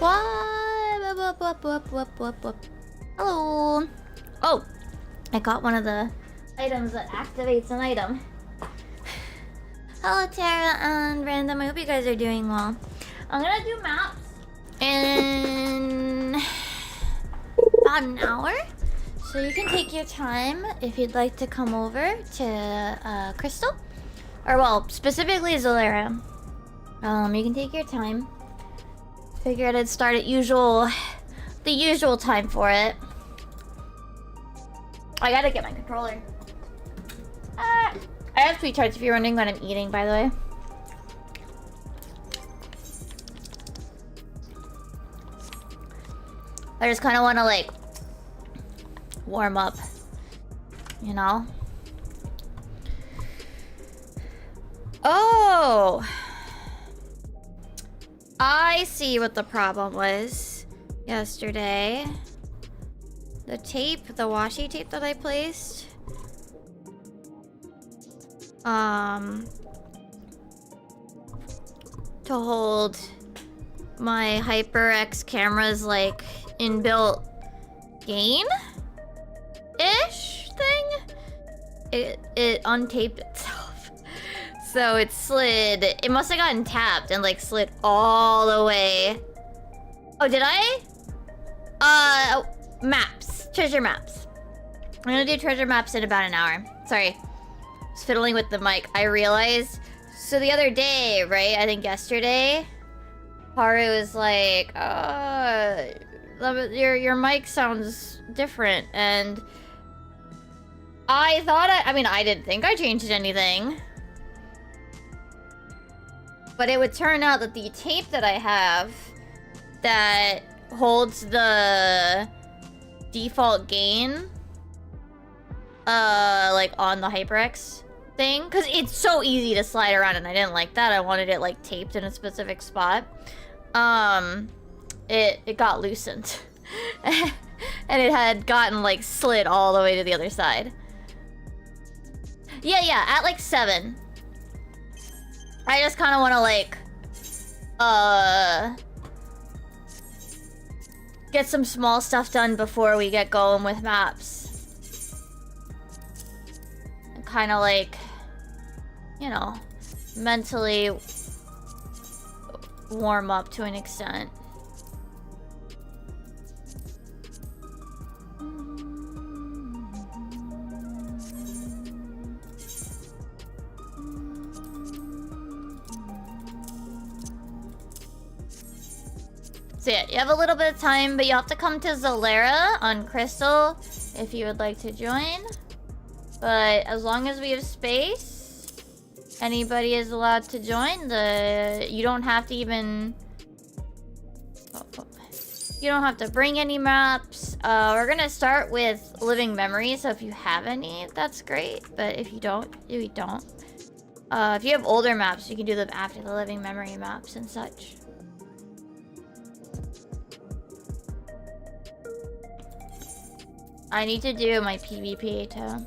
What? Hello. Oh, I got one of the items that activates an item. Hello, Tara and Random. I hope you guys are doing well. I'm gonna do maps in about an hour. So you can take your time if you'd like to come over to Crystal. Or, well, specifically Zolera. You can take your time. Figured I'd start at the usual time for it. I gotta get my controller. I have sweet tarts if you're wondering what I'm eating, by the way. I just kind of want to, like, warm up, you know? Oh! I see what the problem was yesterday. The tape, the washi tape that I placed. To hold my HyperX camera's, like, inbuilt gain-ish thing. It untaped itself. So it slid. It must have gotten tapped and, like, slid all the way. Oh, did I? Maps. Treasure maps. I'm gonna do treasure maps in about an hour. Sorry. I was fiddling with the mic. I realized. So the other day, right? I think yesterday, Haru was like, your mic sounds different. And I thought I mean, I didn't think I changed anything. But it would turn out that the tape that I have that holds the default gain, like on the HyperX thing, because it's so easy to slide around, and I didn't like that. I wanted it like taped in a specific spot. It got loosened, and it had gotten like slid all the way to the other side. Yeah, at like 7. I just kind of want to like, get some small stuff done before we get going with maps. And kind of like, you know, mentally warm up to an extent. So yeah, you have a little bit of time, but you have to come to Zolera on Crystal if you would like to join. But as long as we have space, anybody is allowed to join. You don't have to even... You don't have to bring any maps. We're gonna start with living memories, so if you have any, that's great. But if you don't, you don't. If you have older maps, you can do them after the living memory maps and such. I need to do my PvP too.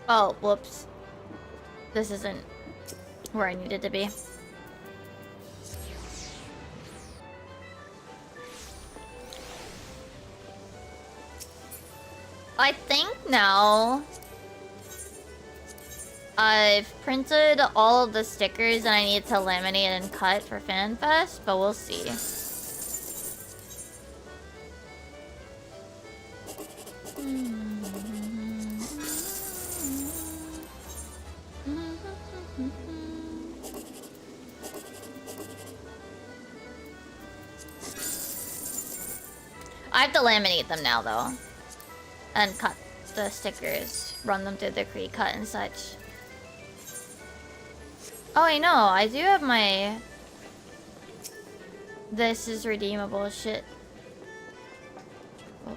Oh, whoops. This isn't where I needed to be. I think now I've printed all of the stickers and I need to laminate and cut for FanFest, but we'll see. I have to laminate them now though. And cut the stickers, run them through the pre-cut and such. Oh, I know, I do have my... This is redeemable shit. Oh.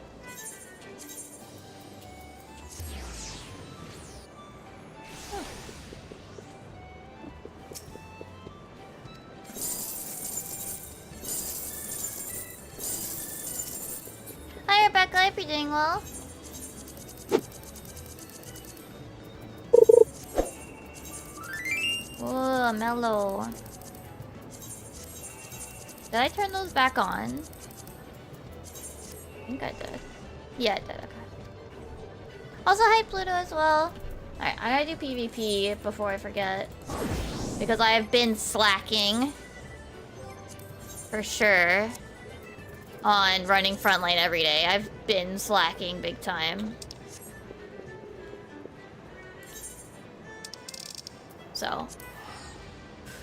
I hope you're doing well. Oh, mellow. Did I turn those back on? I think I did. Yeah, I did. Okay. Also, hi Pluto as well. Alright, I gotta do PvP before I forget. Because I have been slacking. For sure. On running frontline every day. I've been slacking big time. So.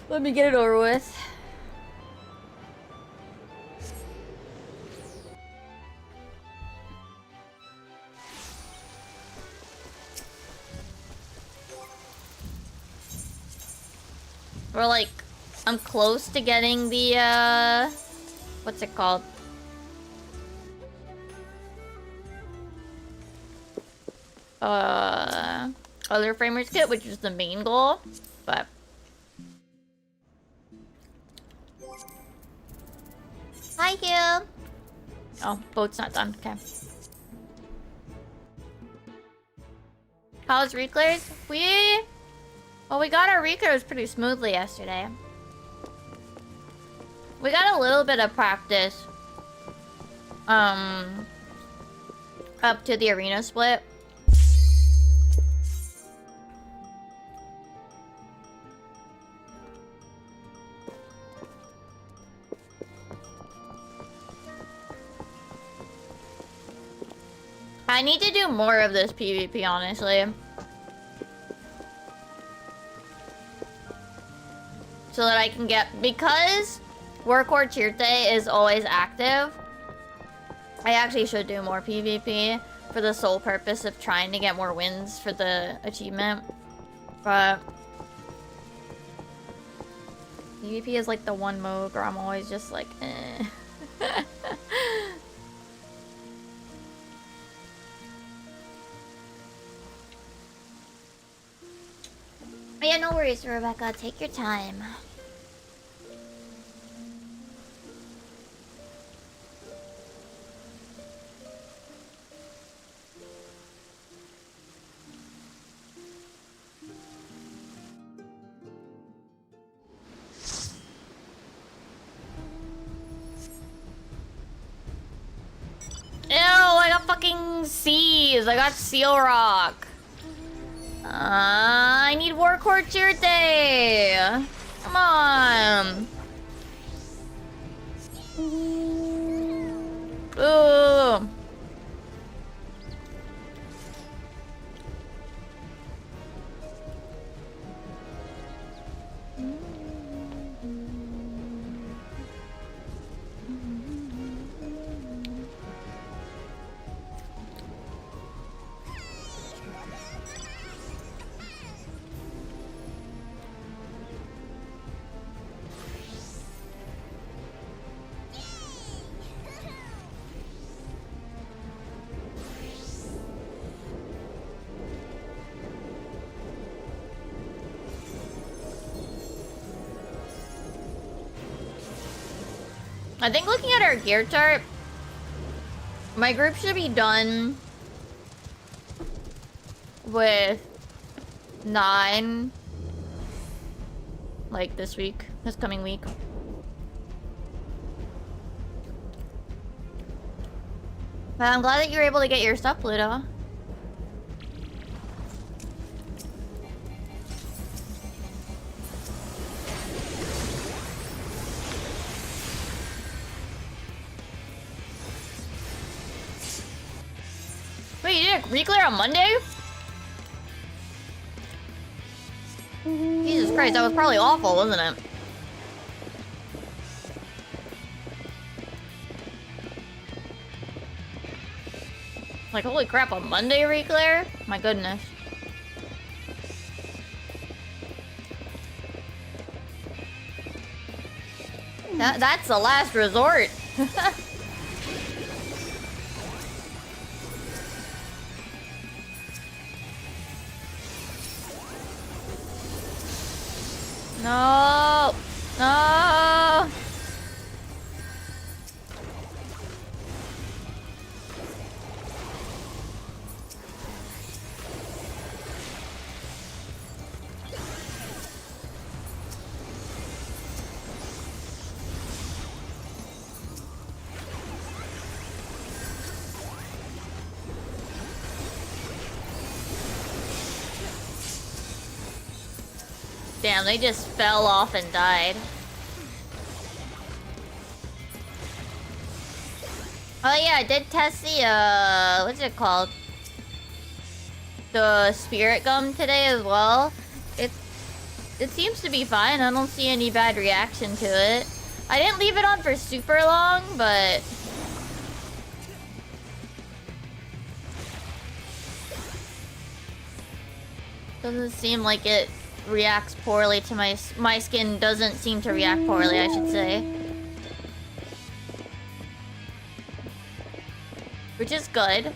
Let me get it over with. We're like, I'm close to getting the, what's it called? Other framers kit, which is the main goal, but. Hi, Hugh. Oh, boat's not done, okay. How's reclares? Well, we got our reclares pretty smoothly yesterday. We got a little bit of practice. Up to the arena split. I need to do more of this PvP, honestly. So that I can get... Because Workhorse Chirte is always active, I actually should do more PvP for the sole purpose of trying to get more wins for the achievement. But... PvP is like the one mode where I'm always just like, eh. Yeah, no worries, Rebecca. Take your time. Ew, I got fucking seas. I got seal rock. I need Workhorse Chirte. Come on. Ooh. I think looking at our gear chart, my group should be done with 9, like this coming week. But I'm glad that you were able to get your stuff, Pluto. Wait, you did a reclear on Monday? Jesus Christ, that was probably awful, wasn't it? Like, holy crap, a Monday reclear? My goodness. That's the last resort. No! No! Damn, they just fell off and died. Oh yeah, I did test the, what's it called? The spirit gum today as well. It seems to be fine. I don't see any bad reaction to it. I didn't leave it on for super long, but... doesn't seem like it reacts poorly to my skin doesn't seem to react poorly, I should say. Which is good.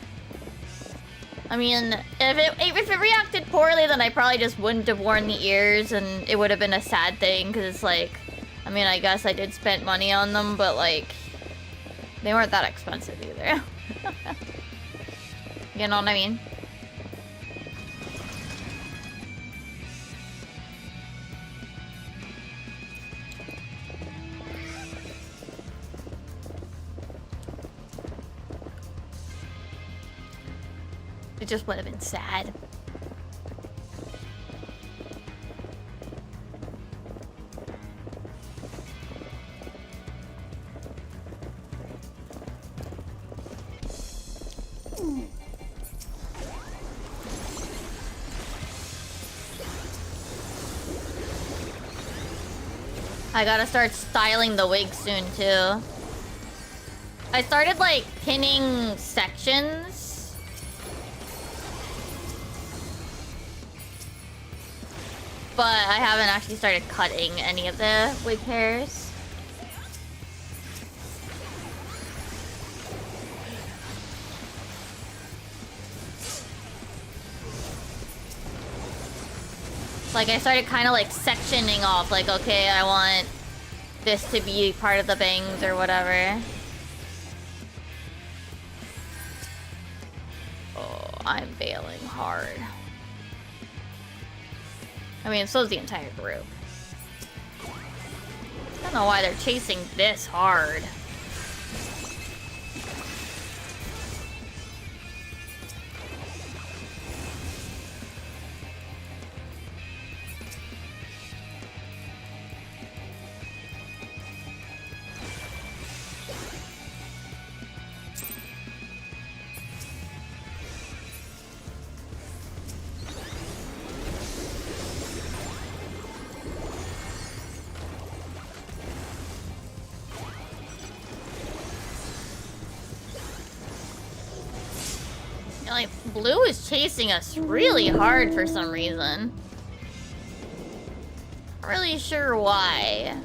I mean, if it reacted poorly, then I probably just wouldn't have worn the ears, and it would have been a sad thing, because it's like... I mean, I guess I did spend money on them, but like... they weren't that expensive either. You know what I mean? It just would have been sad. I gotta start styling the wig soon too. I started like pinning sections. But I haven't actually started cutting any of the wig hairs. Like, I started kind of like sectioning off, like, okay, I want this to be part of the bangs or whatever. Oh, I'm bailing hard. I mean, so's the entire group. I don't know why they're chasing this hard. Like, blue is chasing us really hard for some reason. Not really sure why.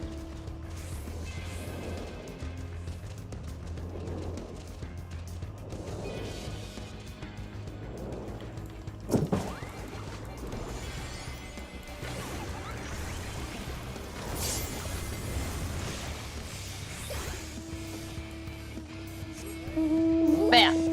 Bam.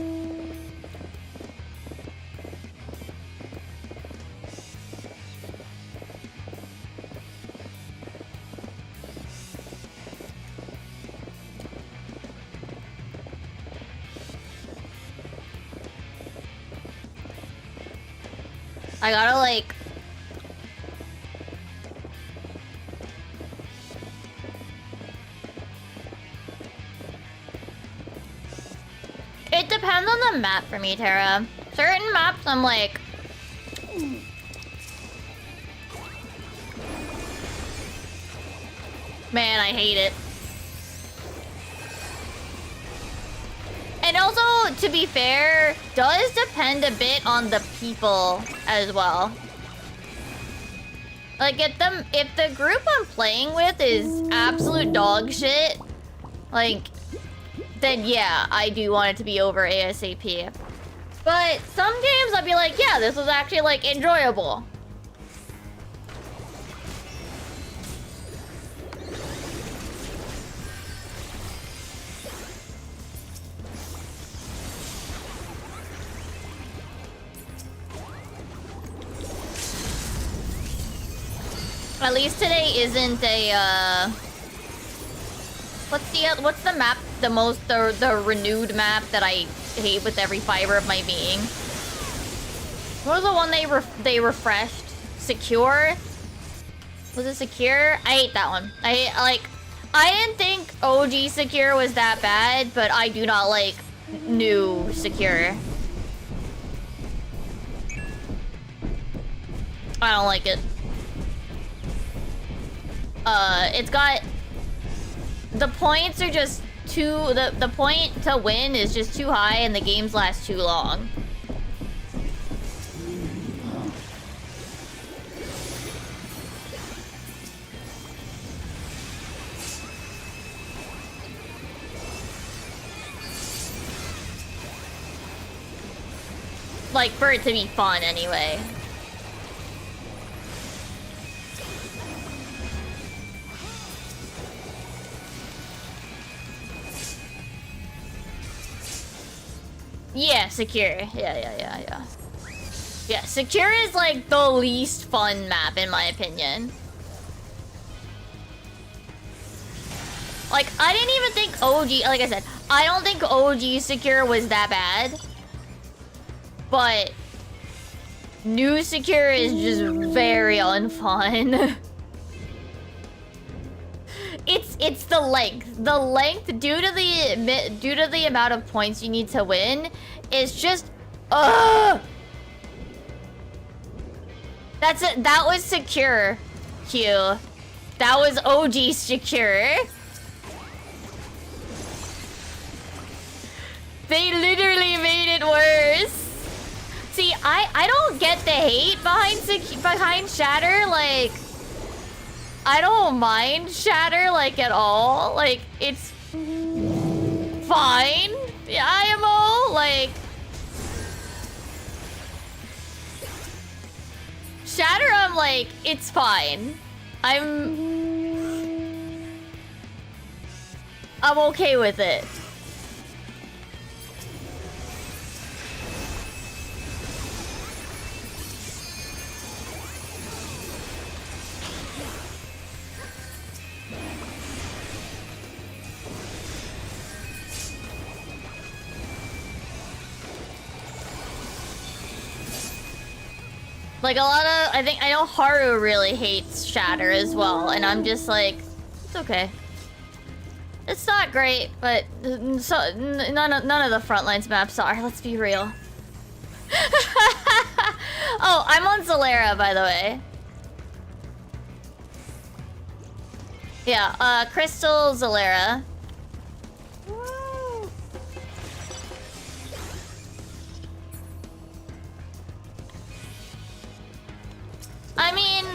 I gotta like... It depends on the map for me, Tara. Certain maps I'm like... Man, I hate it. And also, to be fair, does depend a bit on the people as well. Like, if the group I'm playing with is absolute dog shit, like, then yeah, I do want it to be over ASAP. But some games I'd be like, yeah, this was actually, like, enjoyable. At least today isn't a, what's the map, the renewed map that I hate with every fiber of my being? What was the one they refreshed? Secure? Was it secure? I hate that one. I didn't think OG secure was that bad, but I do not like new secure. I don't like it. It's got... The points are just too... The point to win is just too high and the games last too long. Like, for it to be fun anyway. Yeah, secure. Yeah. Yeah, secure is like the least fun map in my opinion. Like, I didn't even think OG, like I said, I don't think OG secure was that bad. But new secure is just very unfun. It's the length. The length due to the amount of points you need to win is just That was secure, Q. That was OG secure. They literally made it worse. See, I don't get the hate behind Shatter, like... I don't mind Shatter, like, at all. Like, it's... fine. The IMO, like... Shatter, I'm like, it's fine. I'm okay with it. Like, a lot of... I know Haru really hates Shatter as well, and I'm just like, it's okay. It's not great, but so none of the Frontlines maps are, let's be real. Oh, I'm on Zalera, by the way. Yeah, Crystal Zalera. I mean,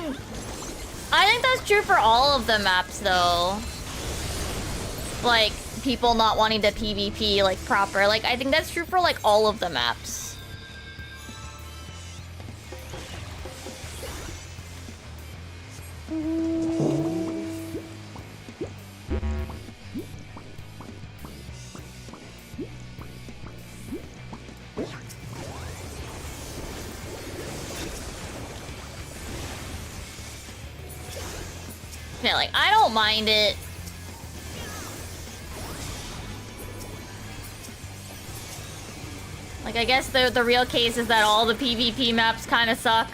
I think that's true for all of the maps, though. Like, people not wanting to PvP, like, proper. Like, I think that's true for, like, all of the maps. Yeah, like, I don't mind it. Like, I guess the real case is that all the PvP maps kind of suck.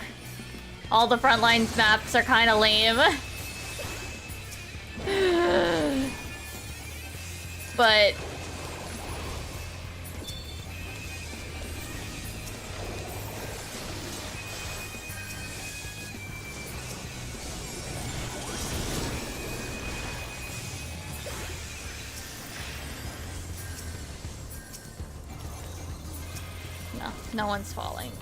All the Frontlines maps are kind of lame. But... No one's following.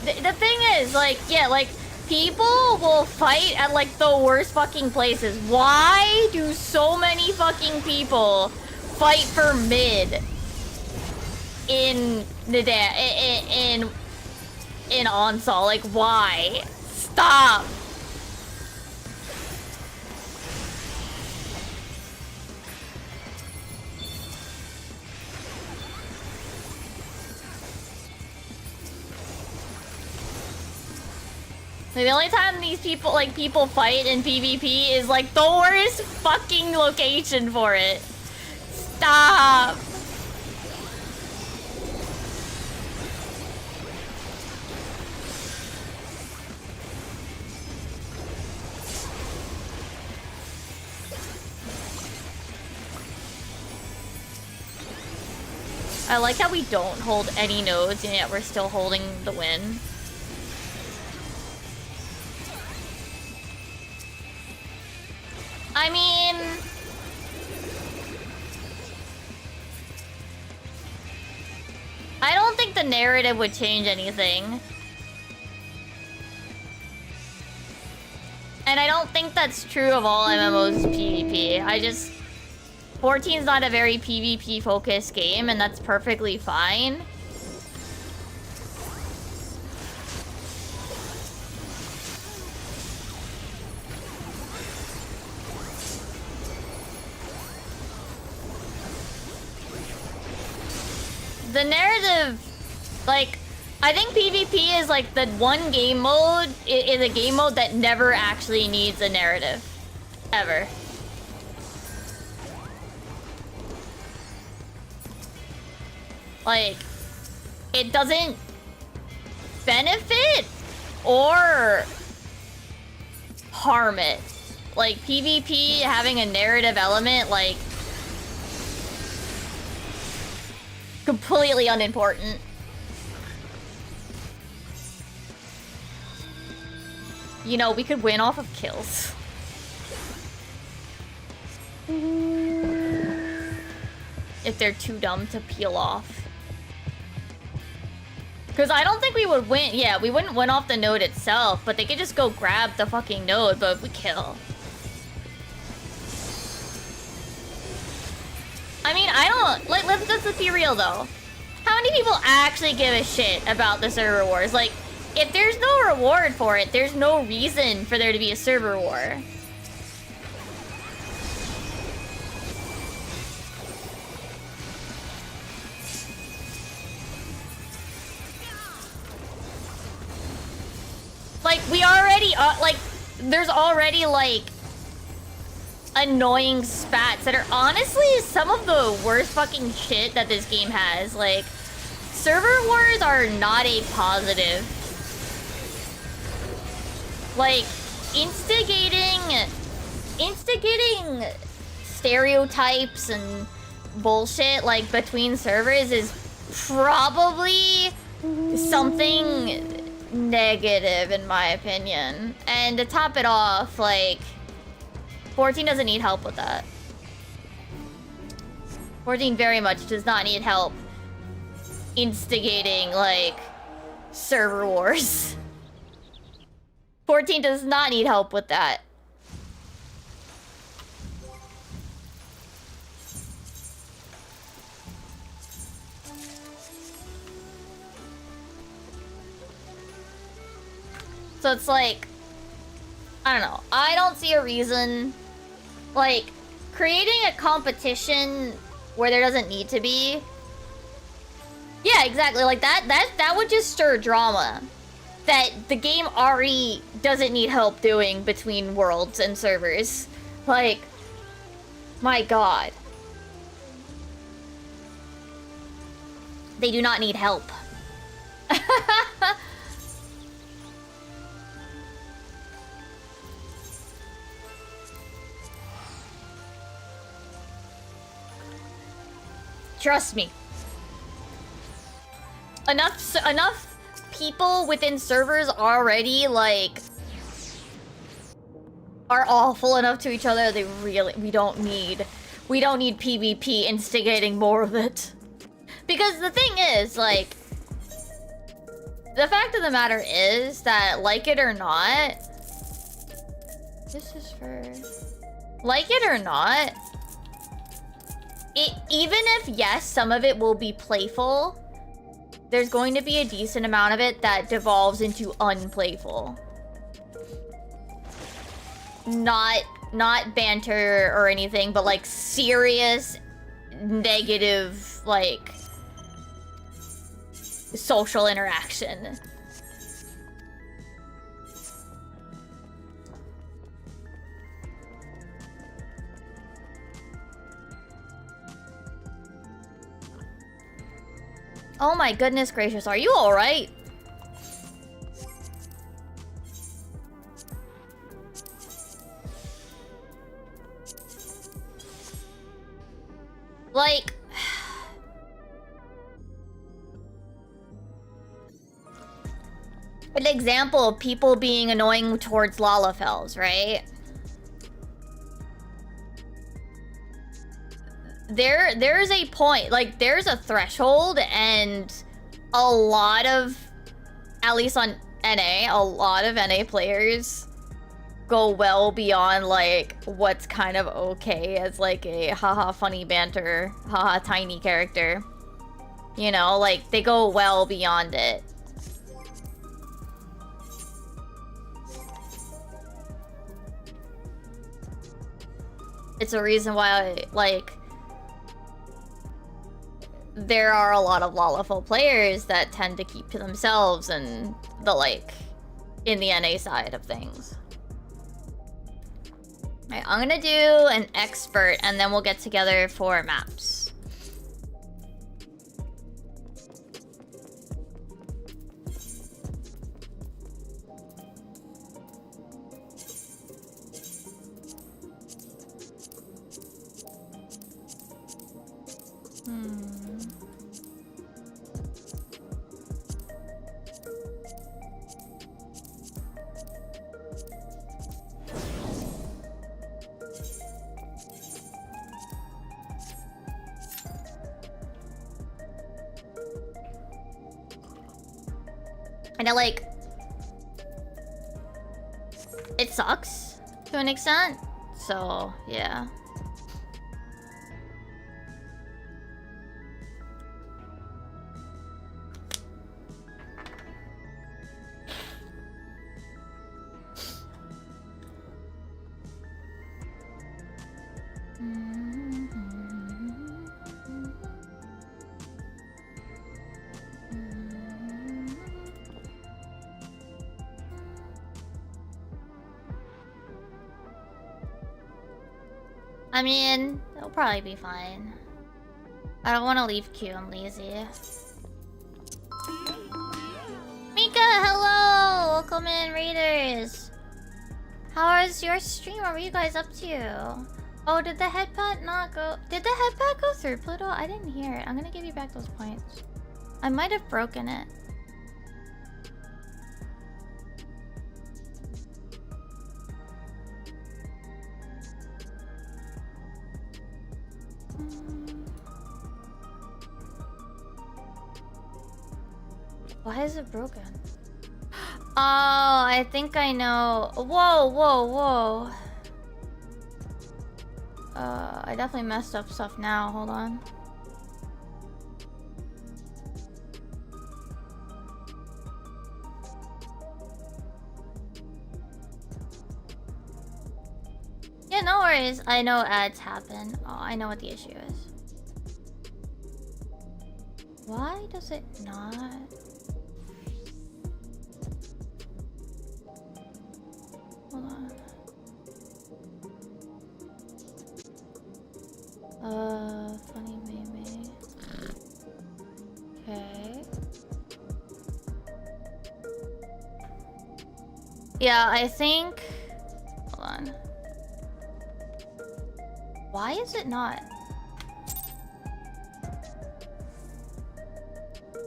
The thing is, like, yeah, like, people will fight at, like, the worst fucking places. Why do so many fucking people fight for mid in Onsol? Like, why? Stop! Like, the only time these people fight in PvP is, like, the worst fucking location for it. Stop! I like how we don't hold any nodes and yet we're still holding the win. I mean... I don't think the narrative would change anything. And I don't think that's true of all MMOs PvP. 14's not a very PvP focused game, and that's perfectly fine. The narrative, like, I think PvP is like the one game mode in a game mode that never actually needs a narrative. Ever. Like, it doesn't benefit or harm it. Like, PvP having a narrative element, like, completely unimportant. You know, we could win off of kills. If they're too dumb to peel off. Because I don't think we would win. Yeah, we wouldn't win off the node itself, but they could just go grab the fucking node, but we kill. I mean, I don't... Like, let's be real, though. How many people actually give a shit about the server wars? Like, if there's no reward for it, there's no reason for there to be a server war. Like, we already... like, there's already, like... annoying spats that are honestly some of the worst fucking shit that this game has. Like, server wars are not a positive. Like, instigating stereotypes and bullshit, like, between servers is probably something negative, in my opinion. And to top it off, like, 14 doesn't need help with that. 14 very much does not need help instigating, like, server wars. 14 does not need help with that. So it's like, I don't know. I don't see a reason, like, creating a competition where there doesn't need to be. Yeah, exactly. Like, that would just stir drama that the game already doesn't need help doing between worlds and servers. Like, my god. They do not need help. Trust me. Enough people within servers already, like, are awful enough to each other. They really... We don't need PvP instigating more of it. Because the thing is, like, the fact of the matter is that, like it or not... This is for... Like it or not... even if, yes, some of it will be playful, there's going to be a decent amount of it that devolves into unplayful. Not banter or anything, but, like, serious, negative, like, social interaction. Oh my goodness gracious, are you alright? Like... an example of people being annoying towards Lalafels, right? There's a point, like there's a threshold, and a lot of, at least on NA, a lot of NA players go well beyond like what's kind of okay as like a haha funny banter, haha tiny character. You know, like they go well beyond it. It's a reason why, like, there are a lot of Lalafell players that tend to keep to themselves and the, like, in the NA side of things. Alright, I'm gonna do an expert and then we'll get together for maps. And it, like, it sucks to an extent, so yeah. I mean, it'll probably be fine. I don't want to leave queue, I'm lazy. Mika, hello! Welcome in, Raiders! How was your stream? What were you guys up to? Oh, did the headpad not go? Did the headpad go through, Pluto? I didn't hear it. I'm gonna give you back those points. I might have broken it. Why is it broken? Oh, I think I know. Whoa, whoa, whoa. I definitely messed up stuff now. Hold on. Yeah, no worries. I know ads happen. Oh, I know what the issue is. Why does it not? Hold on. Funny maybe. Okay. Yeah, I think... Hold on. Why is it not?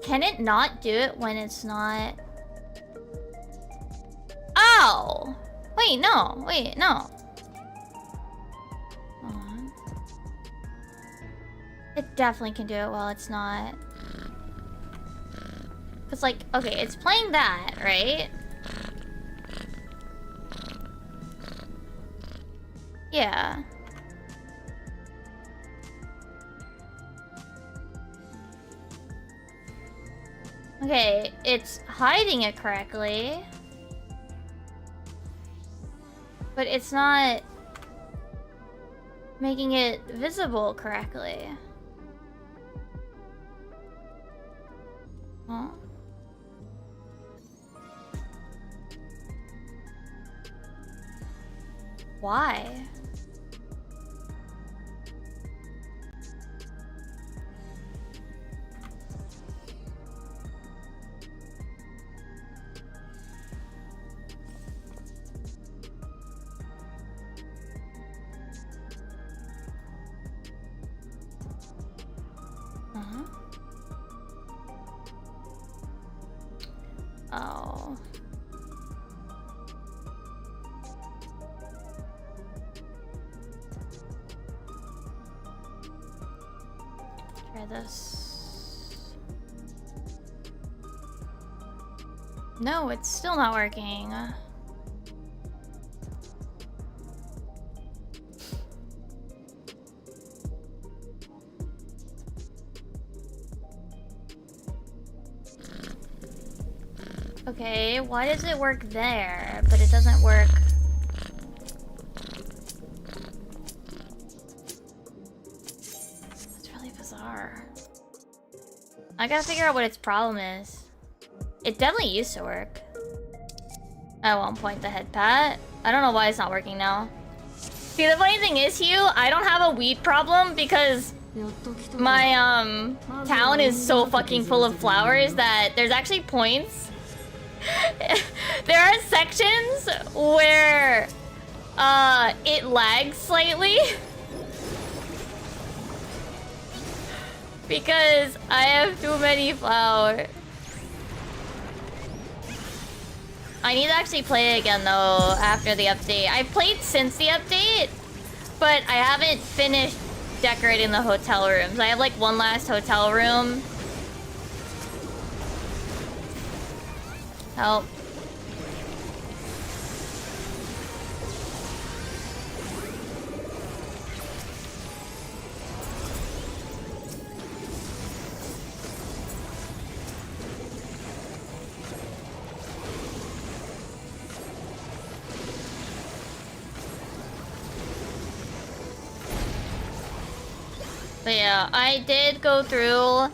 Can it not do it when it's not... Oh! Wait, no. Wait, no. Hold on. It definitely can do it while it's not. Cause like, okay, it's playing that, right? Yeah. Okay, it's hiding it correctly. But it's not making it visible correctly. Huh? Why? Oh. Try this. No, it's still not working. Okay, why does it work there, but it doesn't work? That's really bizarre. I gotta figure out what its problem is. It definitely used to work. At one point, the head pat. I don't know why it's not working now. See, the funny thing is, Hugh, I don't have a weed problem because my town is so fucking full of flowers that there's actually points. There are sections where it lags slightly because I have too many flowers. I need to actually play it again though after the update. I've played since the update, but I haven't finished decorating the hotel rooms. I have like one last hotel room. Help. But yeah, I did go through.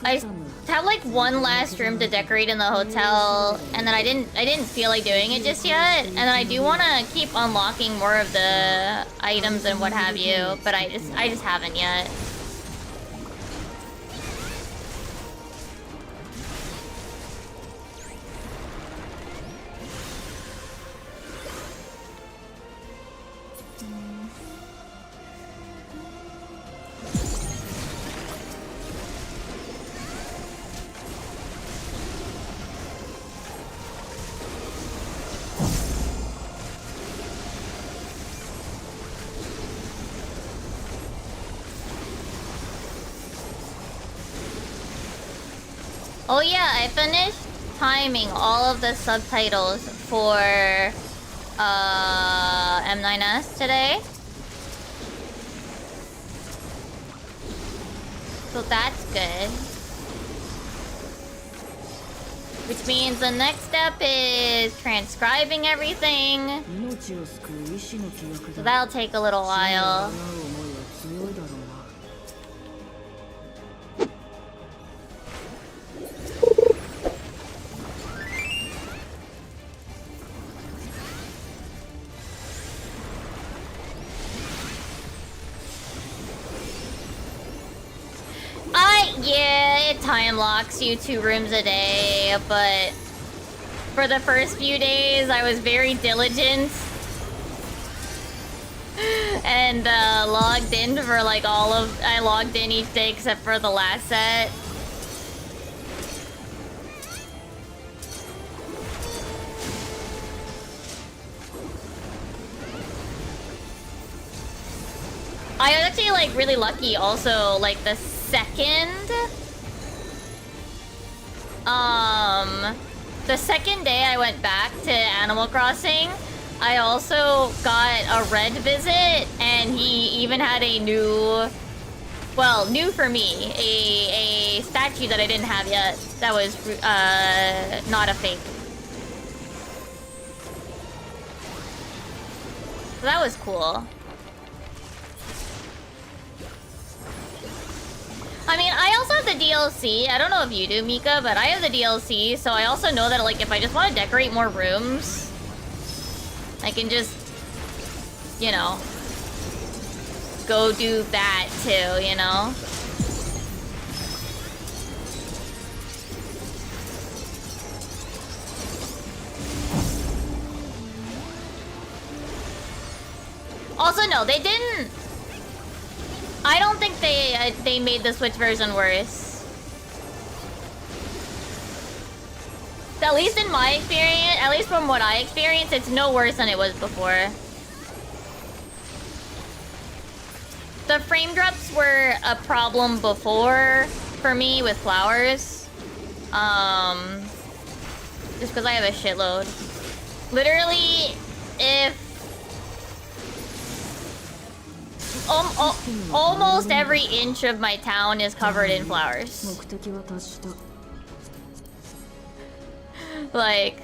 I have like one last room to decorate in the hotel, and then I didn't feel like doing it just yet. And then I do want to keep unlocking more of the items and what have you, but I just haven't yet. Oh yeah, I finished timing all of the subtitles for M9S today. So that's good. Which means the next step is transcribing everything. So that'll take a little while. Yeah, it time locks you 2 rooms a day, but for the first few days, I was very diligent and logged in for like I logged in each day except for the last set. I was actually like really lucky also, like the second day I went back to Animal Crossing, I also got a red visit, and he even had a new, well, new for me, a statue that I didn't have yet that was not a fake. So that was cool. I mean, I also have the DLC. I don't know if you do, Mika, but I have the DLC, so I also know that, like, if I just want to decorate more rooms, I can just, you know, go do that too, you know? Also, no, they didn't... I don't think they made the Switch version worse. At least in my experience, at least from what I experienced, it's no worse than it was before. The frame drops were a problem before for me with flowers. Just because I have a shitload. Literally, if almost every inch of my town is covered in flowers. Like,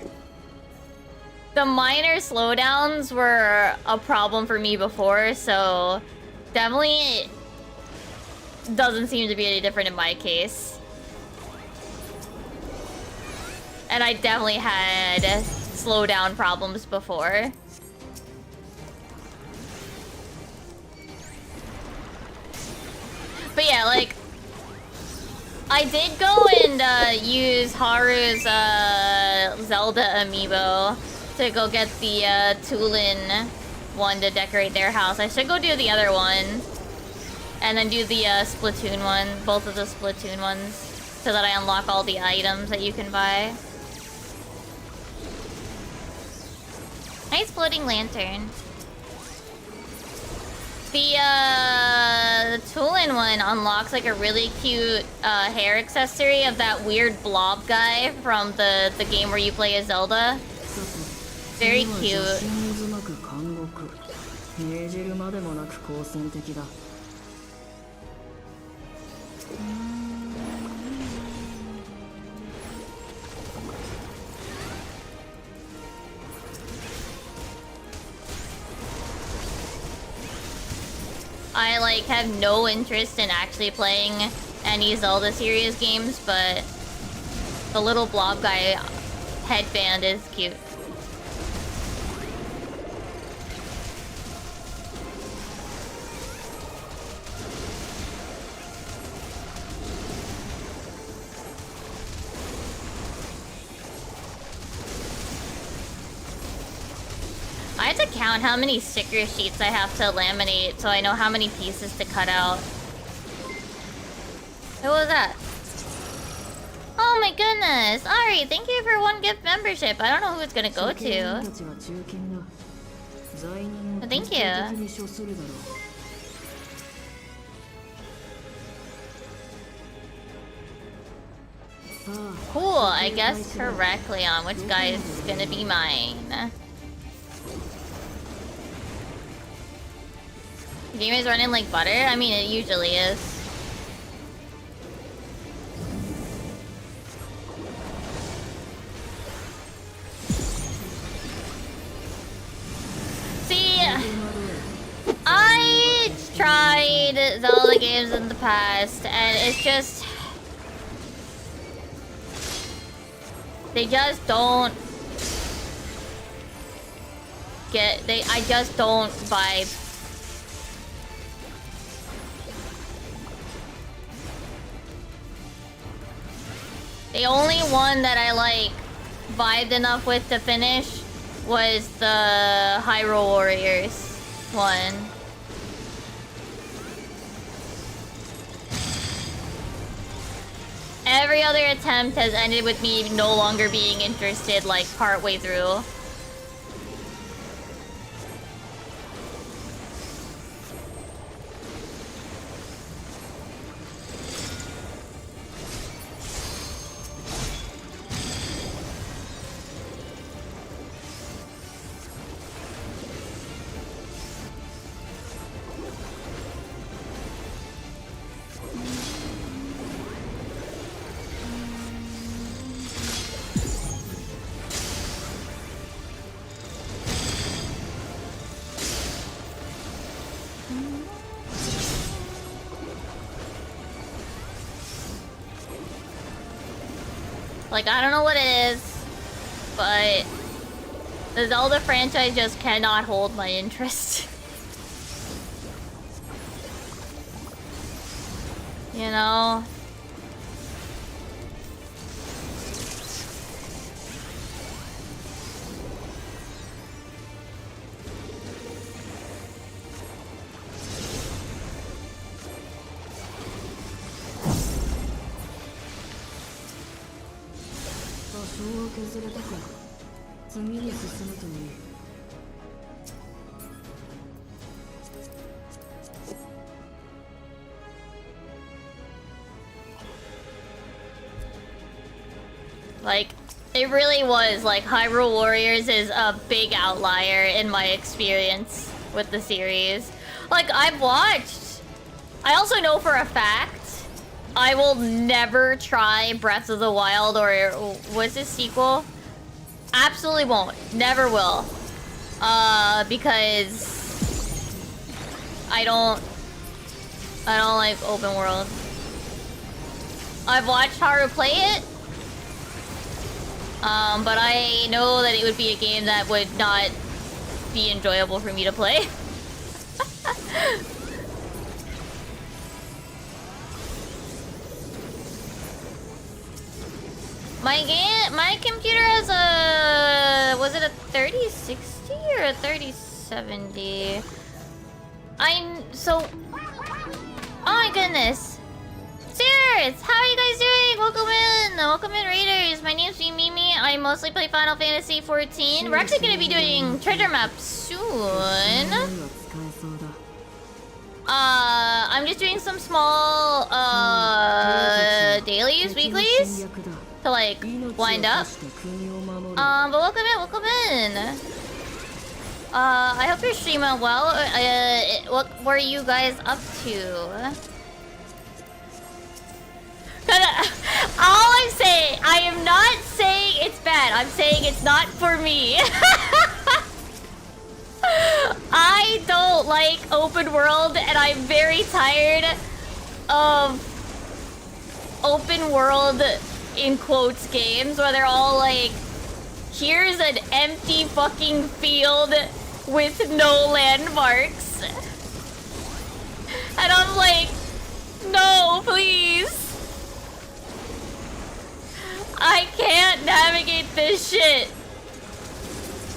the minor slowdowns were a problem for me before, so definitely doesn't seem to be any different in my case. And I definitely had slowdown problems before. But yeah, like, I did go and use Haru's Zelda amiibo to go get the Tulin one to decorate their house. I should go do the other one. And then do the Splatoon one, both of the Splatoon ones, so that I unlock all the items that you can buy. Nice floating lantern. The Tulin one unlocks like a really cute hair accessory of that weird blob guy from the game where you play as Zelda. Very cute. I like have no interest in actually playing any Zelda series games, but the little blob guy headband is cute. I have to count how many sticker sheets I have to laminate so I know how many pieces to cut out. Who was that? Oh my goodness! Ari, thank you for 1 gift membership. I don't know who it's gonna go to. But thank you. Cool, I guessed correctly on which guy is gonna be mine. The game is running like butter? I mean, it usually is. See, I tried Zelda games in the past, and it's just... They just don't... I just don't vibe. The only one that I like vibed enough with to finish was the Hyrule Warriors one. Every other attempt has ended with me no longer being interested like partway through. Like, I don't know what it is, but the Zelda franchise just cannot hold my interest. You know? Like, it really was. Like, Hyrule Warriors is a big outlier in my experience with the series. Like, I've watched... I also know for a fact I will never try Breath of the Wild or... what's this sequel? Absolutely won't. Never will. Because... I don't like open world. I've watched Haru play it. But I know that it would be a game that would not be enjoyable for me to play. My computer has a... was it a 3060 or a 3070? So... oh my goodness. Cheers! How are you guys doing? Welcome in! Welcome in, Raiders! My name's Mimi. I mostly play Final Fantasy XIV. We're actually gonna be doing treasure maps soon. I'm just doing some small, dailies, weeklies to, like, wind up. But welcome in. I hope you're streaming well. What were you guys up to? All I'm saying, I am not saying it's bad. I'm saying it's not for me. I don't like open world, and I'm very tired of open world, in quotes, games where they're all like, here's an empty fucking field with no landmarks. And I'm like, no, please. I can't navigate this shit.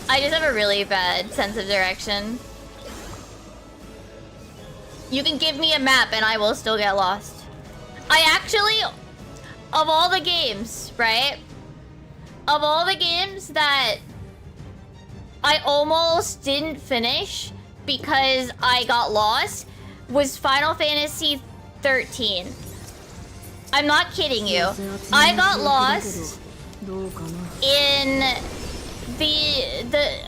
I just have a really bad sense of direction. You can give me a map and I will still get lost. I actually, of all the games, right? Of all the games that I almost didn't finish because I got lost, was Final Fantasy XIII. I'm not kidding you. I got lost in the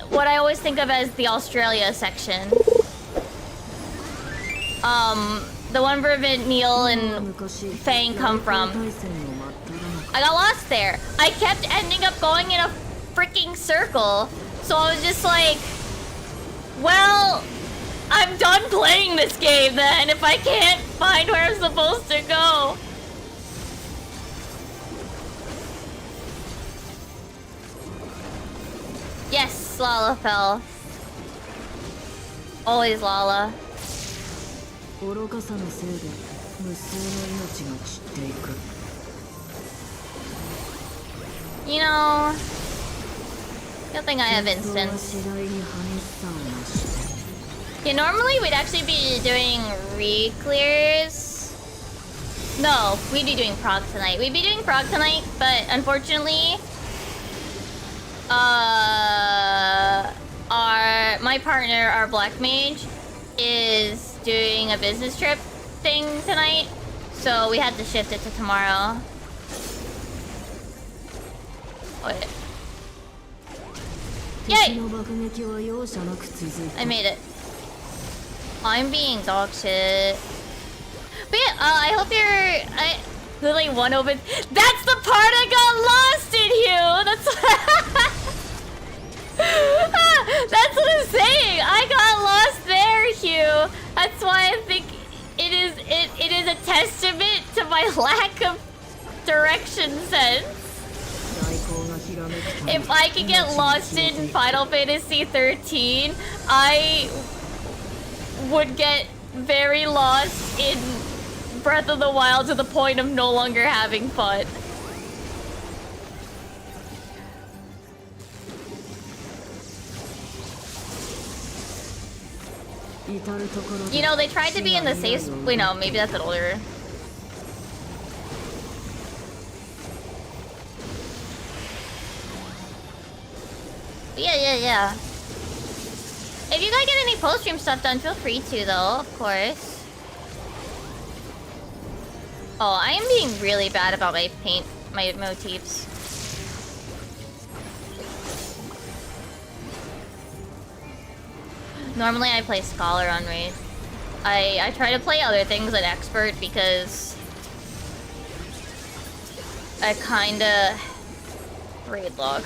what I always think of as the Australia section. The one where Neil and Fang come from. I got lost there. I kept ending up going in a freaking circle. So I was just like, well, I'm done playing this game then if I can't find where I'm supposed to go. Yes, Lala fell. Always Lala. You know, good thing I have instance. Yeah, normally we'd actually be doing re-clears. No, we'd be doing prog tonight. We'd be doing prog tonight, but unfortunately, my partner, our black mage, is doing a business trip thing tonight, so we had to shift it to tomorrow. Wait. Yay! I made it. I'm being dog shit. But yeah, I hope you're... literally one open... That's the part I got lost in, Hugh! That's what I'm saying! I got lost there, Hugh! That's why I think it is a testament to my lack of direction sense. If I could get lost in Final Fantasy XIII, I would get very lost in Breath of the Wild to the point of no longer having fun. You know, they tried to be in the safe... Wait, no, maybe that's an older... Yeah. If you guys get any post-stream stuff done, feel free to, though, of course. Oh, I am being really bad about my paint, my motifs. Normally I play Scholar on Raid. I try to play other things like Expert because I kinda raid log.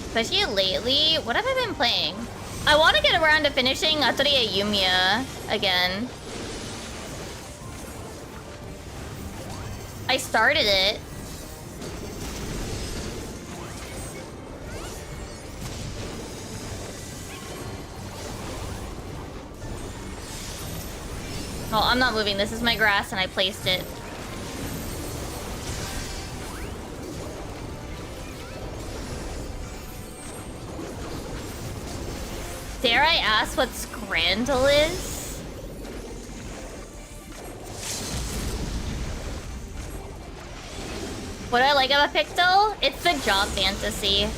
Especially lately, what have I been playing? I want to get around to finishing Atelier Yumiya again. I started it. Oh, I'm not moving. This is my grass and I placed it. Dare I ask what Scrandle is? What I like about Picto? It's the job fantasy.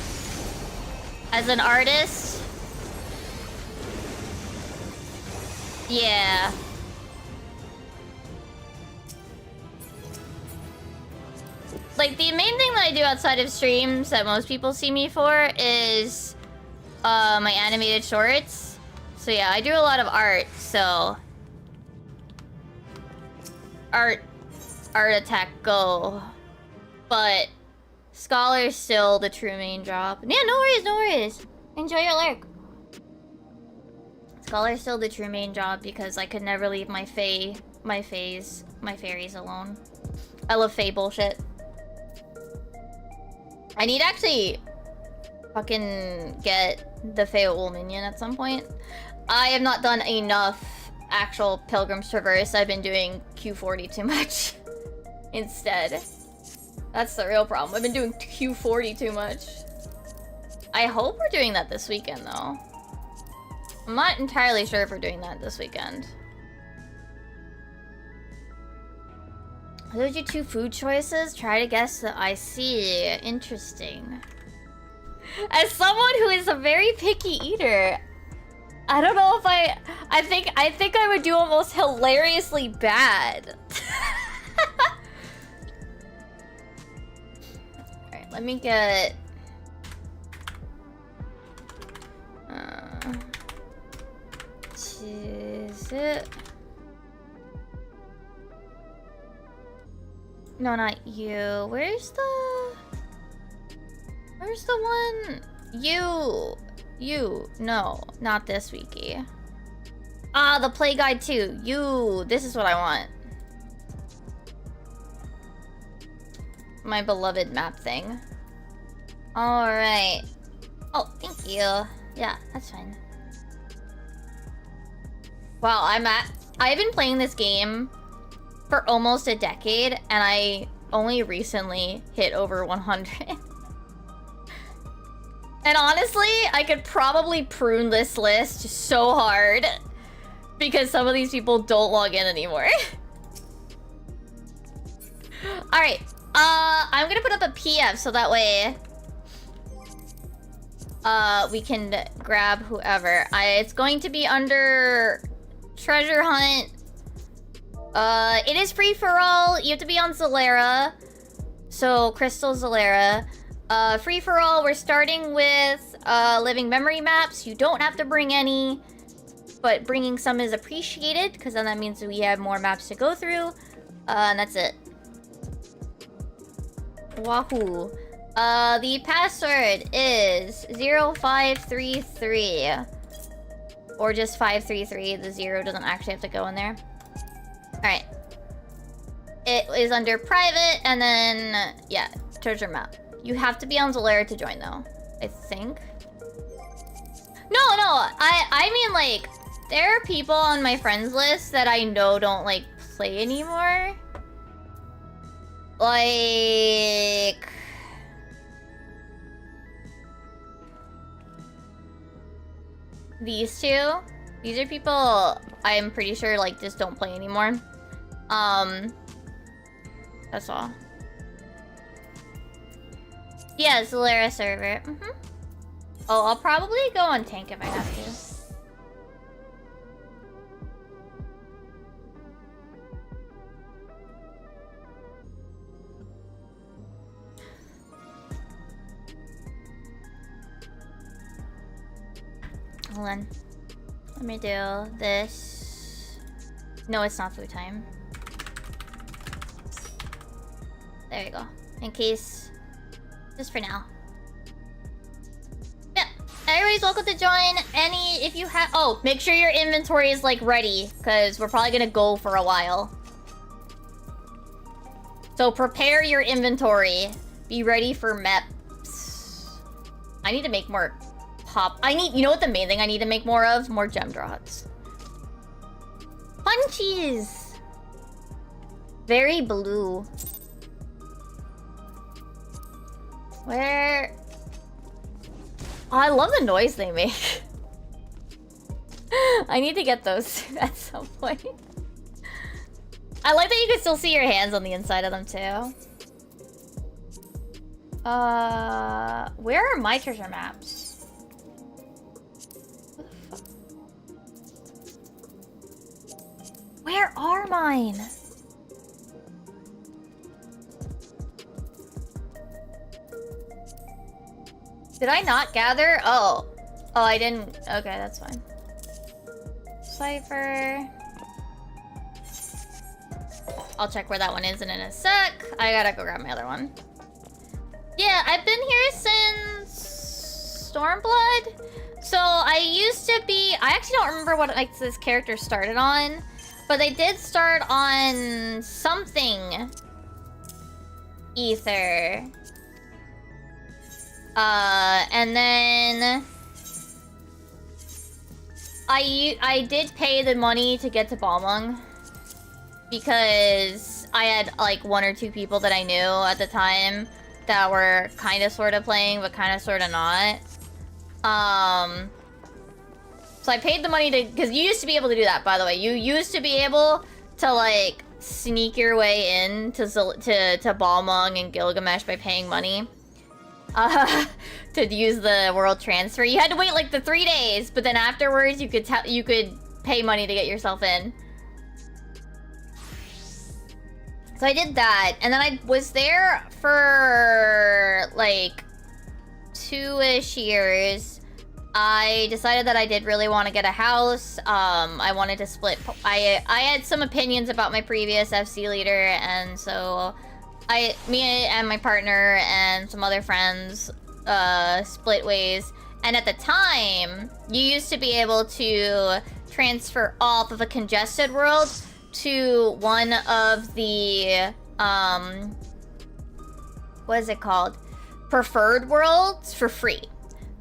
As an artist... Yeah. Like, the main thing that I do outside of streams that most people see me for is... my animated shorts. So yeah, I do a lot of art, so... Art attack, go. But... Scholar's still the true main job. Yeah, no worries, no worries. Enjoy your lurk. Scholar's still the true main job because I could never leave my fairies alone. I love fae bullshit. I need to actually fucking get the Fae-Ul minion at some point. I have not done enough actual Pilgrim's Traverse. I've been doing Q40 too much instead. That's the real problem. I've been doing Q40 too much. I hope we're doing that this weekend, though. I'm not entirely sure if we're doing that this weekend. Are those your two food choices? Try to guess the I see. Interesting. As someone who is a very picky eater, I don't know if I think I would do almost hilariously bad. Alright, let me get... Is it? No, not you. Where's the one? You. No, not this wiki. Ah, the play guide too. This is what I want. My beloved map thing. Alright. Oh, thank you. Yeah, that's fine. Wow, I've been playing this game for almost a decade, and I only recently hit over 100. And honestly, I could probably prune this list so hard because some of these people don't log in anymore. Alright, I'm gonna put up a PF so that way we can grab whoever. It's going to be under treasure hunt. It is free for all. You have to be on Zalera. So, Crystal Zalera. Free for all, we're starting with living memory maps. You don't have to bring any, but bringing some is appreciated because then that means we have more maps to go through. And that's it. Wahoo. The password is 0533. Or just 533. The 0 doesn't actually have to go in there. Alright. It is under private, and then, yeah, treasure map. You have to be on Zalera to join, though. I think. No, I mean, like, there are people on my friends list that I know don't, like, play anymore. Like... These two. These are people I'm pretty sure, like, just don't play anymore. That's all. Yeah, Zalera server. Oh, I'll probably go on tank if I have to. hold on. Let me do this. No, it's not food time. There you go. In case, just for now. Yeah, everybody's welcome to join. If you have, oh, make sure your inventory is like ready, because we're probably gonna go for a while. So prepare your inventory. Be ready for MEPs. I need to make more pop. You know what the main thing I need to make more of? More gem drops. Punchies! Very blue. Where? Oh, I love the noise they make. I need to get those at some point. I like that you can still see your hands on the inside of them too. Where are my treasure maps? Where are mine? Did I not gather? Oh, I didn't. Okay, that's fine. Cipher. I'll check where that one is in a sec. I gotta go grab my other one. Yeah, I've been here since Stormblood. So I used to be... I actually don't remember what like this character started on. But they did start on something Ether. And then... I did pay the money to get to Balmung. Because I had like 1 or 2 people that I knew at the time that were kind of sort of playing, but kind of sort of not. So I paid the money to, because you used to be able to do that, by the way. You used to be able to like sneak your way in to Balmung and Gilgamesh by paying money. To use the world transfer. You had to wait like the 3 days, but then afterwards you could pay money to get yourself in. So I did that, and then I was there for like 2-ish years. I decided that I did really want to get a house. I wanted to split. I had some opinions about my previous FC leader, and so me and my partner and some other friends split ways. And at the time, you used to be able to transfer off of a congested world to one of the what is it called? Preferred worlds for free.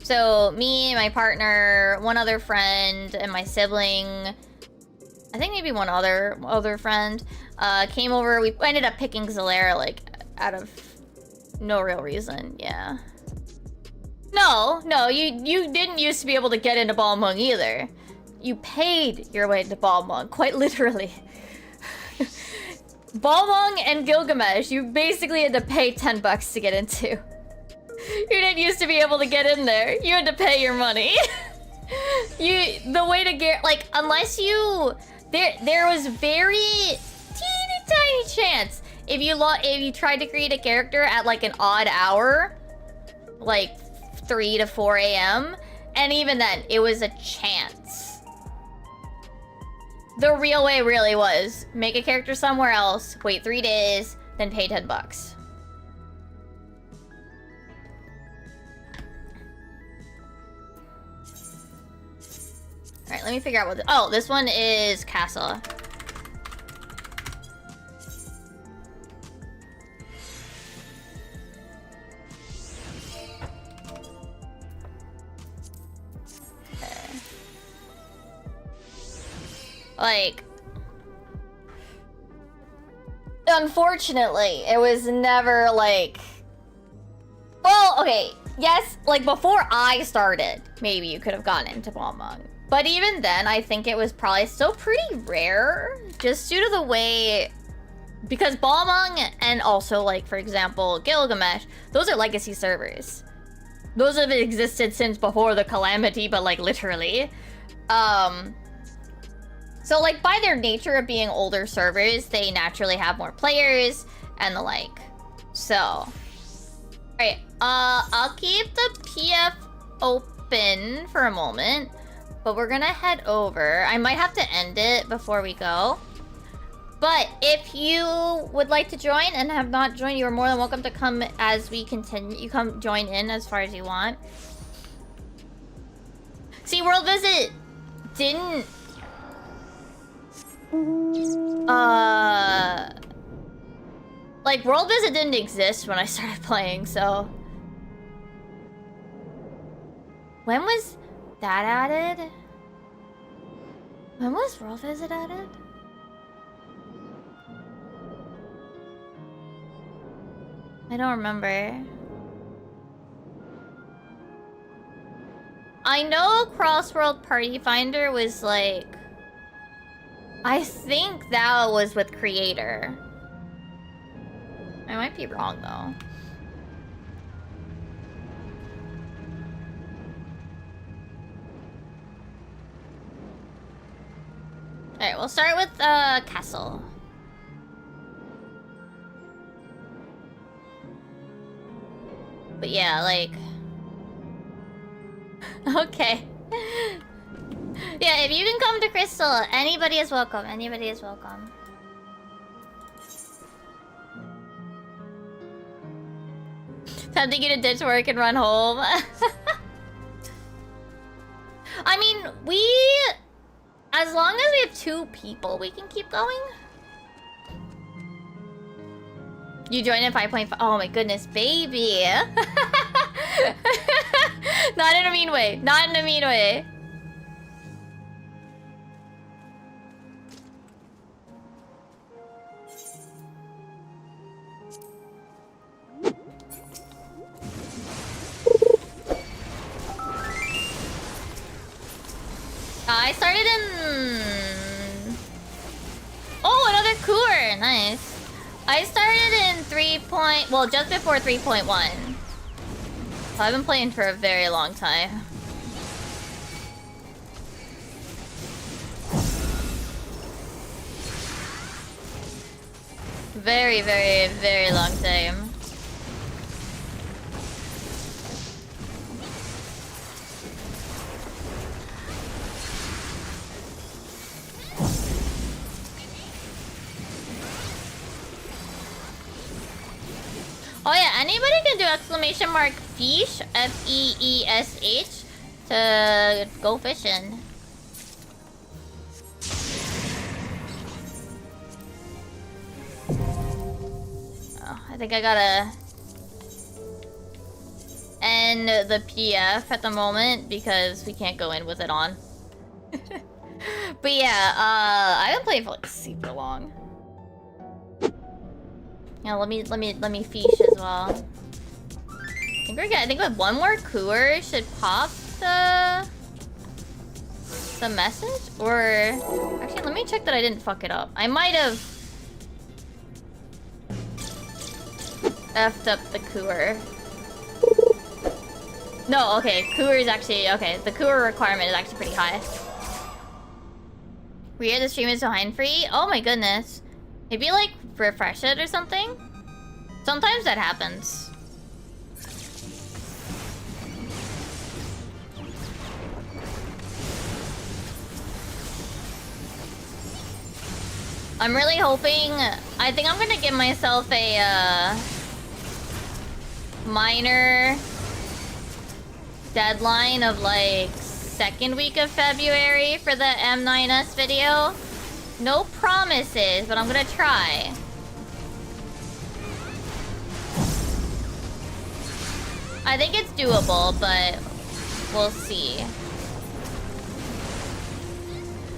So me, my partner, one other friend, and my sibling, I think maybe one other friend, came over. We ended up picking Zalera like out of no real reason. Yeah. No, you didn't used to be able to get into Balmung either. You paid your way to Balmung, quite literally. Balmung and Gilgamesh, you basically had to pay 10 bucks to get into. You didn't used to be able to get in there. You had to pay your money. The way to get, like, unless you... There was very teeny tiny chance if you tried to create a character at, like, an odd hour, like 3 to 4 a.m., and even then, it was a chance. The real way really was make a character somewhere else, wait 3 days, then pay 10 bucks. Alright, let me figure out what oh, this one is Castle. Like, unfortunately, it was never like, well, okay, yes, like before I started, maybe you could have gotten into Balmung. But even then, I think it was probably still pretty rare, just due to the way, because Balmung and also, like, for example, Gilgamesh, those are legacy servers. Those have existed since before the Calamity, but like literally. So, like, by their nature of being older servers, they naturally have more players and the like. So, alright, I'll keep the PF open for a moment. But we're gonna head over. I might have to end it before we go. But if you would like to join and have not joined, you are more than welcome to come as we continue. You come join in as far as you want. See, World Visit didn't... Like, World Visit didn't exist when I started playing, so... When was that added? When was World Visit added? I don't remember. I know Crossworld Party Finder was like... I think that was with Creator. I might be wrong though. Alright, we'll start with Castle. But yeah, like... Okay. Yeah, if you can come to Crystal, anybody is welcome. Anybody is welcome. Time to get a ditch work and run home. I mean, as long as we have 2 people, we can keep going. You joined at 5.5. Oh my goodness, baby. Not in a mean way. Not in a mean way. I started in... Oh, another cooler. Nice. I started in 3. Well, just before 3.1. So I've been playing for a very long time. Very, very, very long time. Oh yeah, anybody can do exclamation mark fish, F-E-E-S-H, to go fishing. Oh, I think I gotta end the PF at the moment because we can't go in with it on. But yeah, I've been playing for like super long. Yeah, let me fish as well. I think we're good. I think with one more cooler should pop the message, or actually let me check that I didn't fuck it up. I might have effed up the cooler. No, okay, cooler is actually okay. The cooler requirement is actually pretty high. Weird, the stream is behind free. Oh my goodness. Maybe like refresh it or something? Sometimes that happens. I'm really hoping... I think I'm gonna give myself a minor deadline of like 2nd week of February for the M9S video. No promises, but I'm gonna try. I think it's doable, but we'll see.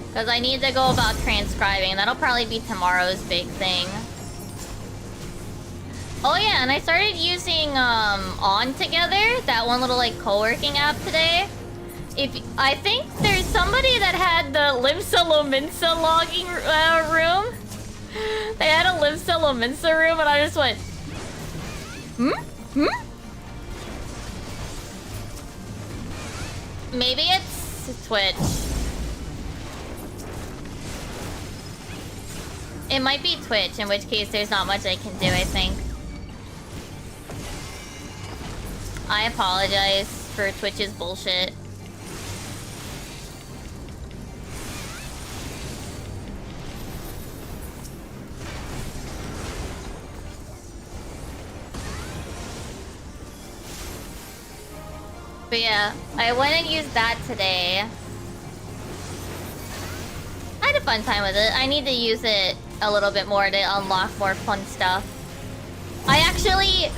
Because I need to go about transcribing. That'll probably be tomorrow's big thing. Oh yeah, and I started using On Together, that one little like co-working app today. I think there's somebody that had the Limsa Lominsa logging room. They had a Limsa Lominsa room, and I just went, Maybe it's Twitch. It might be Twitch, in which case there's not much I can do, I think. I apologize for Twitch's bullshit. But yeah, I went and used that today. I had a fun time with it. I need to use it a little bit more to unlock more fun stuff. I actually...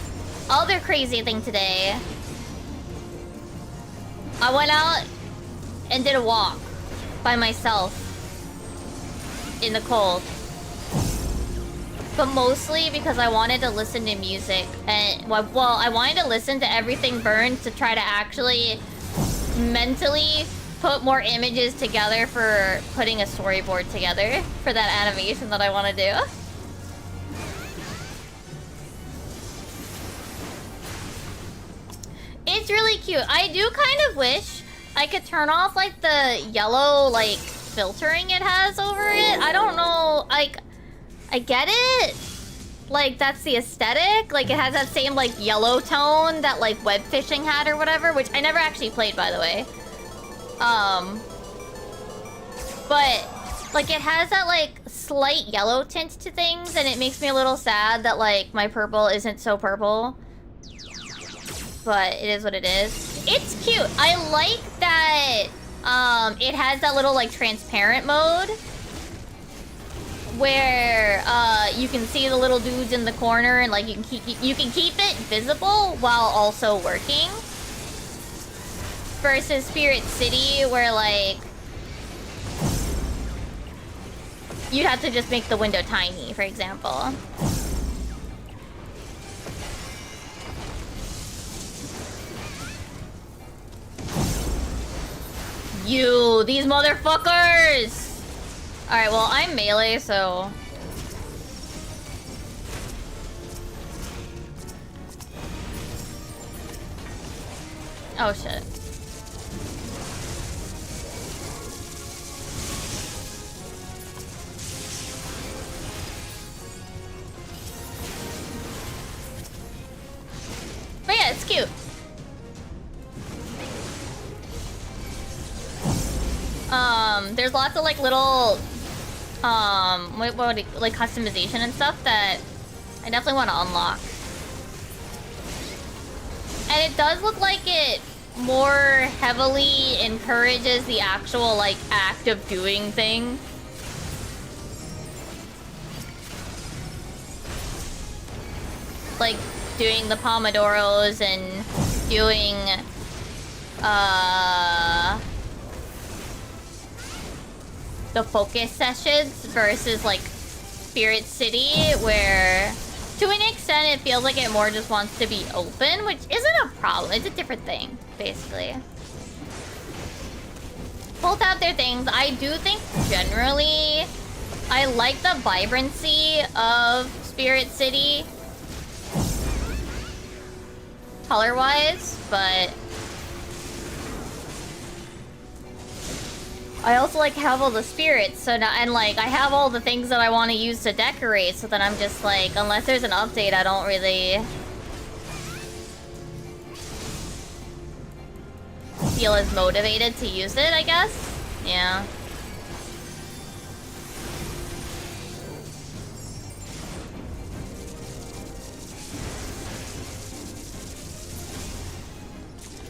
Other crazy thing today. I went out and did a walk by myself in the cold. But mostly because I wanted to listen to music. And, well, I wanted to listen to Everything Burns to try to actually mentally put more images together for putting a storyboard together for that animation that I want to do. It's really cute. I do kind of wish I could turn off, like, the yellow, like, filtering it has over it. I don't know, like, I get it. Like, that's the aesthetic. Like, it has that same, like, yellow tone that, like, Web Fishing had or whatever, which I never actually played, by the way. But, like, it has that, like, slight yellow tint to things, and it makes me a little sad that, like, my purple isn't so purple. But it is what it is. It's cute. I like that it has that little, like, transparent mode where you can see the little dudes in the corner and, like, you can keep it visible while also working. Versus Spirit City where, like, you'd have to just make the window tiny, for example. You, these motherfuckers! Alright, well, I'm melee, so... Oh, shit. But yeah, it's cute. There's lots of, like, little, like, customization and stuff that I definitely want to unlock. And it does look like it more heavily encourages the actual, like, act of doing thing. Like, doing the Pomodoros and doing, the focus sessions versus, like, Spirit City, where to an extent it feels like it more just wants to be open, which isn't a problem. It's a different thing, basically. Both have their things. I do think generally I like the vibrancy of Spirit City color-wise, but I also, like, have all the spirits, so now, and, like, I have all the things that I want to use to decorate, so then I'm just, like, unless there's an update, I don't really feel as motivated to use it, I guess. Yeah.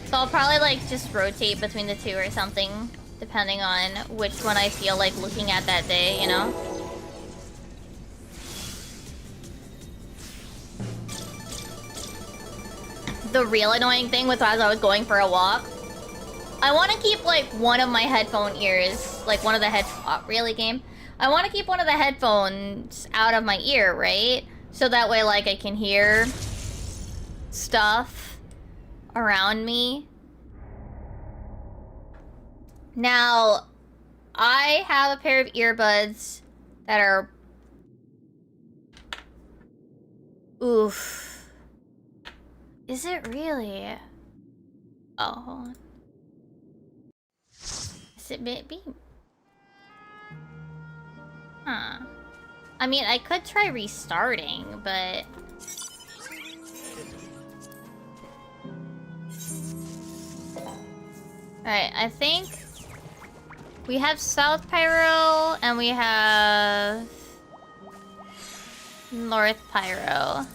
So I'll probably, like, just rotate between the two or something, depending on which one I feel like looking at that day, you know? The real annoying thing with as I was going for a walk, I want to keep, like, one of my headphone ears, like, one of the really, game? I want to keep one of the headphones out of my ear, right? So that way, like, I can hear stuff around me. Now, I have a pair of earbuds that are... Oof. Is it really? Oh, hold on. Is it maybe? Huh. I mean, I could try restarting, but... Alright, I think... We have South Pyro, and we have... North Pyro.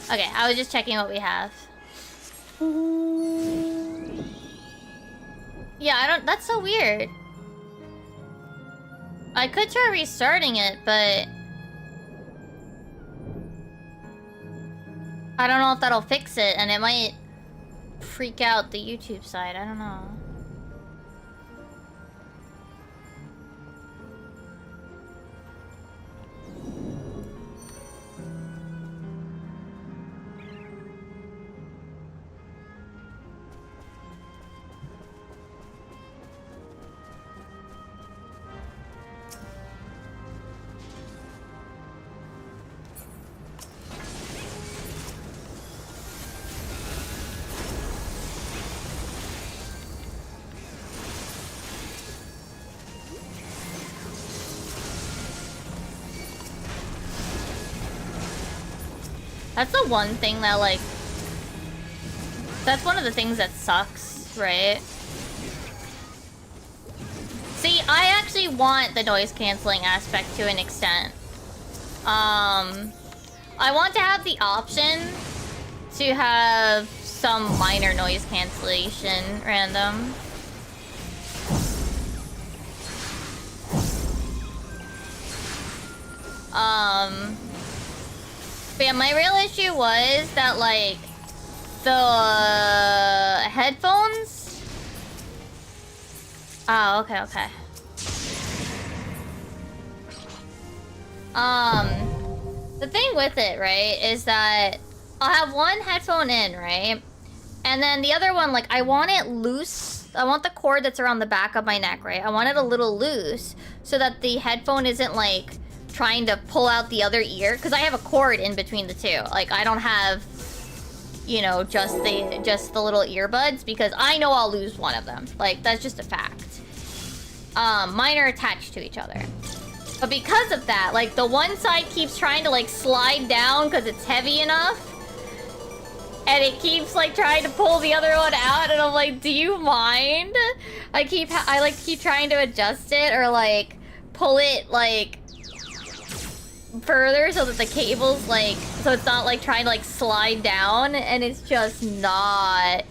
Okay, I was just checking what we have. Yeah, I don't... That's so weird. I could try restarting it, but... I don't know if that'll fix it, and it might freak out the YouTube side. I don't know. That's the one thing that, like... That's one of the things that sucks, right? See, I actually want the noise canceling aspect to an extent. I want to have the option to have some minor noise cancellation random. But yeah, my real issue was that, like, the headphones... Oh, okay, okay. The thing with it, right, is that I'll have one headphone in, right? And then the other one, like, I want it loose. I want the cord that's around the back of my neck, right? I want it a little loose so that the headphone isn't, like, trying to pull out the other ear, because I have a cord in between the two. Like, I don't have, you know, just the little earbuds, because I know I'll lose one of them. Like, that's just a fact. Mine are attached to each other. But because of that, like, the one side keeps trying to, like, slide down because it's heavy enough. And it keeps, like, trying to pull the other one out, and I'm like, do you mind? I keep trying to adjust it, or, like, pull it, like, further so that the cable's, like, so it's not, like, trying to, like, slide down, and it's just not.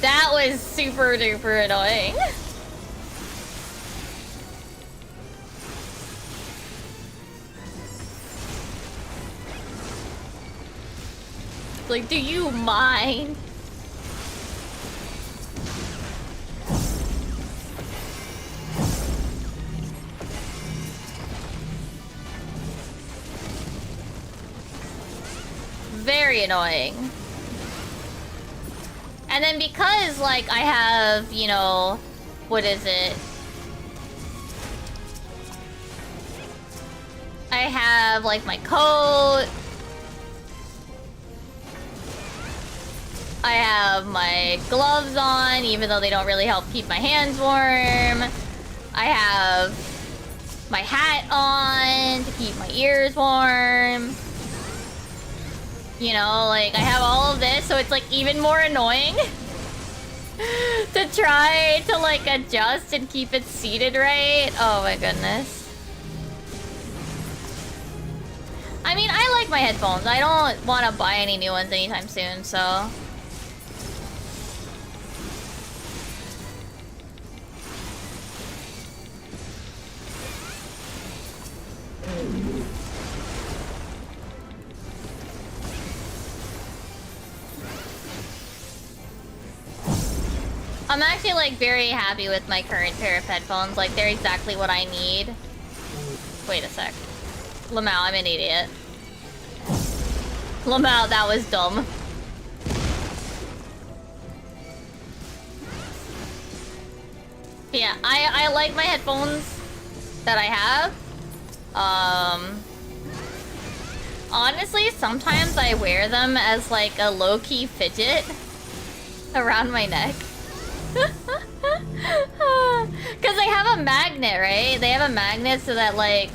That was super duper annoying. Like, do you mind? Very annoying. And then because, like, I have, you know, what is it? I have, like, my coat. I have my gloves on, even though they don't really help keep my hands warm. I have my hat on to keep my ears warm. You know, like, I have all of this, so it's, like, even more annoying to try to, like, adjust and keep it seated right. Oh my goodness. I mean, I like my headphones. I don't want to buy any new ones anytime soon, so... I'm actually, like, very happy with my current pair of headphones. Like, they're exactly what I need. Wait a sec. Lamau, I'm an idiot. Lamau, that was dumb. But yeah, I like my headphones that I have. Honestly, sometimes I wear them as, like, a low-key fidget around my neck. Because they have a magnet, right? They have a magnet so that, like,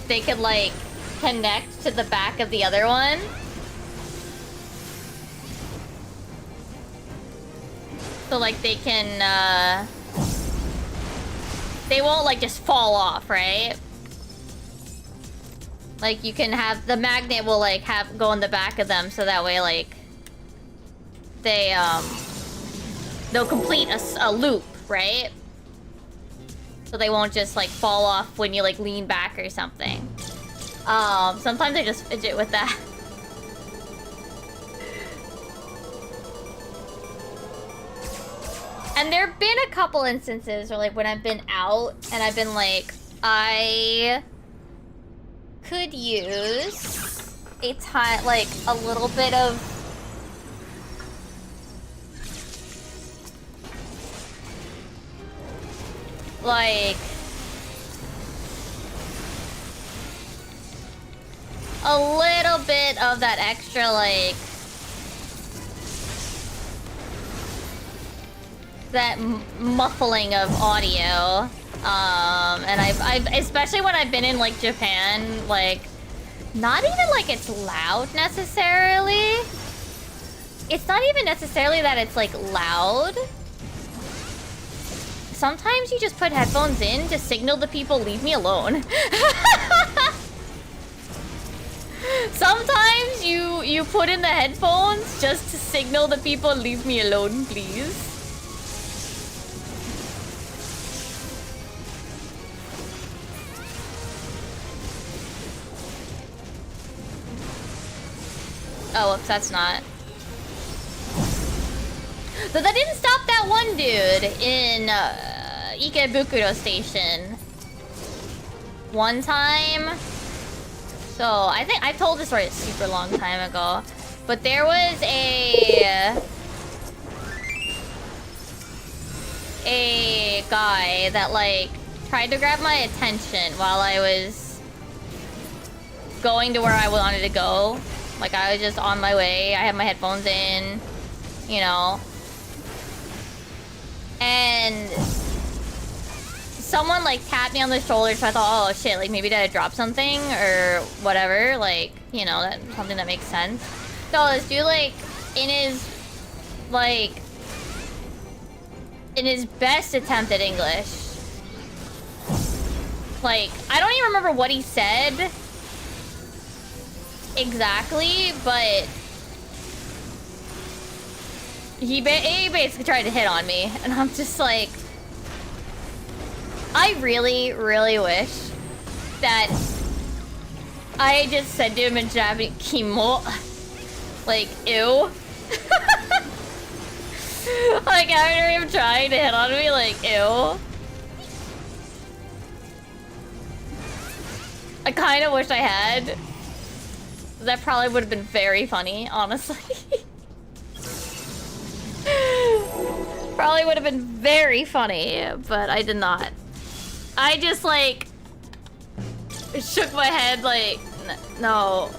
they could, like, connect to the back of the other one. So, like, they can, they won't, like, just fall off, right? Like, you can have... The magnet will, like, go in the back of them, so that way, like... They'll complete a loop, right? So they won't just, like, fall off when you, like, lean back or something. Sometimes I just fidget with that. And there have been a couple instances where, like, when I've been out and I've been like, I could use like, a little bit of... like... a little bit of that extra, like... that muffling of audio. And I've especially when I've been in, like, Japan, like, not even like it's loud necessarily. It's not even necessarily that it's, like, loud. Sometimes you just put headphones in to signal the people, leave me alone. Sometimes you put in the headphones just to signal the people, leave me alone, please. Oh, whoops, that's not. But that didn't stop that one dude in Ikebukuro Station. One time. So, I think I told this story a super long time ago. But there was a guy that, like, tried to grab my attention while I was going to where I wanted to go. Like, I was just on my way. I had my headphones in, you know. And someone, like, tapped me on the shoulder, so I thought, oh, shit, like, maybe did I drop something or whatever. Like, you know, that something that makes sense. So this dude, like, in his best attempt at English, like, I don't even remember what he said exactly, but he basically tried to hit on me, and I'm just like, I really, really wish that I just said to him in Japanese, Kimo, like, ew. Like, after him trying to hit on me, like, ew. I kind of wish I had. That probably would have been very funny, honestly. Probably would have been very funny, but I did not. I just, like, shook my head like, no.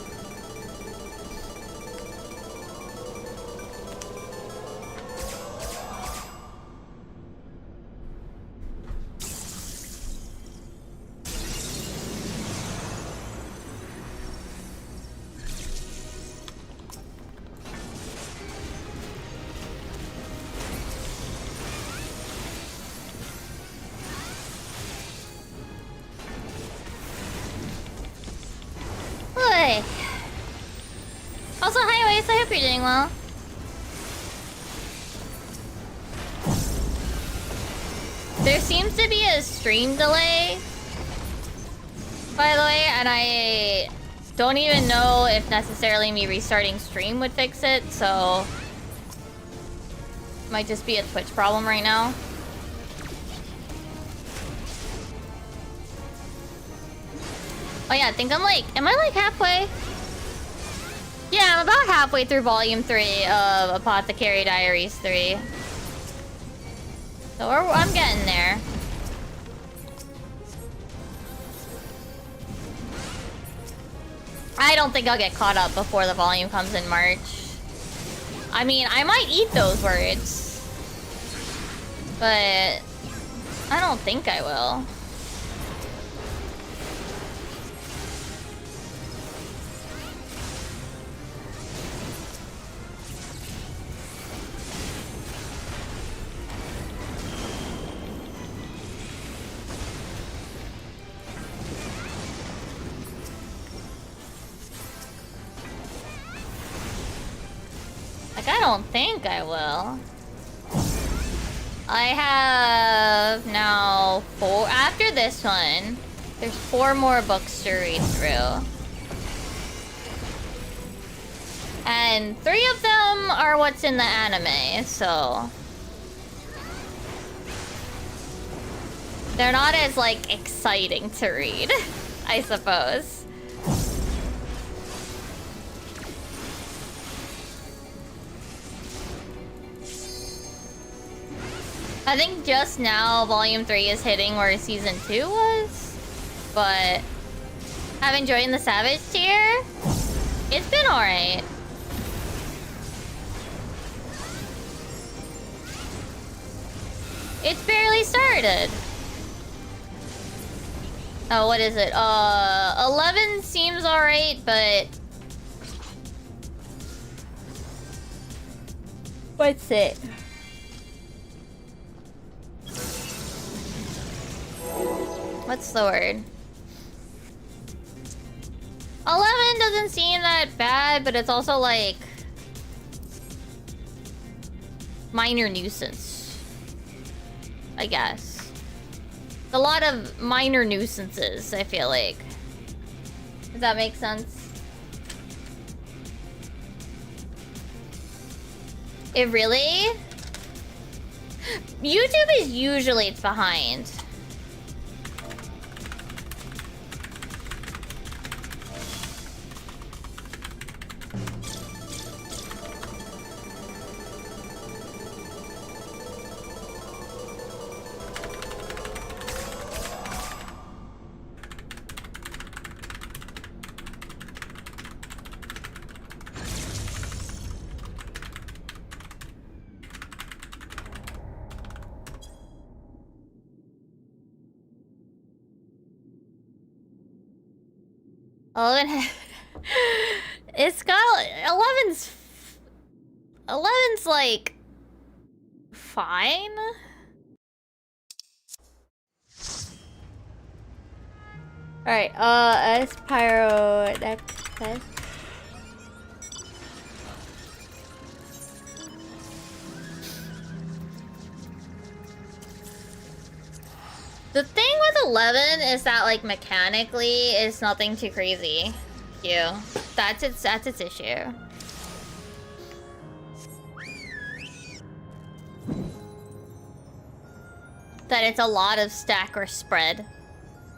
Hey. Also, hi, Waze. I hope you're doing well. There seems to be a stream delay, by the way, and I don't even know if necessarily me restarting stream would fix it, so might just be a Twitch problem right now. Oh yeah, I think I'm like, am I like halfway? Yeah, I'm about halfway through Volume 3 of Apothecary Diaries 3. So I'm getting there. I don't think I'll get caught up before the volume comes in March. I mean, I might eat those words, but I don't think I will. Like, I don't think I will. I have now 4. After this one, there's 4 more books to read through. And 3 of them are what's in the anime, so... they're not as, like, exciting to read, I suppose. I think just now Volume 3 is hitting where Season 2 was. But... I've enjoyed the Savage tier. It's been alright. It's barely started. Oh, what is it? 11 seems alright, but... what's it? What's the word? 11 doesn't seem that bad, but it's also like... minor nuisance. I guess. A lot of minor nuisances, I feel like. Does that make sense? It really? YouTube is usually it's behind. It's got 11's like fine. All right, as pyro next. The thing with 11 is that, like, mechanically, it's nothing too crazy. That's its issue. That it's a lot of stack or spread.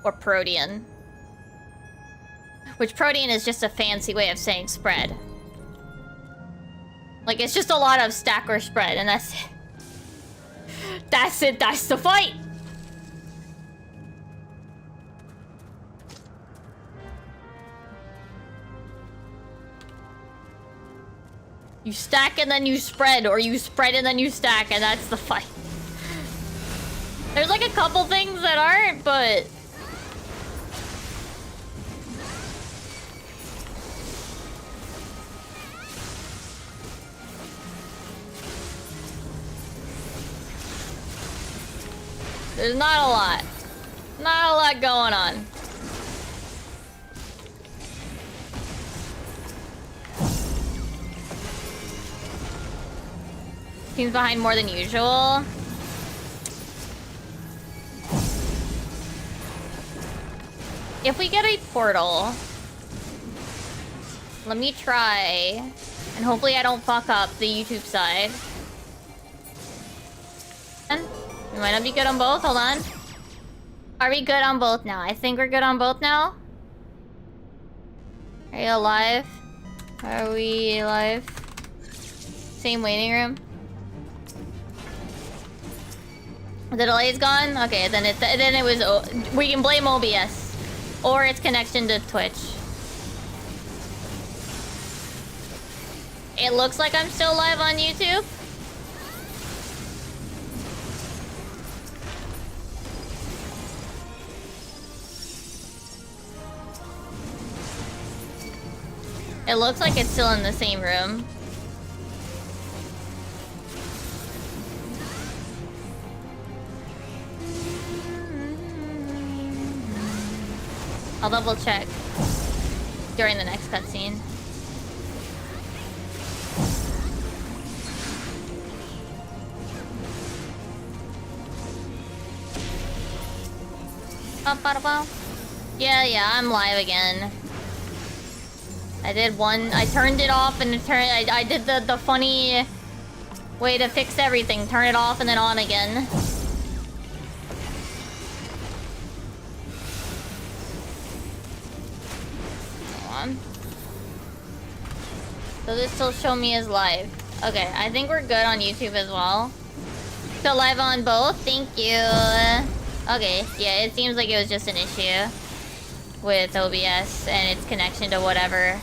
Or protean. Which protean is just a fancy way of saying spread. Like, it's just a lot of stack or spread, and that's it. That's it, that's the fight! You stack and then you spread, or you spread and then you stack, and that's the fight. There's like a couple things that aren't, but... there's not a lot. Not a lot going on. Seems behind more than usual. If we get a portal, let me try, and hopefully I don't fuck up the YouTube side. We might not be good on both. Hold on. Are we good on both now? I think we're good on both now. Are you alive? Are we alive? Same waiting room. The delay is gone? Okay, then it was... we can blame OBS. Or its connection to Twitch. It looks like I'm still live on YouTube. It looks like it's still in the same room. I'll double check during the next cutscene. Yeah, I'm live again. I turned it off and I did the funny way to fix everything. Turn it off and then on again. Hold on. Does it still show me as live? Okay, I think we're good on YouTube as well. Still live on both? Thank you. Okay, yeah, it seems like it was just an issue with OBS and its connection to whatever.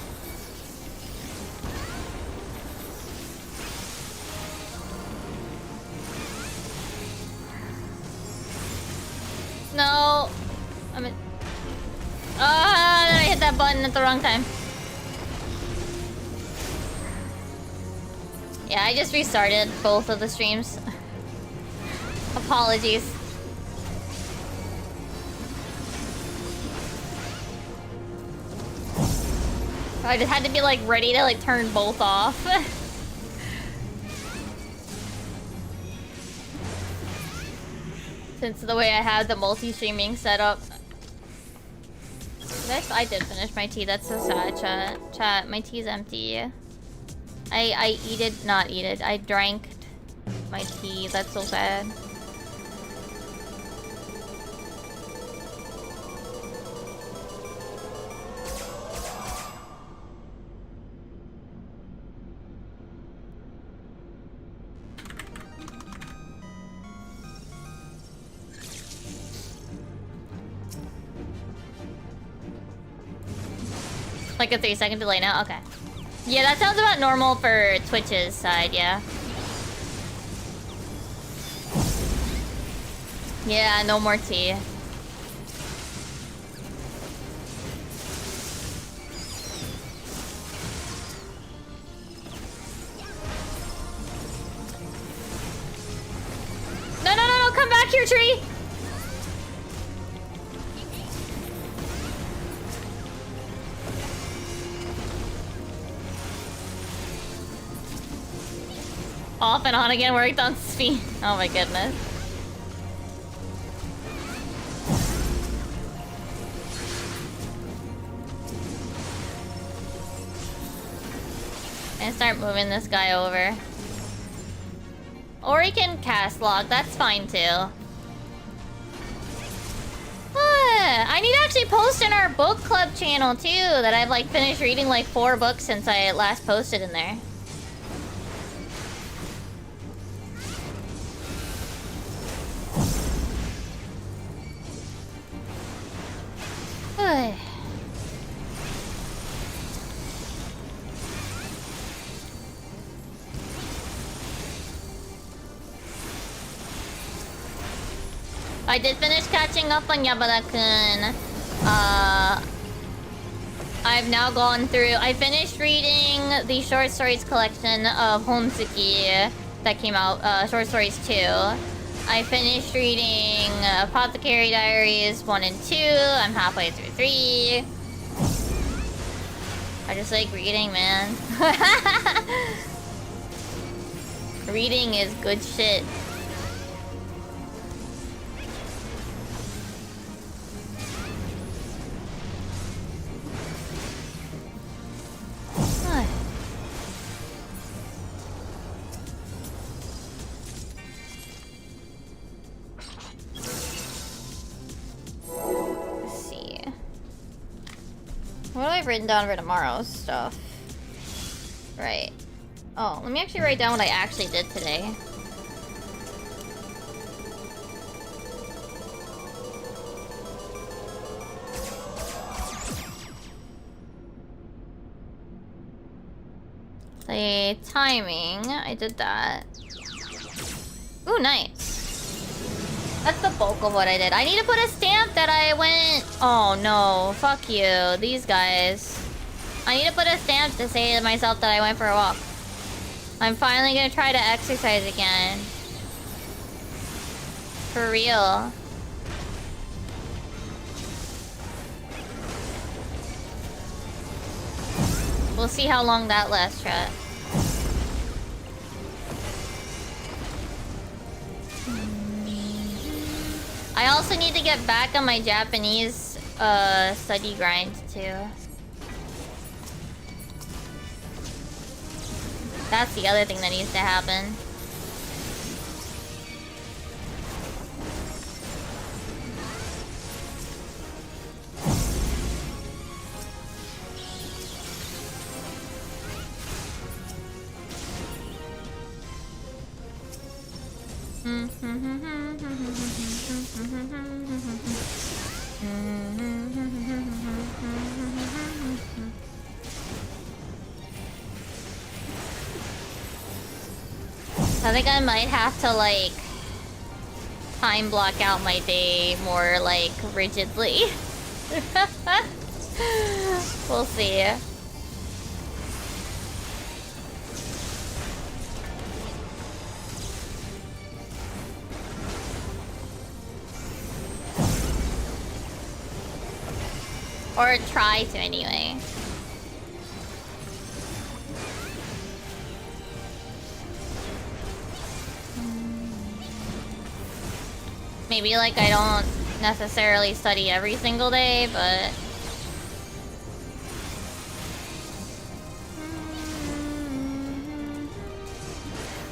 No! I hit that button at the wrong time. Yeah, I just restarted both of the streams. Apologies. I just had to be like ready to like turn both off. Since the way I have the multi-streaming set up. I did finish my tea, that's so sad, chat. My tea's empty. I drank my tea, that's so sad. Like a 3-second delay now? Okay. Yeah, that sounds about normal for Twitch's side, yeah. Yeah, no more tea. No, come back here, tree! Off and on again, worked on speed. Oh my goodness. And start moving this guy over. Or he can cast log, that's fine too. I need to actually post in our book club channel too, that I've like finished reading like 4 books since I last posted in there. I did finish catching up on Yabada-kun. I've now gone through... I finished reading the short stories collection of Honsuki that came out, Short Stories 2. I finished reading Apothecary Diaries 1 and 2. I'm halfway through 3. I just like reading, man. Reading is good shit. What have I written down for tomorrow's stuff? Right. Oh, let me actually write down what I actually did today. The timing, I did that. Ooh, nice. That's the bulk of what I did. I need to put a stamp that I went... Oh no, fuck you, these guys. I need to put a stamp to say to myself that I went for a walk. I'm finally gonna try to exercise again. For real. We'll see how long that lasts, chat. I also need to get back on my Japanese study grind too. That's the other thing that needs to happen. I think I might have to, like, time block out my day more, like, rigidly. We'll see. Or try to, anyway. Maybe, like, I don't necessarily study every single day, but...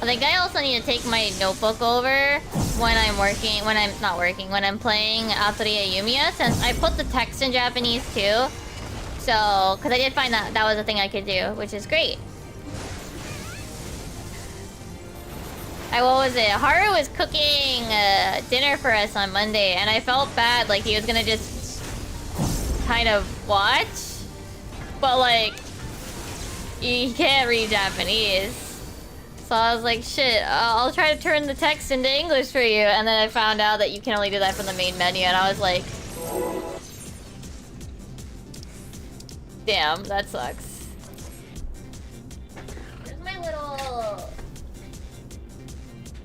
I think I also need to take my notebook over when I'm working, when I'm playing Atelier Yumiya, since I put the text in Japanese too. So, because I did find that that was a thing I could do, which is great. What was it? Haru was cooking dinner for us on Monday, and I felt bad, like he was gonna just kind of watch. But like, he can't read Japanese. So I was like, shit, I'll try to turn the text into English for you. And then I found out that you can only do that from the main menu, and I was like... Damn, that sucks. Where's my little...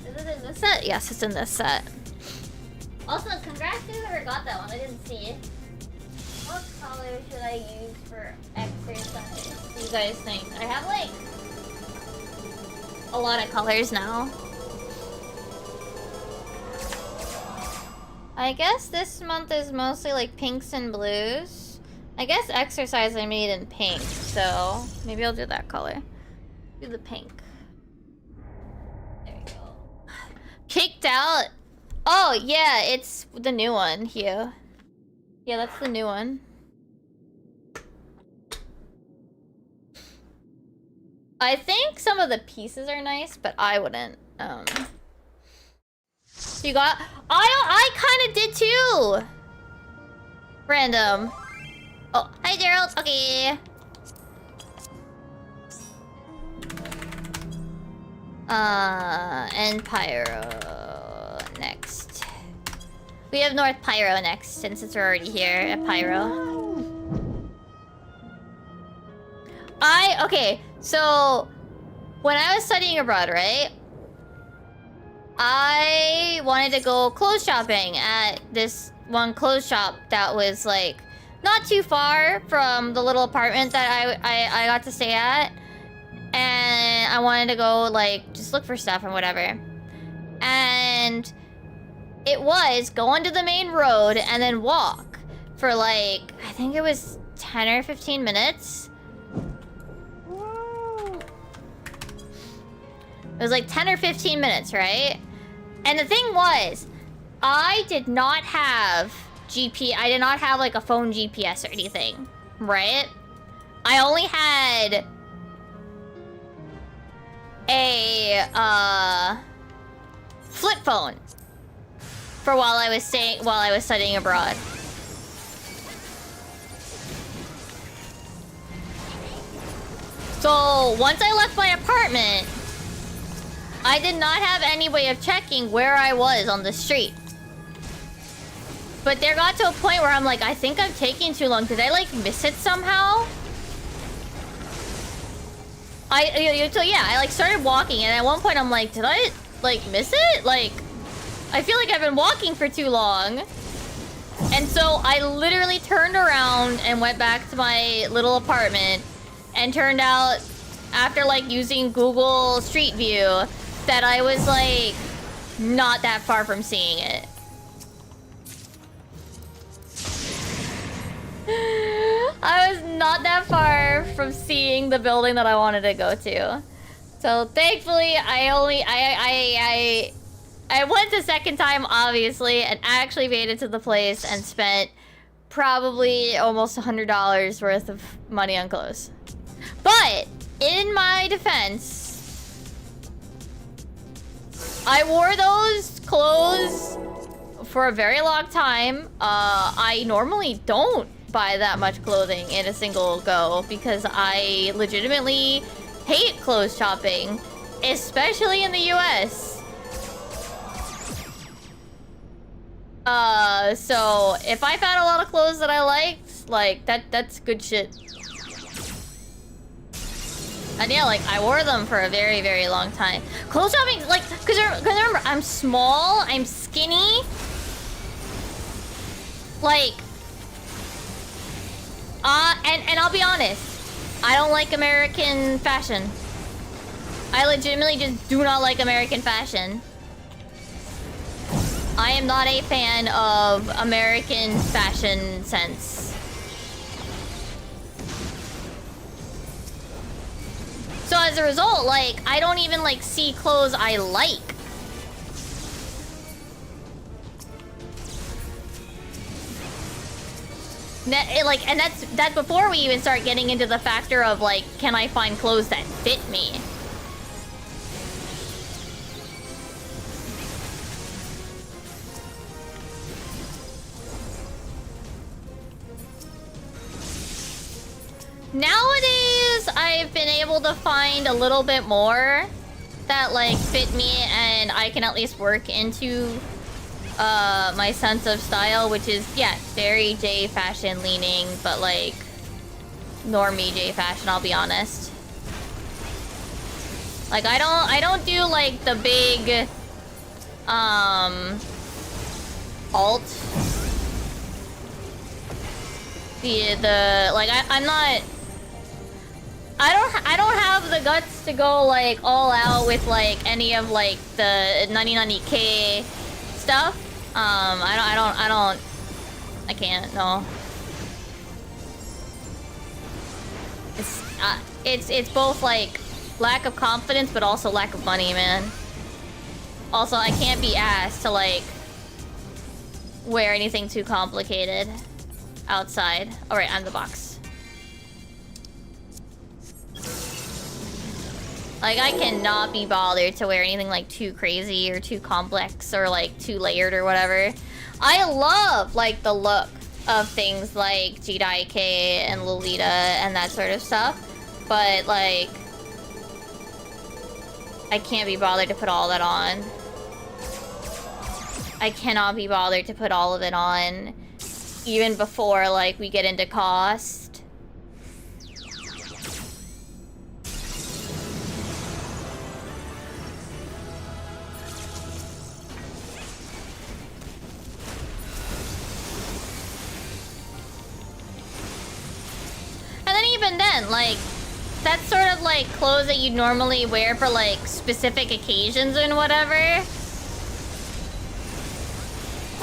Is it in this set? Yes, it's in this set. Also, congrats to whoever got that one, I didn't see it. What color should I use for exercise? What do you guys think? I have like... a lot of colors now. I guess this month is mostly like pinks and blues. I guess exercise I made in pink, so maybe I'll do that color. Do the pink. There we go. Kicked out? Oh yeah, it's the new one here. Yeah, that's the new one. I think some of the pieces are nice, but I wouldn't. You got... I kind of did too! Random. Oh, hi Gerald. Okay. And Pyro next. We have North Pyro next, since it's already here at Pyro. Okay, so when I was studying abroad, right? I wanted to go clothes shopping at this one clothes shop that was like not too far from the little apartment that I got to stay at. And I wanted to go like just look for stuff and whatever. And it was go onto the main road and then walk for like, I think it was 10 or 15 minutes. It was like 10 or 15 minutes, right? And the thing was, I did not have I did not have like a phone GPS or anything, right? I only had a flip phone for while I was studying abroad. So once I left my apartment, I did not have any way of checking where I was on the street. But there got to a point where I'm like, I think I'm taking too long. Did I like miss it somehow? I like started walking, and at one point I'm like, did I like miss it? Like, I feel like I've been walking for too long. And so I literally turned around and went back to my little apartment, and turned out after like using Google Street View that I was like not that far from seeing it. I was not that far from seeing the building that I wanted to go to. So thankfully, I went the second time, obviously, and actually made it to the place and spent probably almost $100 worth of money on clothes. But in my defense, I wore those clothes for a very long time. I normally don't buy that much clothing in a single go because I legitimately hate clothes shopping, especially in the US. So if I found a lot of clothes that I liked, like that's good shit. And yeah, like I wore them for a very, very long time. Clothes shopping, like, cause remember, I'm small, I'm skinny. Like, and I'll be honest, I don't like American fashion. I legitimately just do not like American fashion. I am not a fan of American fashion sense. So as a result, like, I don't even, like, see clothes I like. And that's before we even start getting into the factor of, like, can I find clothes that fit me? Nowadays, I've been able to find a little bit more that, like, fit me and I can at least work into my sense of style, which is, yeah, very J fashion leaning, but, like, normie J fashion, I'll be honest. Like, I don't do, like, the big, alt. Like, I'm not... I don't have the guts to go, like, all out with, like, any of, like, the 99K stuff. I can't, no. It's both, like, lack of confidence, but also lack of money, man. Also, I can't be asked to, like, wear anything too complicated outside. Alright, I'm the box. Like, I cannot be bothered to wear anything, like, too crazy or too complex or, like, too layered or whatever. I love, like, the look of things like G.I.K. and Lolita and that sort of stuff. But, like, I can't be bothered to put all that on. I cannot be bothered to put all of it on, even before, like, we get into cost. And then even then, like, that's sort of like clothes that you normally wear for, like, specific occasions and whatever.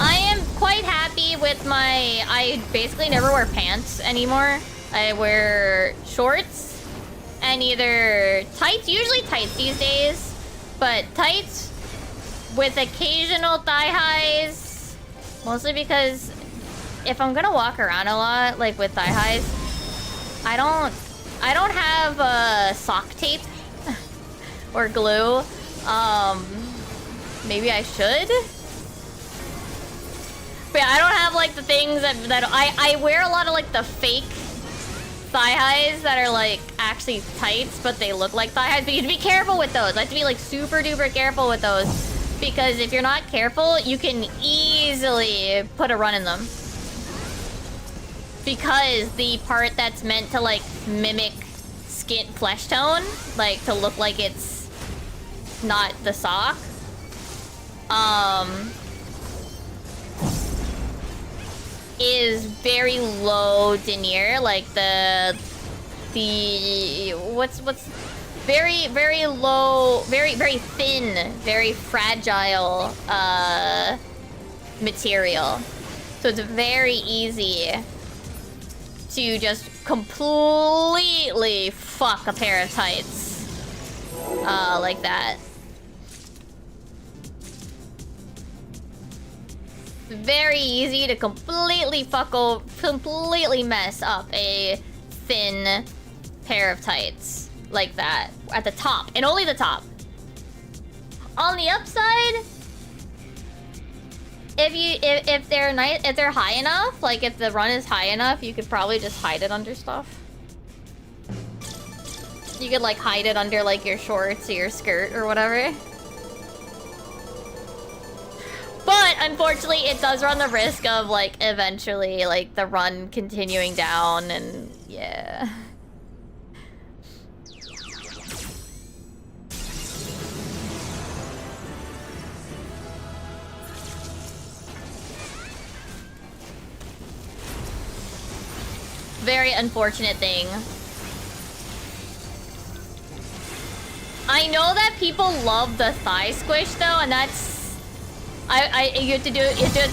I am quite happy with my... I basically never wear pants anymore. I wear shorts and either tights, usually tights these days, but tights with occasional thigh highs. Mostly because if I'm gonna walk around a lot, like with thigh highs, I don't have sock tape or glue. Maybe I should. But yeah, I don't have like the things that I wear a lot of like the fake thigh highs that are like actually tights, but they look like thigh highs. But you have to be careful with those. I have to be like super duper careful with those, because if you're not careful, you can easily put a run in them. Because the part that's meant to like mimic skin flesh tone, like to look like it's not the sock, is very low denier, like the what's very low, very thin, very fragile material. So it's very easy to just completely fuck a pair of tights. Like that. Very easy to completely completely mess up a thin pair of tights like that at the top, and only the top. On the upside, if they're high enough, like if the run is high enough, you could probably just hide it under stuff. You could like hide it under like your shorts or your skirt or whatever. But unfortunately, it does run the risk of like eventually like the run continuing down, and yeah. Very unfortunate thing. I know that people love the thigh squish though, and that's you have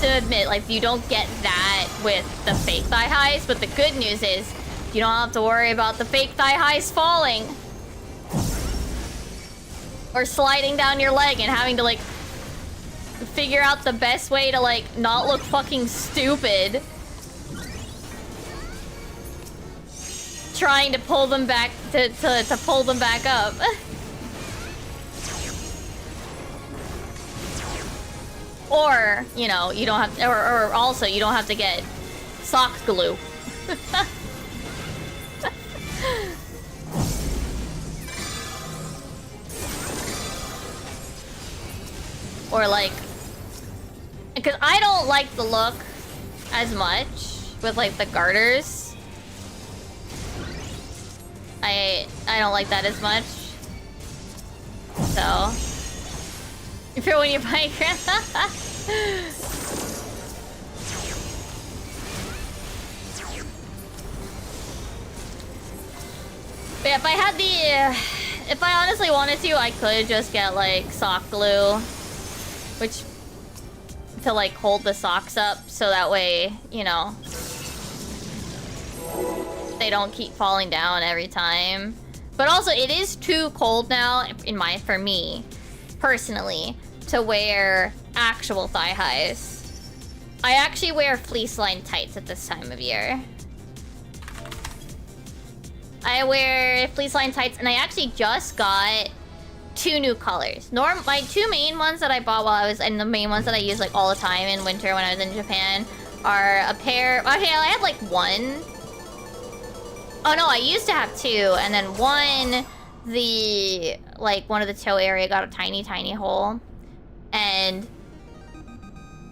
to admit, like, you don't get that with the fake thigh highs, but the good news is you don't have to worry about the fake thigh highs falling or sliding down your leg and having to like figure out the best way to like not look fucking stupid trying to pull them back to pull them back up. Or, you know, you don't have, or also you don't have to get sock glue. Or like, because I don't like the look as much with like the garters. I don't like that as much. So. For when you buy But if I had the... if I honestly wanted to, I could just get, like, sock glue. Which... to, like, hold the socks up. So that way, you know... they don't keep falling down every time. But also, it is too cold now, for me, personally, to wear actual thigh highs. I actually wear fleece lined tights at this time of year. I wear fleece lined tights, and I actually just got 2 new colors. My 2 main ones that I bought while I was, and the main ones that I use like all the time in winter when I was in Japan, are a pair. Okay, I had like 1. Oh no, I used to have 2, and then one, one of the toe area got a tiny hole. And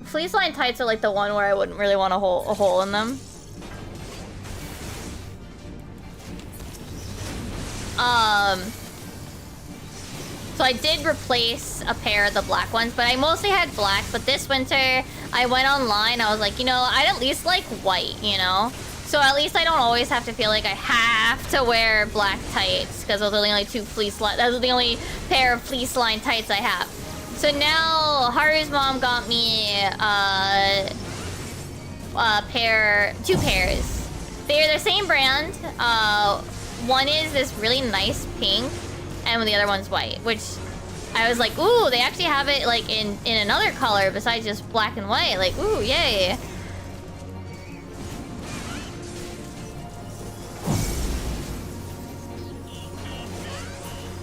fleece line tights are like the one where I wouldn't really want a hole in them. So I did replace a pair of the black ones, but I mostly had black. But this winter, I went online. I was like, you know, I'd at least like white, you know? So at least I don't always have to feel like I have to wear black tights, because those are the only those are the only pair of fleece line tights I have. So now Haru's mom got me 2 pairs. They're the same brand. One is this really nice pink, and the other one's white, which I was like, ooh, they actually have it like in another color besides just black and white. Like, ooh, yay.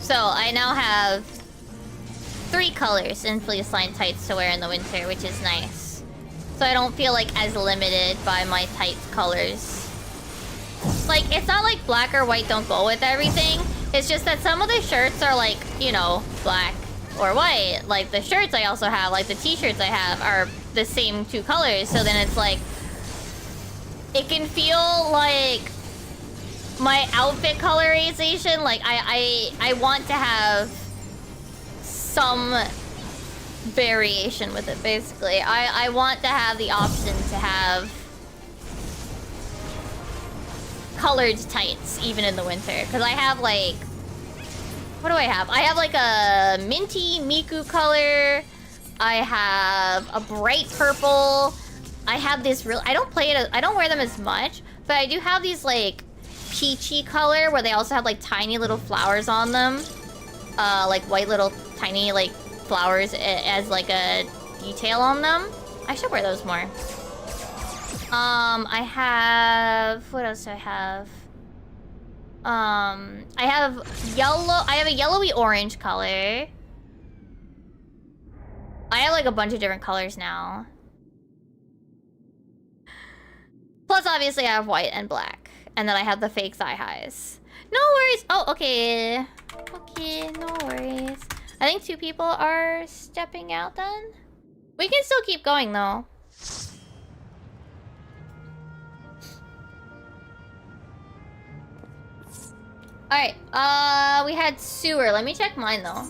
So I now have 3 colors in fleece line tights to wear in the winter, which is nice. So I don't feel like as limited by my tights colors. Like, it's not like black or white don't go with everything. It's just that some of the shirts are like, you know, black or white. Like the shirts I also have, like the t-shirts I have are the same 2 colors. So then it's like, it can feel like my outfit colorization, like I want to have some variation with it, basically. I want to have the option to have colored tights even in the winter, because I have like, what do I have? I have like a minty Miku color. I have a bright purple. I have this real, I don't wear them as much, But I do have these, like, peachy color where they also have, like, tiny little flowers on them. Like, white little tiny, like, flowers as, like, a detail on them. I should wear those more. I have... What else do I have? I have yellow... I have a yellowy orange color. I have, like, a bunch of different colors now. Plus, obviously, I have white and black. And then I have the fake thigh highs. No worries. Oh, okay. Okay, no worries. I think 2 people are stepping out then. We can still keep going, though. Alright, we had sewer. Let me check mine, though.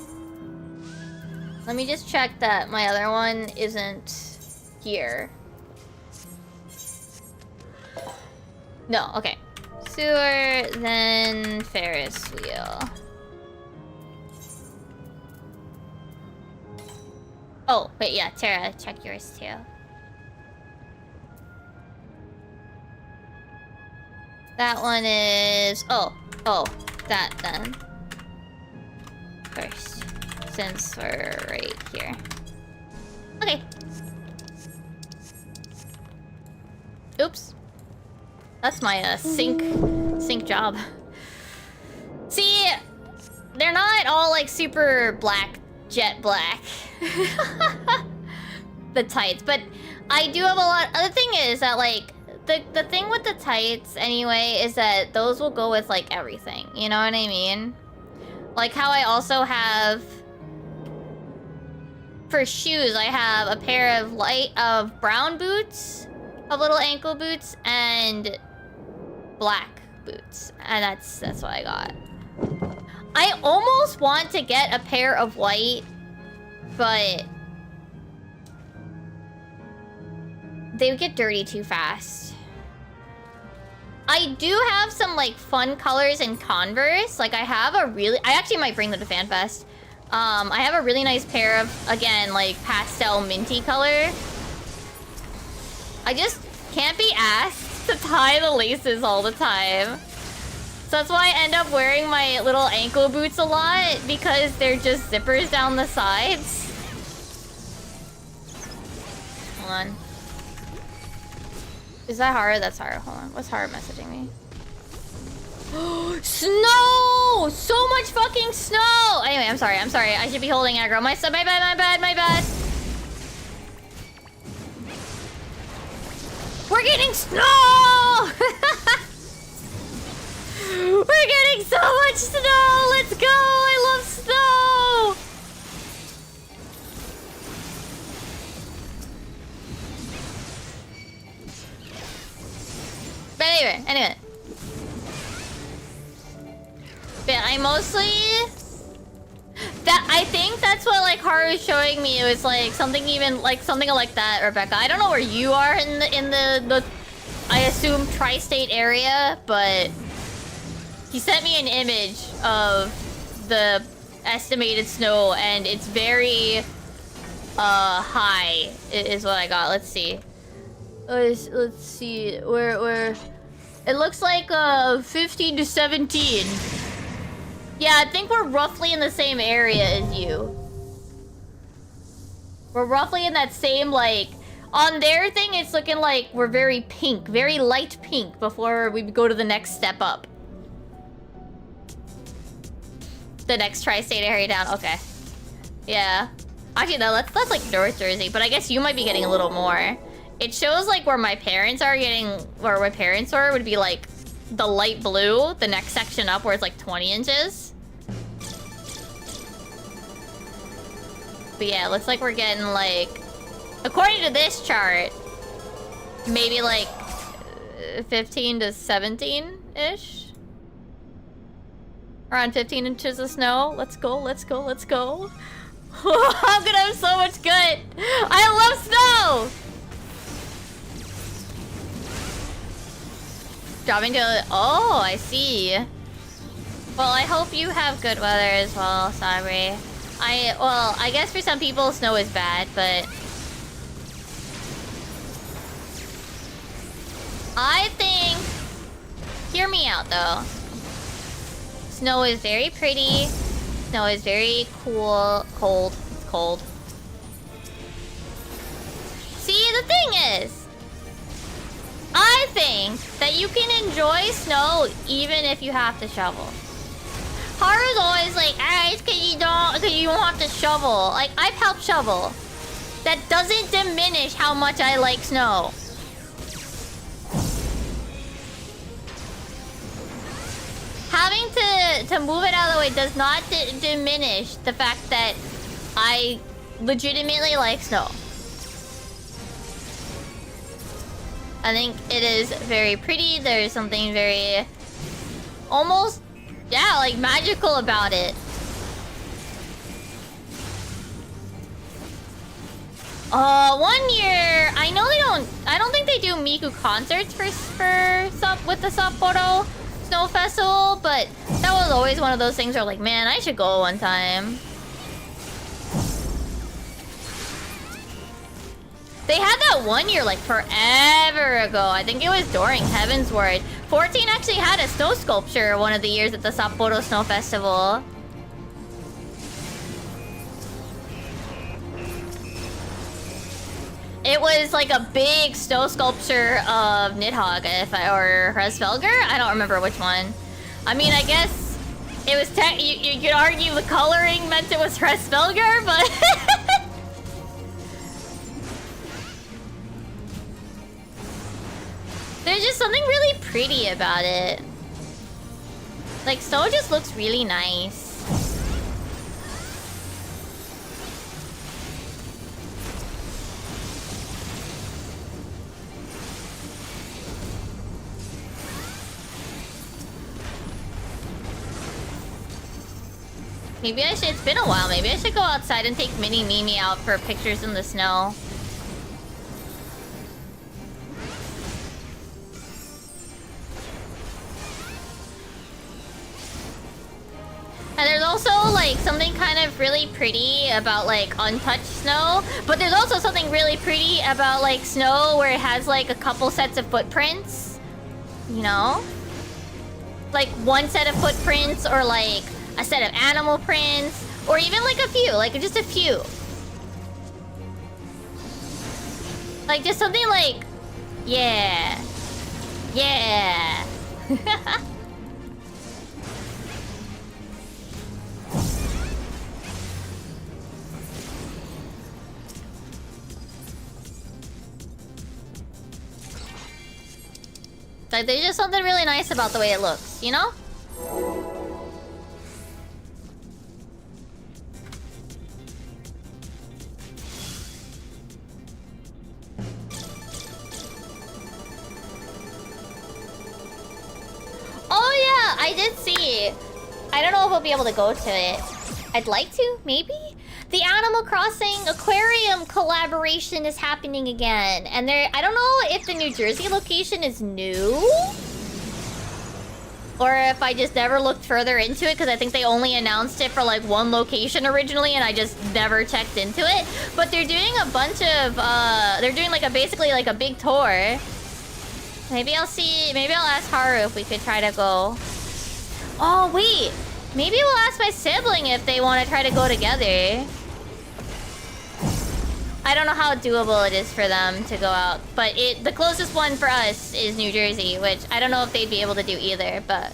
Let me just check that my other one isn't here. No, okay. Sewer, then Ferris wheel. Oh, wait, yeah, Tara, check yours too. That one is... Oh, that then. First, since we're right here. Okay. Oops. That's my sync job. See, they're not all like super black, jet black. The tights, but I do have a lot. The thing is that like the thing with the tights anyway is that those will go with like everything. You know what I mean? Like how I also have for shoes, I have a pair of brown boots, of little ankle boots, and black boots, and that's what I got. I almost want to get a pair of white, but they would get dirty too fast. I do have some like fun colors in Converse. Like I actually might bring them to FanFest. I have a really nice pair of, again, like pastel minty color. I just can't be asked to tie the laces all the time. So that's why I end up wearing my little ankle boots a lot, because they're just zippers down the sides. Hold on. Is that Haru? That's Haru. Hold on. What's Haru messaging me? Snow! So much fucking snow! Anyway, I'm sorry. I should be holding aggro. My bad. We're getting snow! We're getting so much snow! Let's go! I love snow! But anyway. But I mostly... I think that's what like Haru's showing me. It was like something like that, Rebecca. I don't know where you are in the I assume tri-state area, but he sent me an image of the estimated snow, and it's very high is what I got. Let's see. Let's see where it looks like 15 to 17. Yeah, I think we're roughly in the same area as you. We're roughly in that same, like... On their thing, it's looking like we're very pink. Very light pink before we go to the next step up. The next tri-state area down. Okay. Yeah. Actually, no, that's like North Jersey. But I guess you might be getting a little more. It shows, like, where my parents are getting... Where my parents were would be, like... The light blue, the next section up, where it's like 20 inches. But yeah, it looks like we're getting like, according to this chart, maybe like 15 to 17-ish. Around 15 inches of snow. Let's go. I'm gonna have so much good. I love snow! Dropping to... Oh, I see. Well, I hope you have good weather as well, Sabri. Well, I guess for some people, snow is bad, but... I think Hear me out, though. Snow is very pretty. Snow is very cool. Cold. It's cold. See, the thing is, I think that you can enjoy snow even if you have to shovel. Haru's always like, it's cause you don't have to shovel. Like, I've helped shovel. That doesn't diminish how much I like snow. Having to move it out of the way does not diminish the fact that I legitimately like snow. I think it is very pretty. There's something very... almost... yeah, like magical about it. One year... I know they don't... I don't think they do Miku concerts with the Sapporo Snow Festival, but that was always one of those things where like, man, I should go one time. They had that one year, like, forever ago. I think it was during Heaven's Word. 14 actually had a snow sculpture one of the years at the Sapporo Snow Festival. It was like a big snow sculpture of Nidhogg, or Hresvelger? I don't remember which one. I mean, I guess it was you could argue the coloring meant it was Hresvelger, but... There's just something really pretty about it. Like, snow just looks really nice. Maybe I should, it's been a while, maybe I should go outside and take Mini Mimi out for pictures in the snow. And there's also, like, something kind of really pretty about, like, untouched snow. But there's also something really pretty about, like, snow where it has, like, a couple sets of footprints. You know? Like, one set of footprints, or, like, a set of animal prints. Or even, like, a few. Like, just a few. Like, just something like... yeah. Yeah. Like, there's just something really nice about the way it looks, you know? Oh yeah, I did see. I don't know if we'll be able to go to it. I'd like to, maybe? The Animal Crossing Aquarium collaboration is happening again. And I don't know if the New Jersey location is new. Or if I just never looked further into it, because I think they only announced it for like one location originally and I just never checked into it. But they're doing a bunch of, they're doing like basically like a big tour. Maybe I'll ask Haru if we could try to go. Oh, wait. Maybe we'll ask my sibling if they want to try to go together. I don't know how doable it is for them to go out, but the closest one for us is New Jersey, which I don't know if they'd be able to do either, but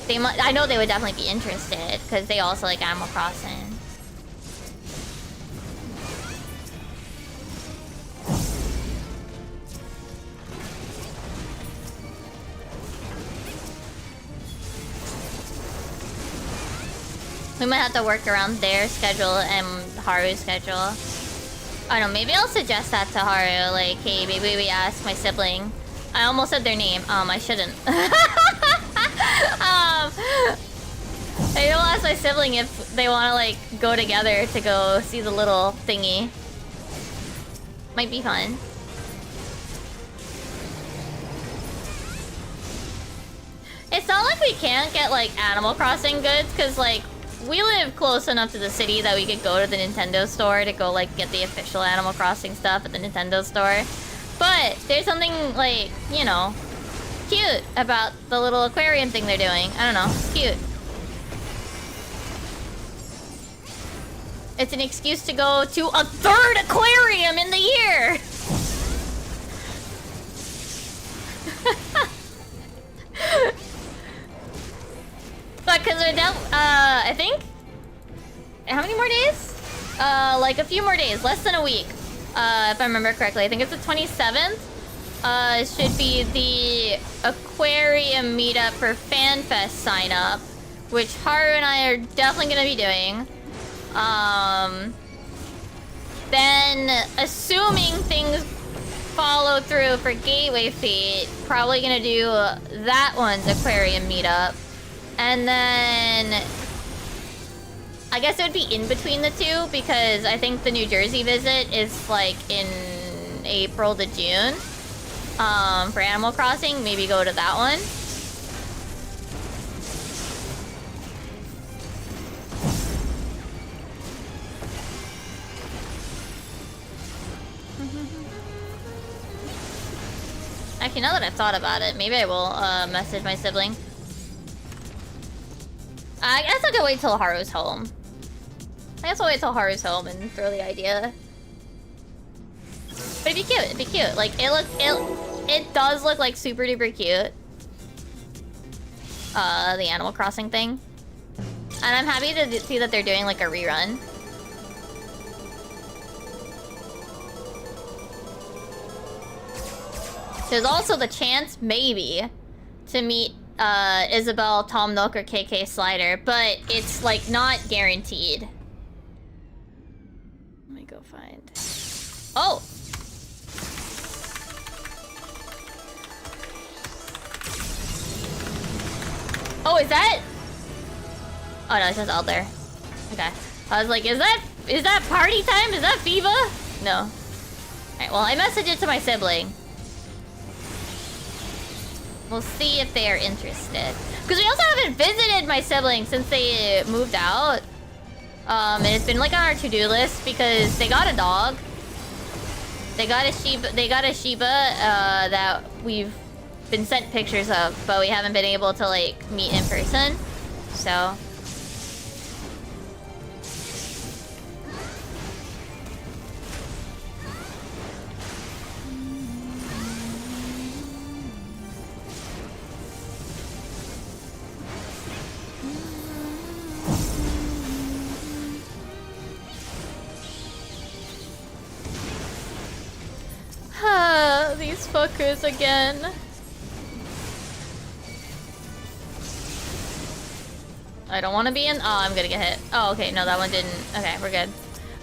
I know they would definitely be interested because they also like Animal Crossing. We might have to work around their schedule and Haru's schedule. I don't know, maybe I'll suggest that to Haru. Like, hey, maybe we ask my sibling. I almost said their name. I shouldn't. Maybe I'll ask my sibling if they want to, like, go together to go see the little thingy. Might be fun. It's not like we can't get, like, Animal Crossing goods, because, like, we live close enough to the city that we could go to the Nintendo store to go, like, get the official Animal Crossing stuff at the Nintendo store. But there's something, like, you know, cute about the little aquarium thing they're doing. I don't know. It's cute. It's an excuse to go to a third aquarium in the year! But because they're down, I think? How many more days? Like a few more days, less than a week. If I remember correctly. I think it's the 27th. Should be the aquarium meetup for FanFest sign up, which Haru and I are definitely gonna be doing. Then, assuming things follow through for Gateway Fete, probably gonna do that one's aquarium meetup. And then, I guess it would be in between the two, because I think the New Jersey visit is like in April to June. For Animal Crossing, maybe go to that one. Actually, now that I've thought about it, maybe I will message my sibling. I guess I could wait till Haru's home. I guess I'll wait till Haru's home and throw the idea. But it'd be cute. It'd be cute. Like it does look like super duper cute. The Animal Crossing thing, and I'm happy to see that they're doing like a rerun. There's also the chance, maybe, to meet Isabelle, Tom Nook, or KK Slider, but it's like not guaranteed. Let me go find. Oh. Oh, is that? Oh no, it's just out there. Okay. I was like, is that party time? Is that FIBA? No. Alright, well, I messaged it to my sibling. We'll see if they are interested. Because we also haven't visited my siblings since they moved out. And it's been like on our to-do list because they got a dog. They got a Shiba that we've been sent pictures of, but we haven't been able to like meet in person. So these fuckers again. I don't want to be in. Oh, I'm gonna get hit. Oh, okay. No, that one didn't. Okay, we're good.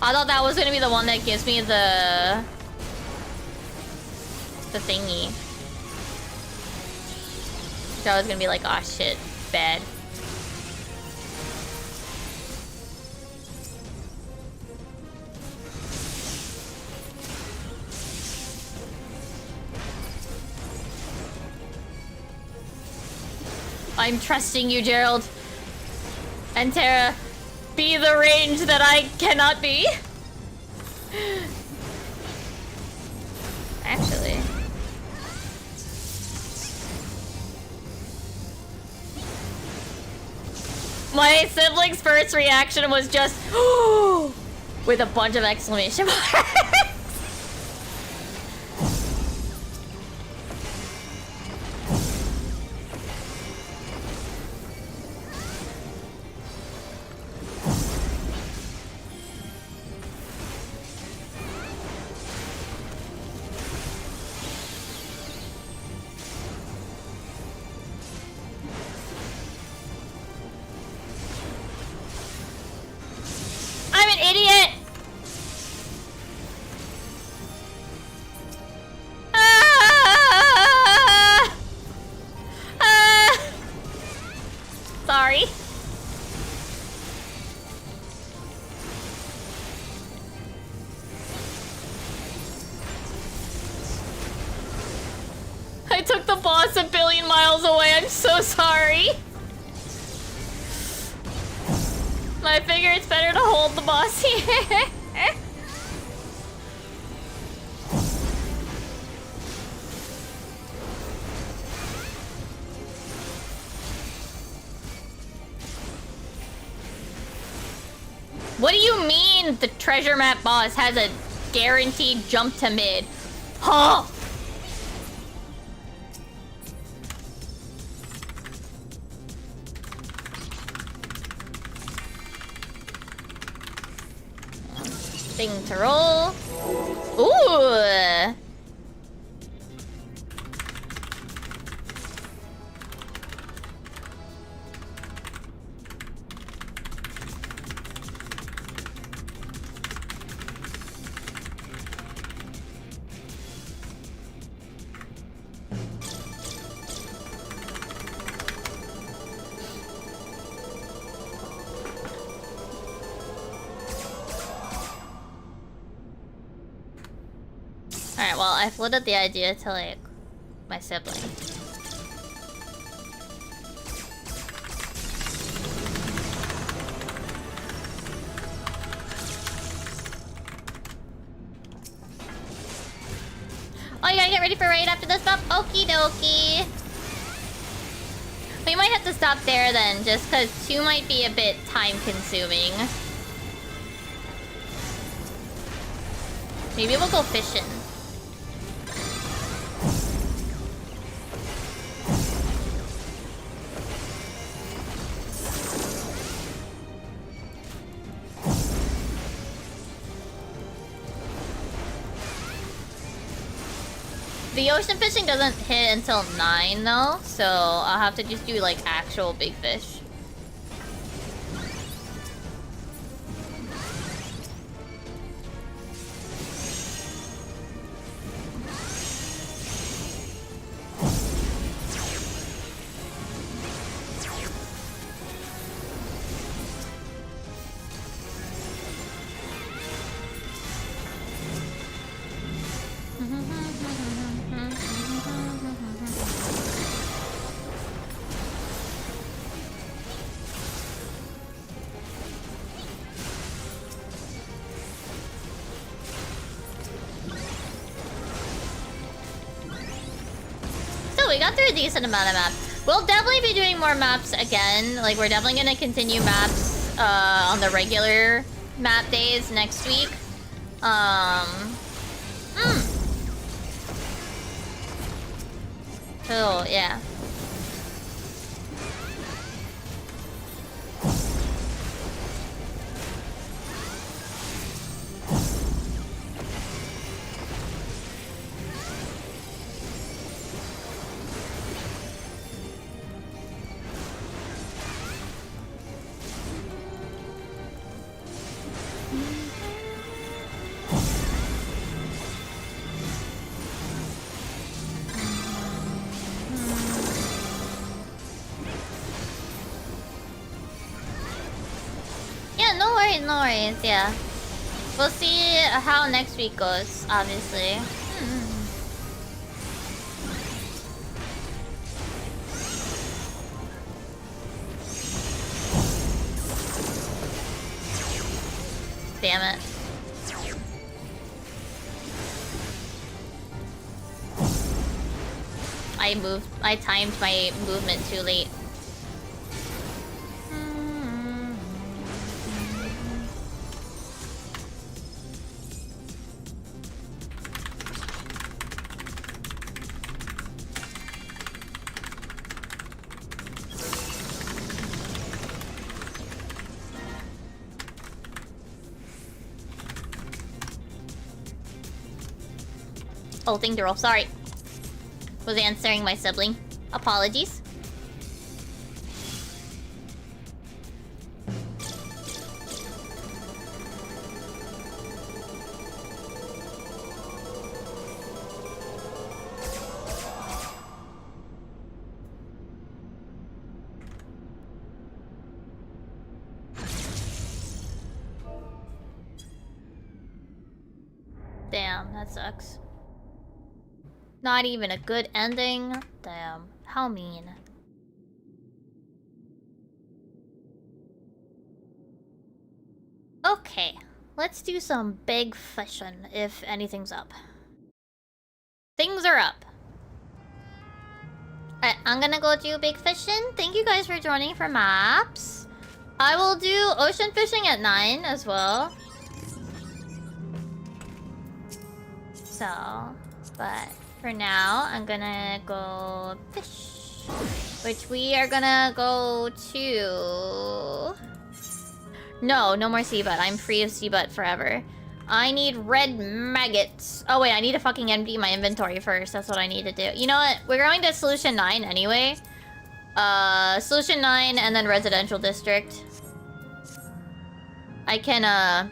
I thought that was gonna be the one that gives me the thingy. So I was gonna be like, oh shit, bad. I'm trusting you, Gerald. And Tara, be the range that I cannot be. Actually. My sibling's first reaction was just, with a bunch of exclamation marks. So sorry. I figure it's better to hold the boss here. treasure map boss has a guaranteed jump to mid. Huh! Thing to roll. Ooh! Alright, well, I floated the idea to, like, my sibling. Oh, you gotta get ready for raid after this stop? Okie dokie. We might have to stop there then, just because 2 might be a bit time-consuming. Maybe we'll go fishing. The ocean fishing doesn't hit until 9 though, so I'll have to just do like actual big fish. We got through a decent amount of maps. We'll definitely be doing more maps again. Like, we're definitely gonna continue maps on the regular map days next week. Oh, yeah. No worries, yeah. We'll see how next week goes, obviously. Damn it. I timed my movement too late. Oh, thing to roll. Sorry. Was answering my sibling. Apologies. Damn, that sucks. Not even a good ending? Damn, how mean. Okay, let's do some big fishing if anything's up. Things are up. Alright, I'm gonna go do big fishing. Thank you guys for joining for maps. I will do ocean fishing at 9 as well. So, but for now, I'm gonna go fish. Which we are gonna go to... No more sea butt. I'm free of sea butt forever. I need red maggots. Oh wait, I need to fucking empty my inventory first. That's what I need to do. You know what? We're going to Solution 9 anyway. Solution 9 and then Residential District. I can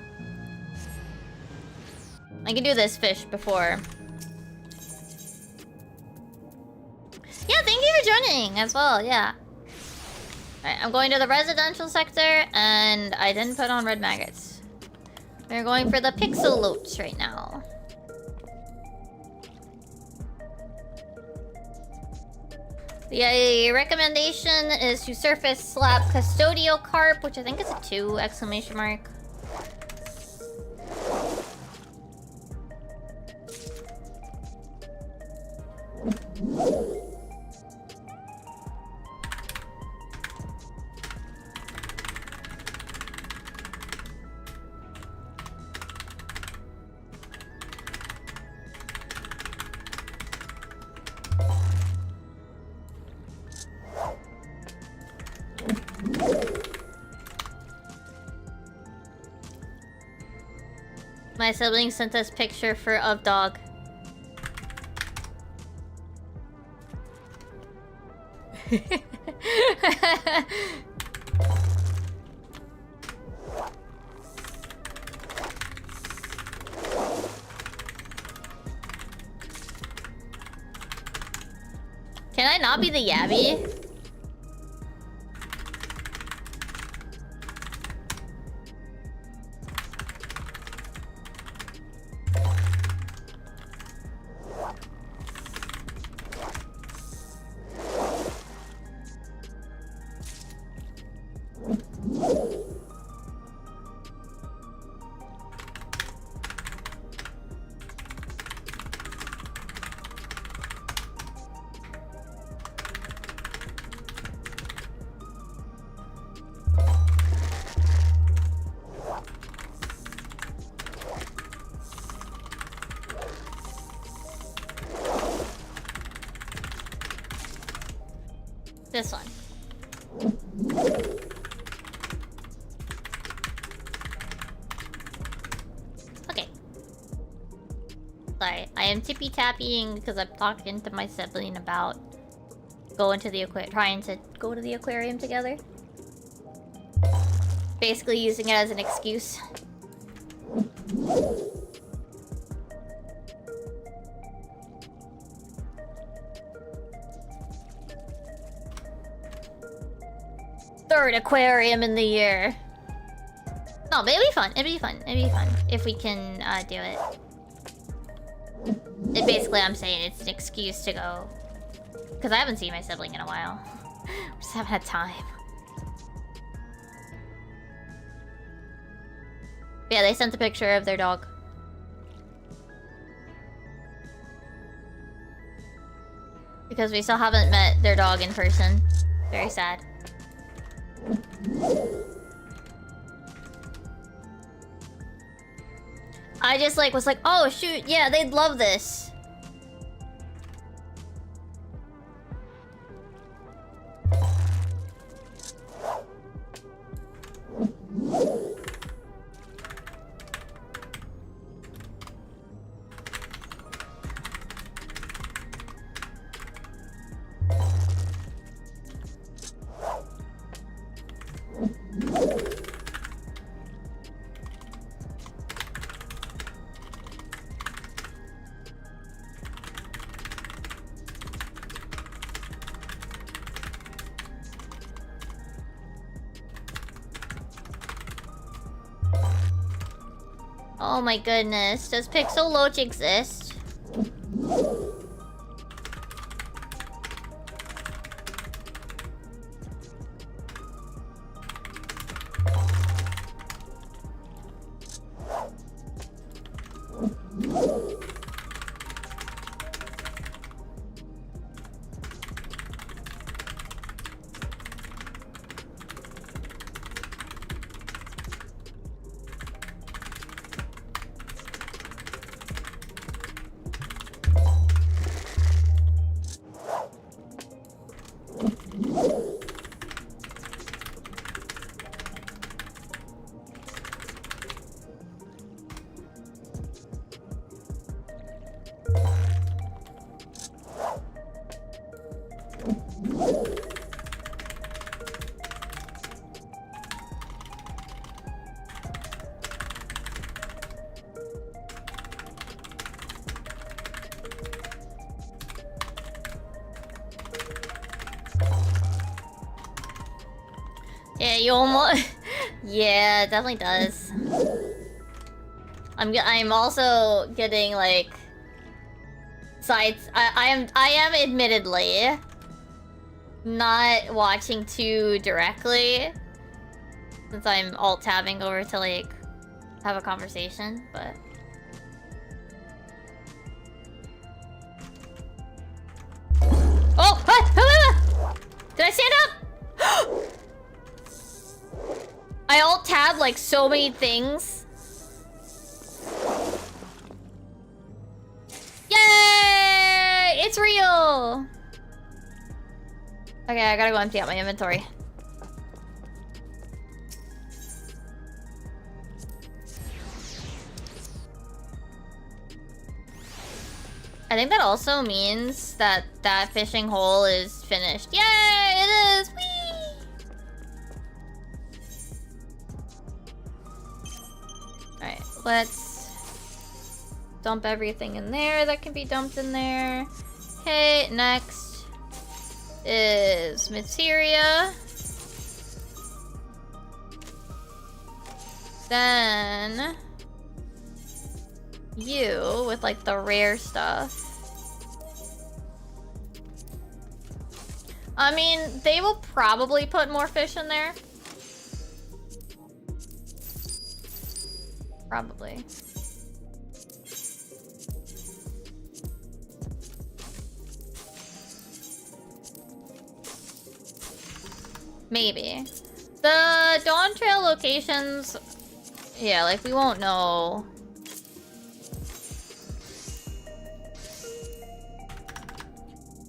do this fish before. Yeah, thank you for joining as well, yeah. Alright, I'm going to the residential sector, and I didn't put on red maggots. We're going for the pixel loach right now. The recommendation is to surface slap custodial carp, which I think is a 2 exclamation mark. My sibling sent us picture of dog. Can I not be the Yabby? This one. Okay. Sorry, I am tippy-tapping because I'm talking to my sibling about trying to go to the aquarium together. Basically using it as an excuse. Third aquarium in the year. No, but it'll be fun. It'll be fun. It'll be fun if we can do it. Basically, I'm saying it's an excuse to go. Because I haven't seen my sibling in a while. Just haven't had time. Yeah, they sent a picture of their dog. Because we still haven't met their dog in person. Very sad. I just was like, oh shoot, yeah, they'd love this. Oh my goodness, does Pixel Loach exist? Yeah, you almost... Yeah, it definitely does. I'm also getting, like... sides... I am admittedly... not watching too directly. Since I'm alt-tabbing over to, like... have a conversation, but... Oh! Ah! Did I stand up? I alt-tabbed like so many things. Yay! It's real! Okay, I gotta go empty out my inventory. I think that also means that that fishing hole is finished. Yay! It is! Whee! Alright, let's dump everything in there that can be dumped in there. Okay, next is materia. Then you with like the rare stuff. I mean, they will probably put more fish in there. Probably. Maybe. The Dawn Trail locations... Yeah, like, we won't know...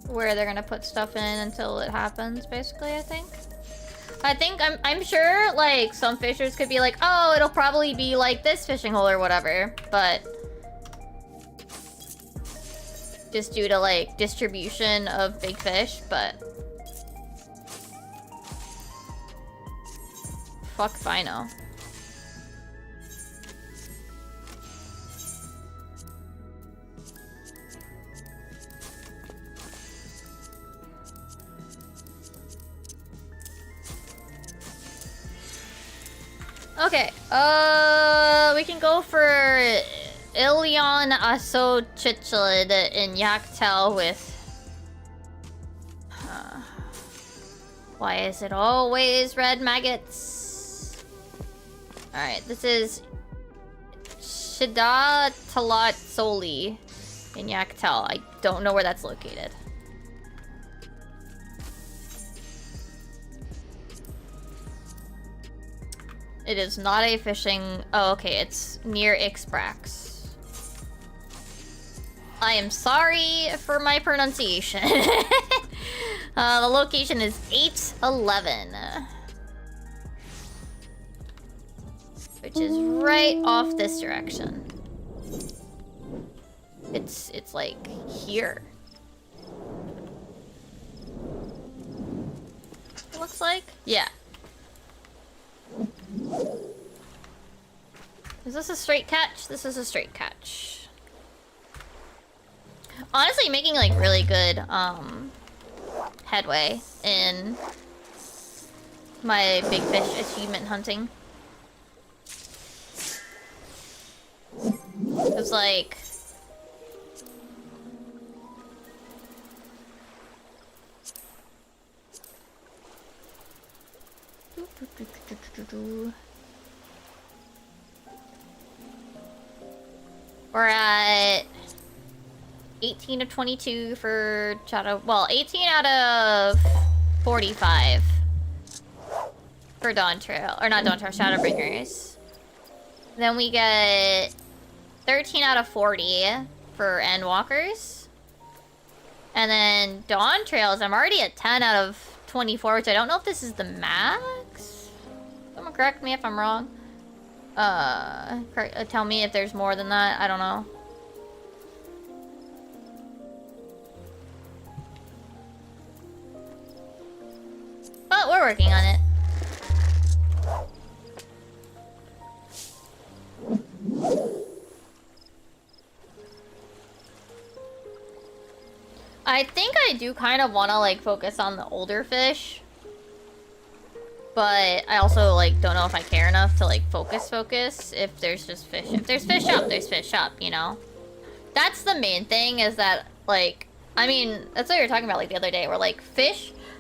where they're gonna put stuff in until it happens, basically, I think. I'm sure, like, some fishers could be like, oh, it'll probably be like this fishing hole or whatever, but... just due to, like, distribution of big fish, but... fuck if I know. Okay, we can go for Ilion Aso Chichlid in Yaktel with... why is it always red maggots? Alright, this is Shida Talat Soli in Yaktel. I don't know where that's located. It is not a fishing... Oh, okay, it's near Ixbrax. I am sorry for my pronunciation. The location is 811. Which is right off this direction. It's like here. It looks like? Yeah. Is this a straight catch? This is a straight catch. Honestly, making like really good headway in my big fish achievement hunting. It's like... we're at 18 of 22 for Shadow... well, 18 out of 45 for Dawn Trail. Or not Dawn Trail, Shadowbringers. Then we get 13 out of 40 for Endwalkers. And then Dawn Trails, I'm already at 10 out of 24, which I don't know if this is the max. Someone correct me if I'm wrong. Tell me if there's more than that. I don't know. working on it. I think I do kind of want to like focus on the older fish. But I also like don't know if I care enough to like focus if there's just fish. If there's fish up, there's fish up, you know? That's the main thing is that like, I mean, that's what we were talking about like the other day where like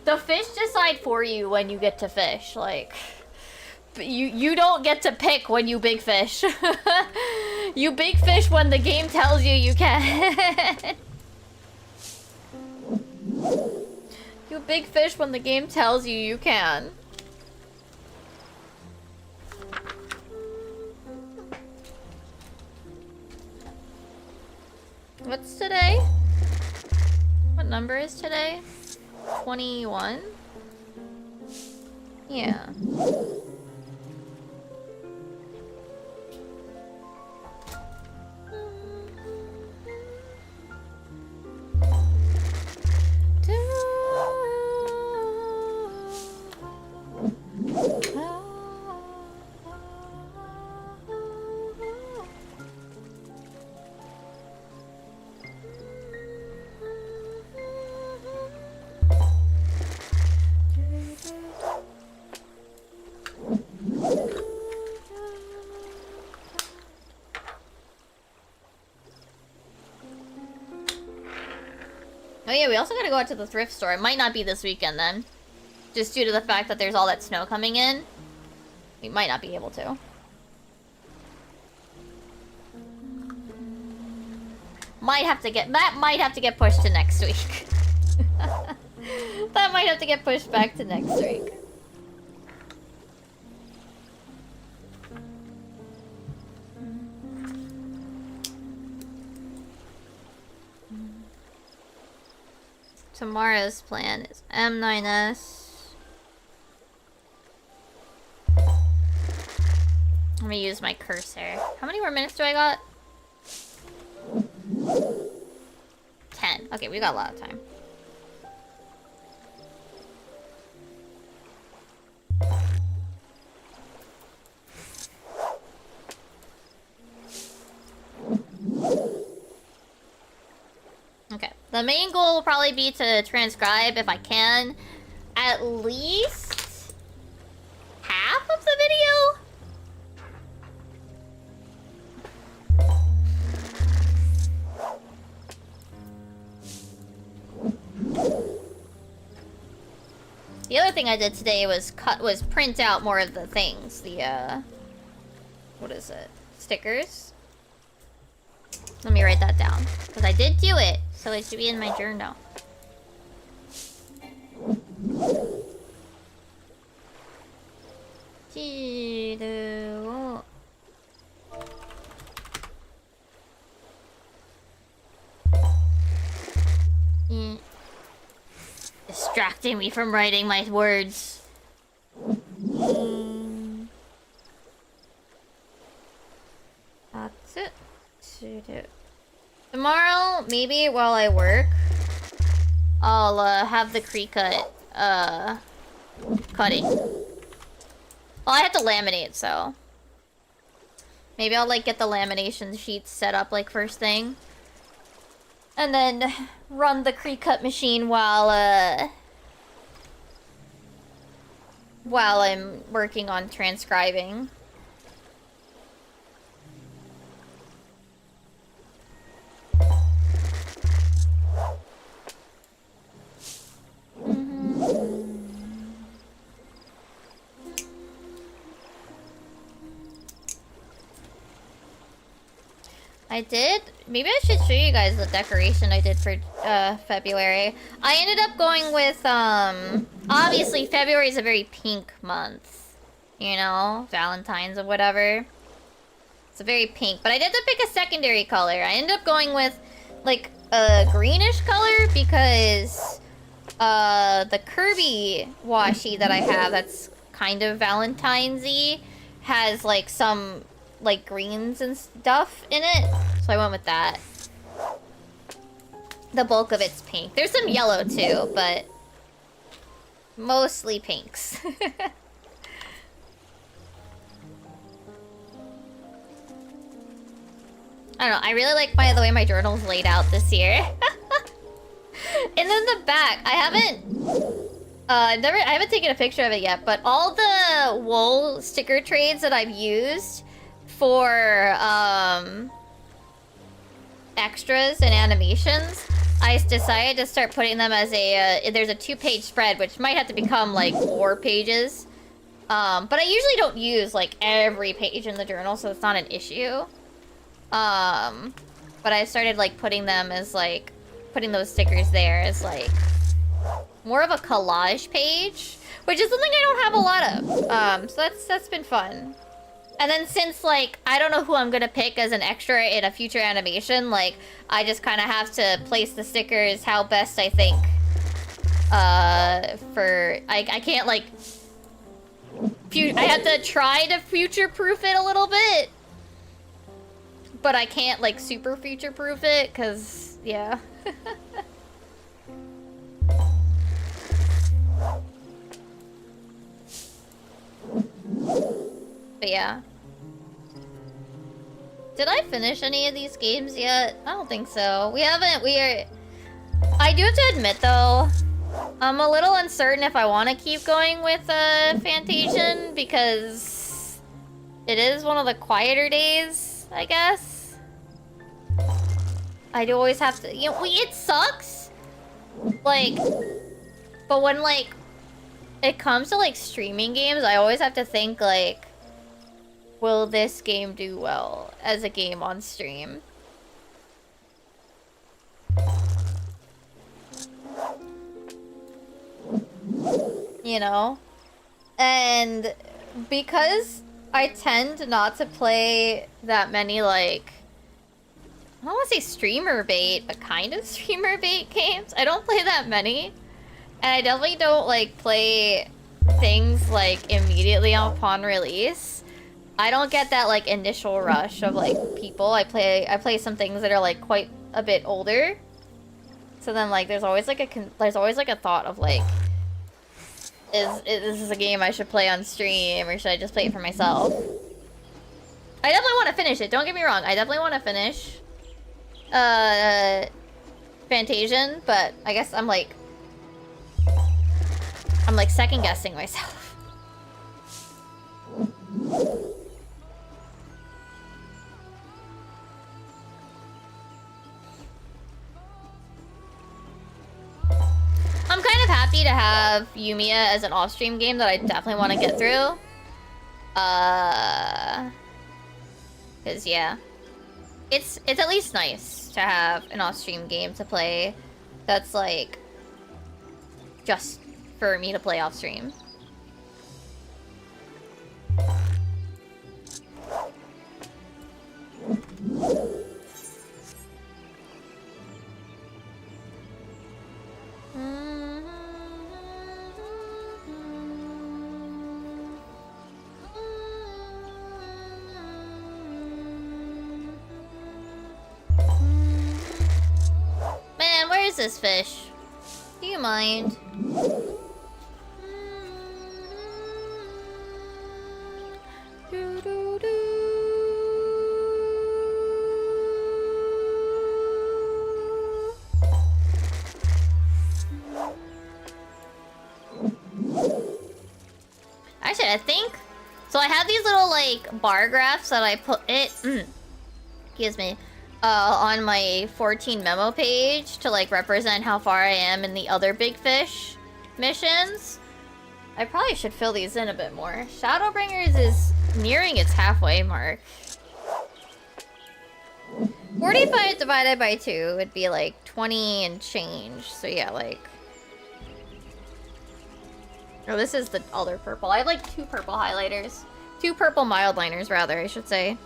the fish decide for you when you get to fish. Like, you don't get to pick when you big fish. You big fish when the game tells you you can. You big fish when the game tells you you can. What's today? What number is today? 21? Yeah. Oh yeah, we also gotta go out to the thrift store. It might not be this weekend then. Just due to the fact that there's all that snow coming in. We might not be able to. That might have to get pushed to next week. That might have to get pushed back to next week. Tomorrow's plan is M9S. Let me use my cursor. How many more minutes do I got? 10. Okay, we got a lot of time. Okay. The main goal will probably be to transcribe, if I can, at least half of the video. The other thing I did today was print out more of the things. The, what is it? Stickers. Let me write that down. Because I did do it, so it should be in my journal. Distracting me from writing my words. That's it. Tomorrow, maybe while I work, I'll have the Cricut cutting. Well, I have to laminate, so maybe I'll like get the lamination sheets set up like first thing, and then run the Cricut machine while I'm working on transcribing. I did. Maybe I should show you guys the decoration I did for February. I ended up going with obviously February is a very pink month, you know, Valentine's or whatever. It's a very pink, but I did pick a secondary color. I ended up going with like a greenish color because the Kirby washi that I have that's kind of Valentine's-y has like some like greens and stuff in it, so I went with that. The bulk of it's pink. There's some yellow too, but Mostly pinks. I don't know, I really like the way my journal's laid out this year. And then the back, I haven't taken a picture of it yet, but all the wool sticker trades that I've used for extras and animations, I decided to start putting them as a there's a 2-page spread, which might have to become like 4 pages. But I usually don't use like every page in the journal, so it's not an issue. But I started like putting them as like putting those stickers there as like more of a collage page, which is something I don't have a lot of. So that's been fun. And then since like I don't know who I'm gonna pick as an extra in a future animation, like I just kind of have to place the stickers how best I think. I can't like I have to try to future-proof it a little bit, but I can't like super future-proof it because yeah. But yeah. Did I finish any of these games yet? I don't think so. We haven't, I do have to admit though, I'm a little uncertain if I want to keep going with Fantasian because it is one of the quieter days, I guess. I do always have to, you know, it sucks. Like, but when like, it comes to like streaming games, I always have to think like, will this game do well as a game on stream? You know? And because I tend not to play that many like, I don't want to say streamer bait, but kind of streamer bait games. I don't play that many. And I definitely don't like play things like immediately upon release. I don't get that like initial rush of like people. I play some things that are like quite a bit older. So then like there's always like a thought of like, is this a game I should play on stream or should I just play it for myself? I definitely want to finish it. Don't get me wrong. I definitely want to finish Fantasian, but I guess I'm like second guessing myself. I'm kind of happy to have Yumiya as an off-stream game that I definitely want to get through. Cause yeah, it's at least nice to have an off-stream game to play that's like just for me to play off-stream. Man, where is this fish? Do you mind? Actually, I think so. I have these little like bar graphs that I put excuse me, on my 14 memo page to like represent how far I am in the other big fish missions. I probably should fill these in a bit more. Shadowbringers is nearing its halfway mark. 45 divided by 2 would be like 20 and change. So yeah, like... Oh, this is the other purple. I have like 2 purple highlighters. 2 purple mild liners, rather, I should say.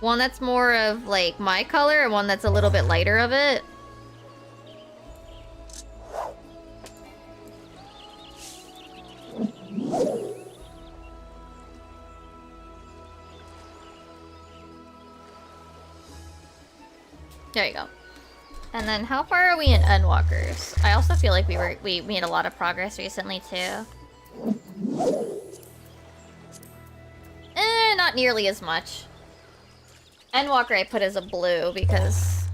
One that's more of like my color and one that's a little bit lighter of it. There you go. And then how far are we in Endwalkers? I also feel like we made a lot of progress recently too. Not nearly as much. Endwalker I put as a blue because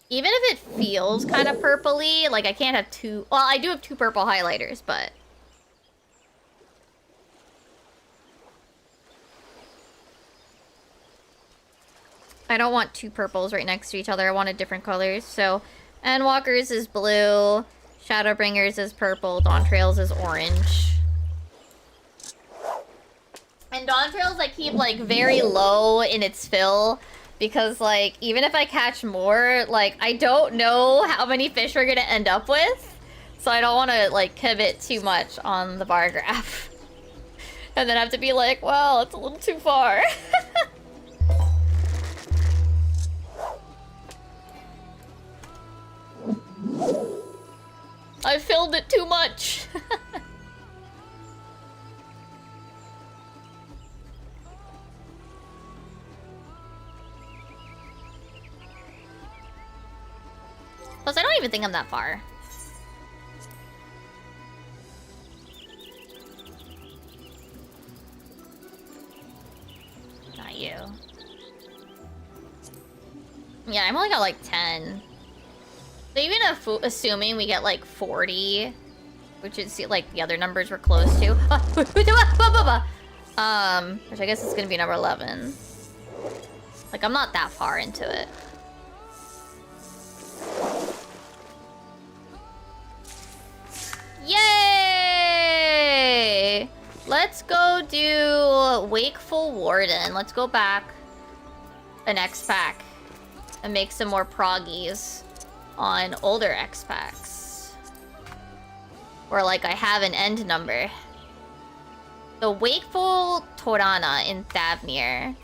even if it feels kind of purpley, like I can't have two. Well, I do have two purple highlighters, but I don't want two purples right next to each other. I wanted different colors. So, Endwalkers is blue, Shadowbringers is purple, Dawntrails is orange. And Dawntrails I keep like very low in its fill because like even if I catch more, like I don't know how many fish we're gonna end up with. So I don't want to like commit too much on the bar graph. And then have to be like, well, it's a little too far. I filled it too much. Plus, I don't even think I'm that far. Not you. Yeah, I'm only got like 10. So even if, assuming we get like 40, which is like the other numbers we're close to. Which I guess is gonna be number 11. Like I'm not that far into it. Yay! Let's go do Wakeful Warden. Let's go back an X-Pack and make some more proggies on older X-Packs. Or like I have an end number. The Wakeful Torana in Thavnir.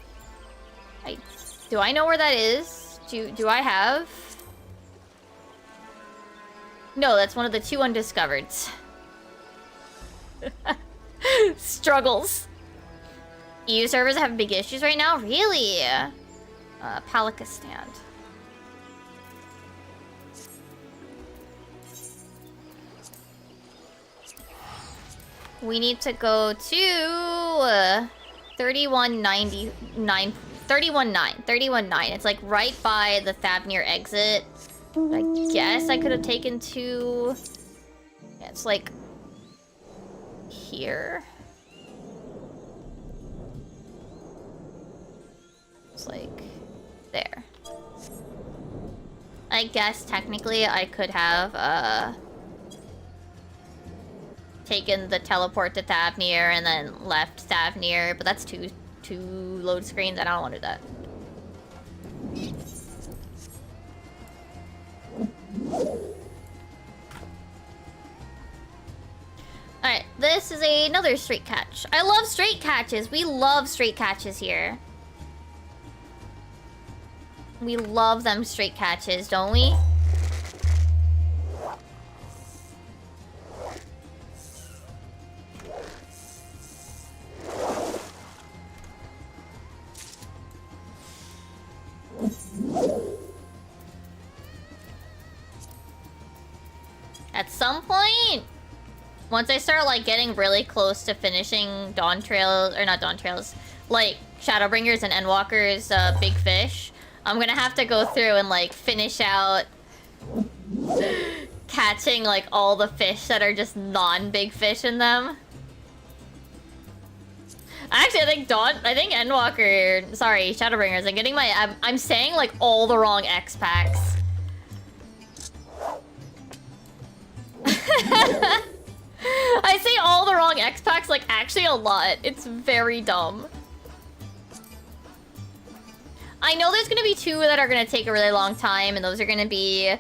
Do I know where that is? Do I have? No, that's one of the 2 undiscovereds. Struggles. EU servers have big issues right now? Really? Palika stand. We need to go to 3199. 31.9. It's like right by the Thavnir exit. I guess I could have taken 2. Yeah, it's like here. It's like there. I guess technically I could have taken the teleport to Thavnir and then left Thavnir, but that's two load screens and I don't want to do that. Alright, this is another straight catch. I love straight catches. We love straight catches here. We love them straight catches, don't we? At some point, once I start like getting really close to finishing Dawn Trails, or not Dawn Trails, like Shadowbringers and Endwalkers, Big Fish, I'm gonna have to go through and like finish out catching like all the fish that are just non-big fish in them. Actually, I think Endwalker, sorry, Shadowbringers, I'm getting my, I'm saying like all the wrong X packs. I say all the wrong X packs like actually a lot. It's very dumb. I know there's gonna be 2 that are gonna take a really long time, and those are gonna be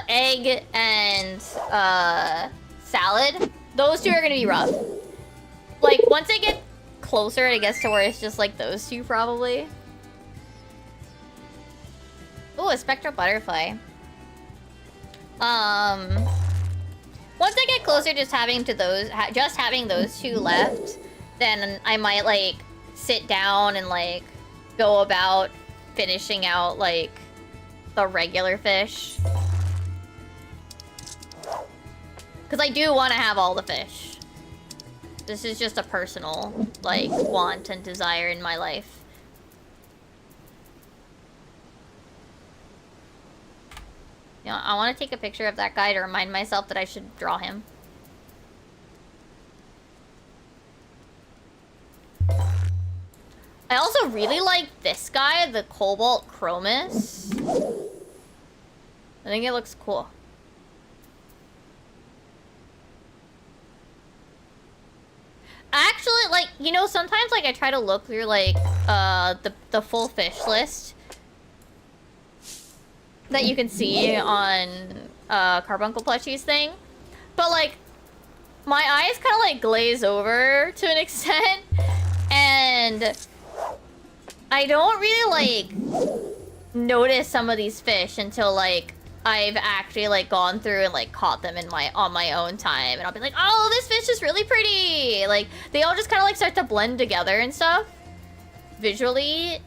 egg and salad. Those 2 are gonna be rough. Like once I get closer, I guess, to where it's just like those 2 probably. Oh, a spectral butterfly. Once I get closer, just having those 2 left, then I might like sit down and like go about finishing out, like, the regular fish. Because I do want to have all the fish. This is just a personal, like, want and desire in my life. You know, I want to take a picture of that guy to remind myself that I should draw him. I also really like this guy, the Cobalt Chromis. I think it looks cool. Actually, like, you know, sometimes, like, I try to look through, like, the full fish list that you can see on, Carbuncle Plushie's thing. But, like, my eyes kind of, like, glaze over to an extent. And I don't really, like, notice some of these fish until, like, I've actually, like, gone through and, like, caught them on my own time. And I'll be like, oh, this fish is really pretty! Like, they all just kind of, like, start to blend together and stuff. Visually,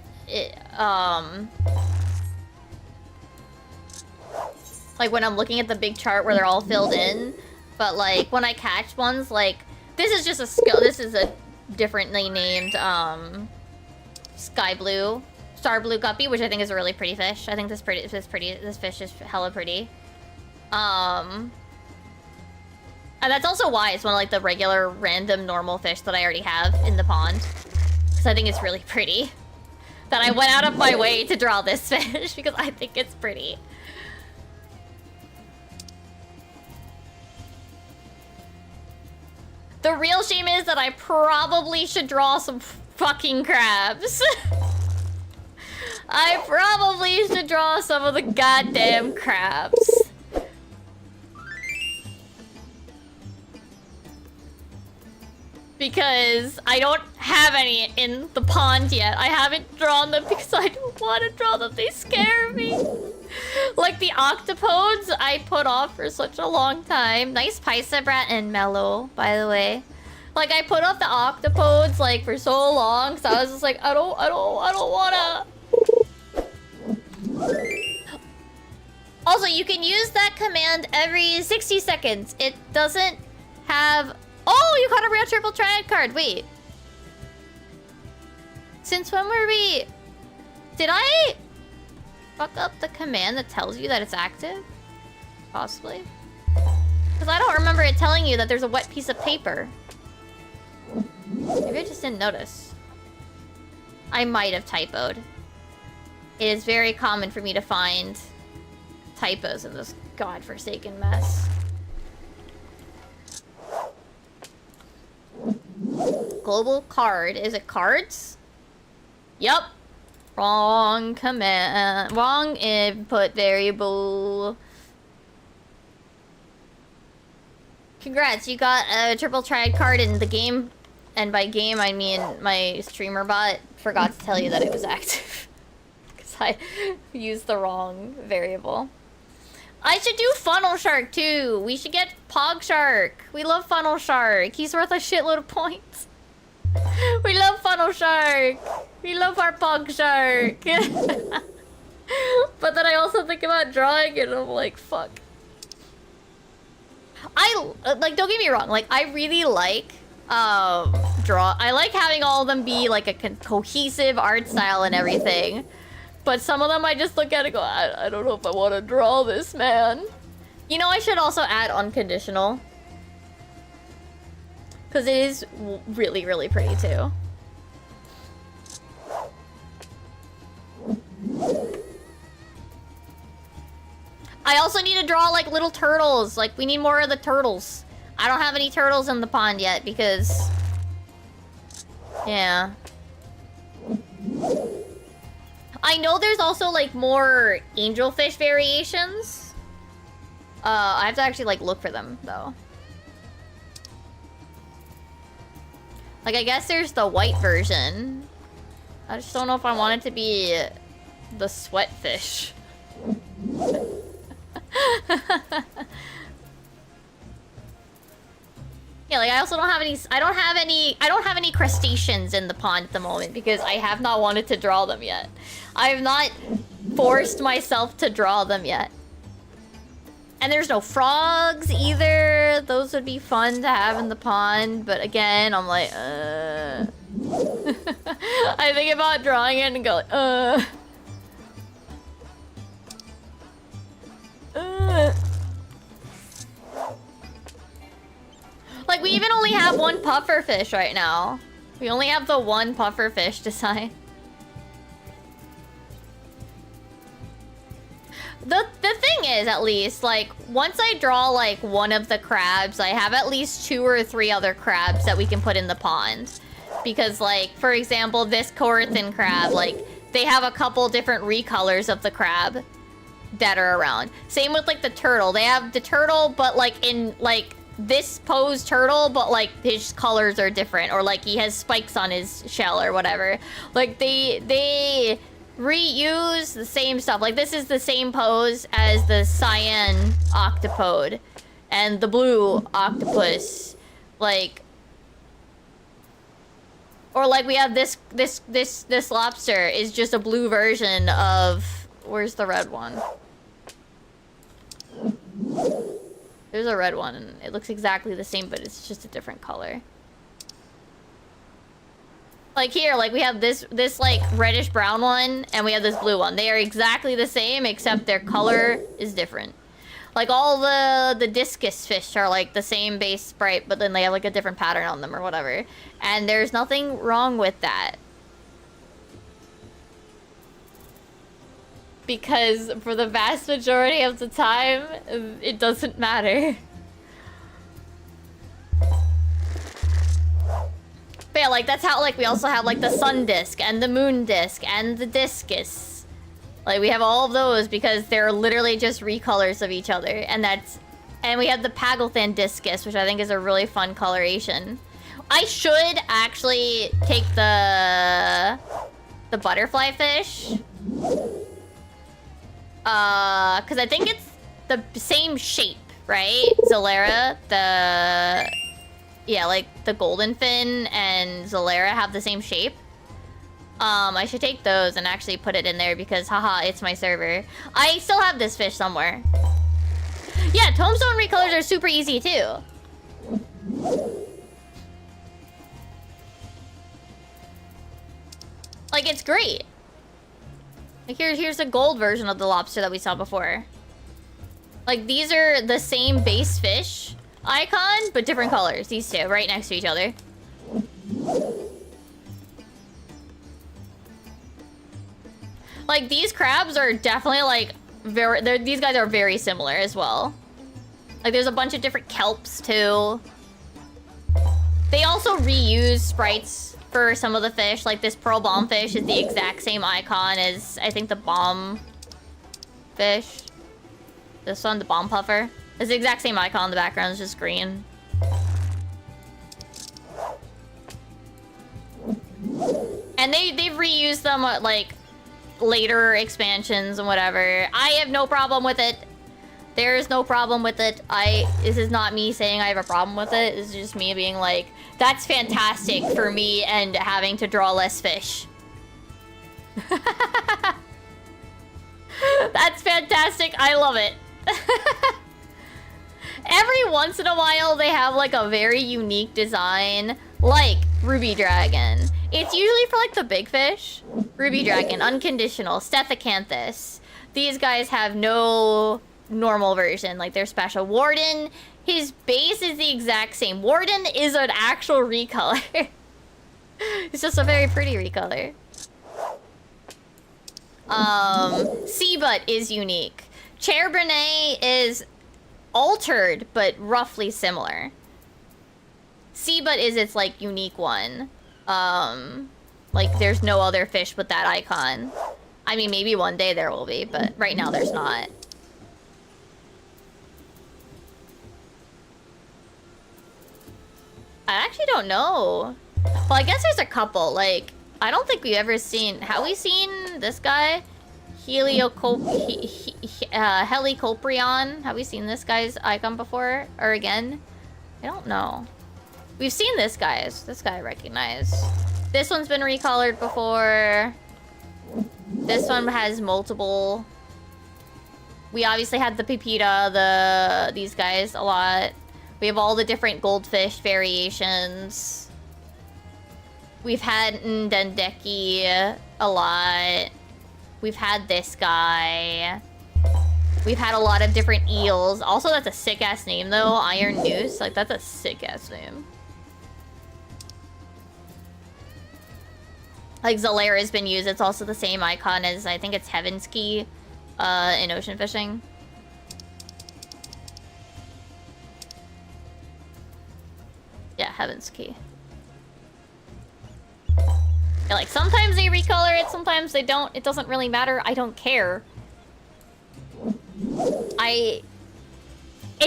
like, when I'm looking at the big chart where they're all filled in. But, like, when I catch ones, like, this is just a skill. This is a differently named, Star Blue Guppy, which I think is a really pretty fish. I think this fish is hella pretty. And that's also why it's one of, like, the regular random normal fish that I already have in the pond. Because I think it's really pretty. That I went out of my way to draw this fish because I think it's pretty. The real shame is that I probably should draw some fucking crabs. I probably should draw some of the goddamn crabs. Because I don't have any in the pond yet. I haven't drawn them because I don't want to draw them. They scare me. Like the octopodes I put off for such a long time. Nice Pisabrat and Mellow, by the way. Like, I put off the octopodes, like, for so long, so I was just like, I don't wanna. Also, you can use that command every 60 seconds. It doesn't have... Oh, you got a rare triple triad card. Wait. Since when were we... Did I fuck up the command that tells you that it's active? Possibly. Because I don't remember it telling you that there's a wet piece of paper. Maybe I just didn't notice. I might have typoed. It is very common for me to find typos in this godforsaken mess. Global card. Is it cards? Yup. Wrong command. Wrong input variable. Congrats, you got a triple triad card in the game. And by game, I mean my streamer bot forgot to tell you that it was active. Because I used the wrong variable. I should do Funnel Shark too. We should get Pog Shark. We love Funnel Shark. He's worth a shitload of points. We love Funnel Shark. We love our Pog Shark. But then I also think about drawing it and I'm like, fuck. Like, don't get me wrong. Like, I really like I like having all of them be like a cohesive art style and everything. But some of them I just look at and go, I don't know if I want to draw this, man. You know, I should also add unconditional. Because it is really, really pretty too. I also need to draw like little turtles. Like, we need more of the turtles. I don't have any turtles in the pond yet because... Yeah. I know there's also like more angelfish variations. I have to actually like look for them though. Like, I guess there's the white version. I just don't know if I want it to be the sweatfish. Yeah, like I also don't have any. I don't have any crustaceans in the pond at the moment because I have not wanted to draw them yet. I have not forced myself to draw them yet. And there's no frogs either. Those would be fun to have in the pond, but again, I'm like, I think about drawing it and go, Like, we even only have one puffer fish right now. We only have the one puffer fish design. The thing is, at least, like, once I draw, like, one of the crabs, I have at least 2 or 3 other crabs that we can put in the pond. Because, like, for example, this Corythan crab, like, they have a couple different recolors of the crab that are around. Same with, like, the turtle. They have the turtle, but, like, in, like, this pose turtle, but, like, his colors are different. Or, like, he has spikes on his shell or whatever. Like, they reuse the same stuff. Like, this is the same pose as the cyan octopode and the blue octopus. Like, or like we have this lobster is just a blue version of, where's the red one? There's a red one and it looks exactly the same, but it's just a different color. Like here, like we have this like reddish brown one and we have this blue one. They are exactly the same except their color is different. Like all the discus fish are like the same base sprite, but then they have like a different pattern on them or whatever. And there's nothing wrong with that. Because for the vast majority of the time, it doesn't matter. But yeah, like, that's how, like, we also have, like, the sun disc and the moon disc and the discus. Like, we have all of those because they're literally just recolors of each other. And that's... And we have the Paglethan discus, which I think is a really fun coloration. I should actually take the butterfly fish. Because I think it's the same shape, right? Zalera, yeah, like the golden fin and Zalera have the same shape. I should take those and actually put it in there because, haha, it's my server. I still have this fish somewhere. Yeah, tombstone recolors are super easy too. Like, it's great. Like, here's a gold version of the lobster that we saw before. Like, these are the same base fish icon, but different colors. These two, right next to each other. Like, these crabs are definitely, like, these guys are very similar as well. Like, there's a bunch of different kelps, too. They also reuse sprites for some of the fish. Like, this pearl bomb fish is the exact same icon as, I think, the bomb fish. This one, the bomb puffer. It's the exact same icon in the background, it's just green. And they've reused them at, like, later expansions and whatever. I have no problem with it. There is no problem with it. This is not me saying I have a problem with it. This is just me being like, that's fantastic for me and having to draw less fish. That's fantastic. I love it. Every once in a while, they have, like, a very unique design, like Ruby Dragon. It's usually for, like, the big fish. Ruby Dragon, Unconditional, Stethacanthus. These guys have no normal version, like, they're special. Warden, his base is the exact same. Warden is an actual recolor. It's just a very pretty recolor. Seabutt is unique. Charbonnet is altered, but roughly similar. Seabutt is its, like, unique one. Like, there's no other fish with that icon. I mean, maybe one day there will be, but right now there's not. I actually don't know. Well, I guess there's a couple. Like, I don't think we've ever seen... Have we seen this guy? Helicoprion. Have we seen this guy's icon before? Or again? I don't know. We've seen this, guys. This guy I recognize. This one's been recolored before. This one has multiple. We obviously had the Pepita, these guys a lot. We have all the different goldfish variations. We've had Ndendeki a lot. We've had this guy. We've had a lot of different eels. Also, that's a sick-ass name, though. Iron Noose. Like, that's a sick-ass name. Like, Zalair has been used. It's also the same icon as, I think it's Heaven's Key in ocean fishing. Yeah, Heaven's Key. Yeah, like, sometimes they recolor it, sometimes they don't. It doesn't really matter. I don't care. It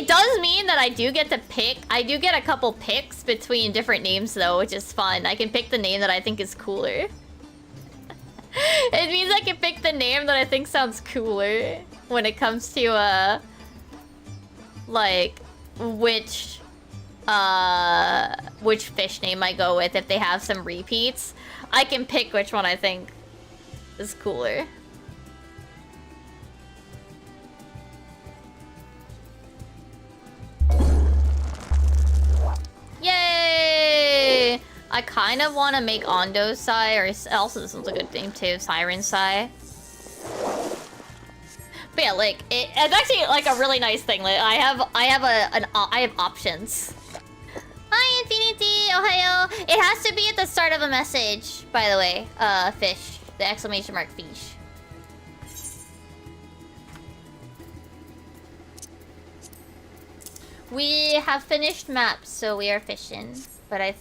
does mean that I do get to pick. I do get a couple picks between different names, though, which is fun. I can pick the name that I think is cooler. It means I can pick the name that I think sounds cooler when it comes to, like, which fish name I go with if they have some repeats. I can pick which one I think is cooler. Yay! I kind of want to make Ondo Sai, or also this one's a good name too, Siren Sai. But yeah, like it's actually like a really nice thing. Like I have options. Hi Infinity, Ohio. It has to be at the start of a message, by the way. Fish, the exclamation mark fish. We have finished maps, so we are fishing. But I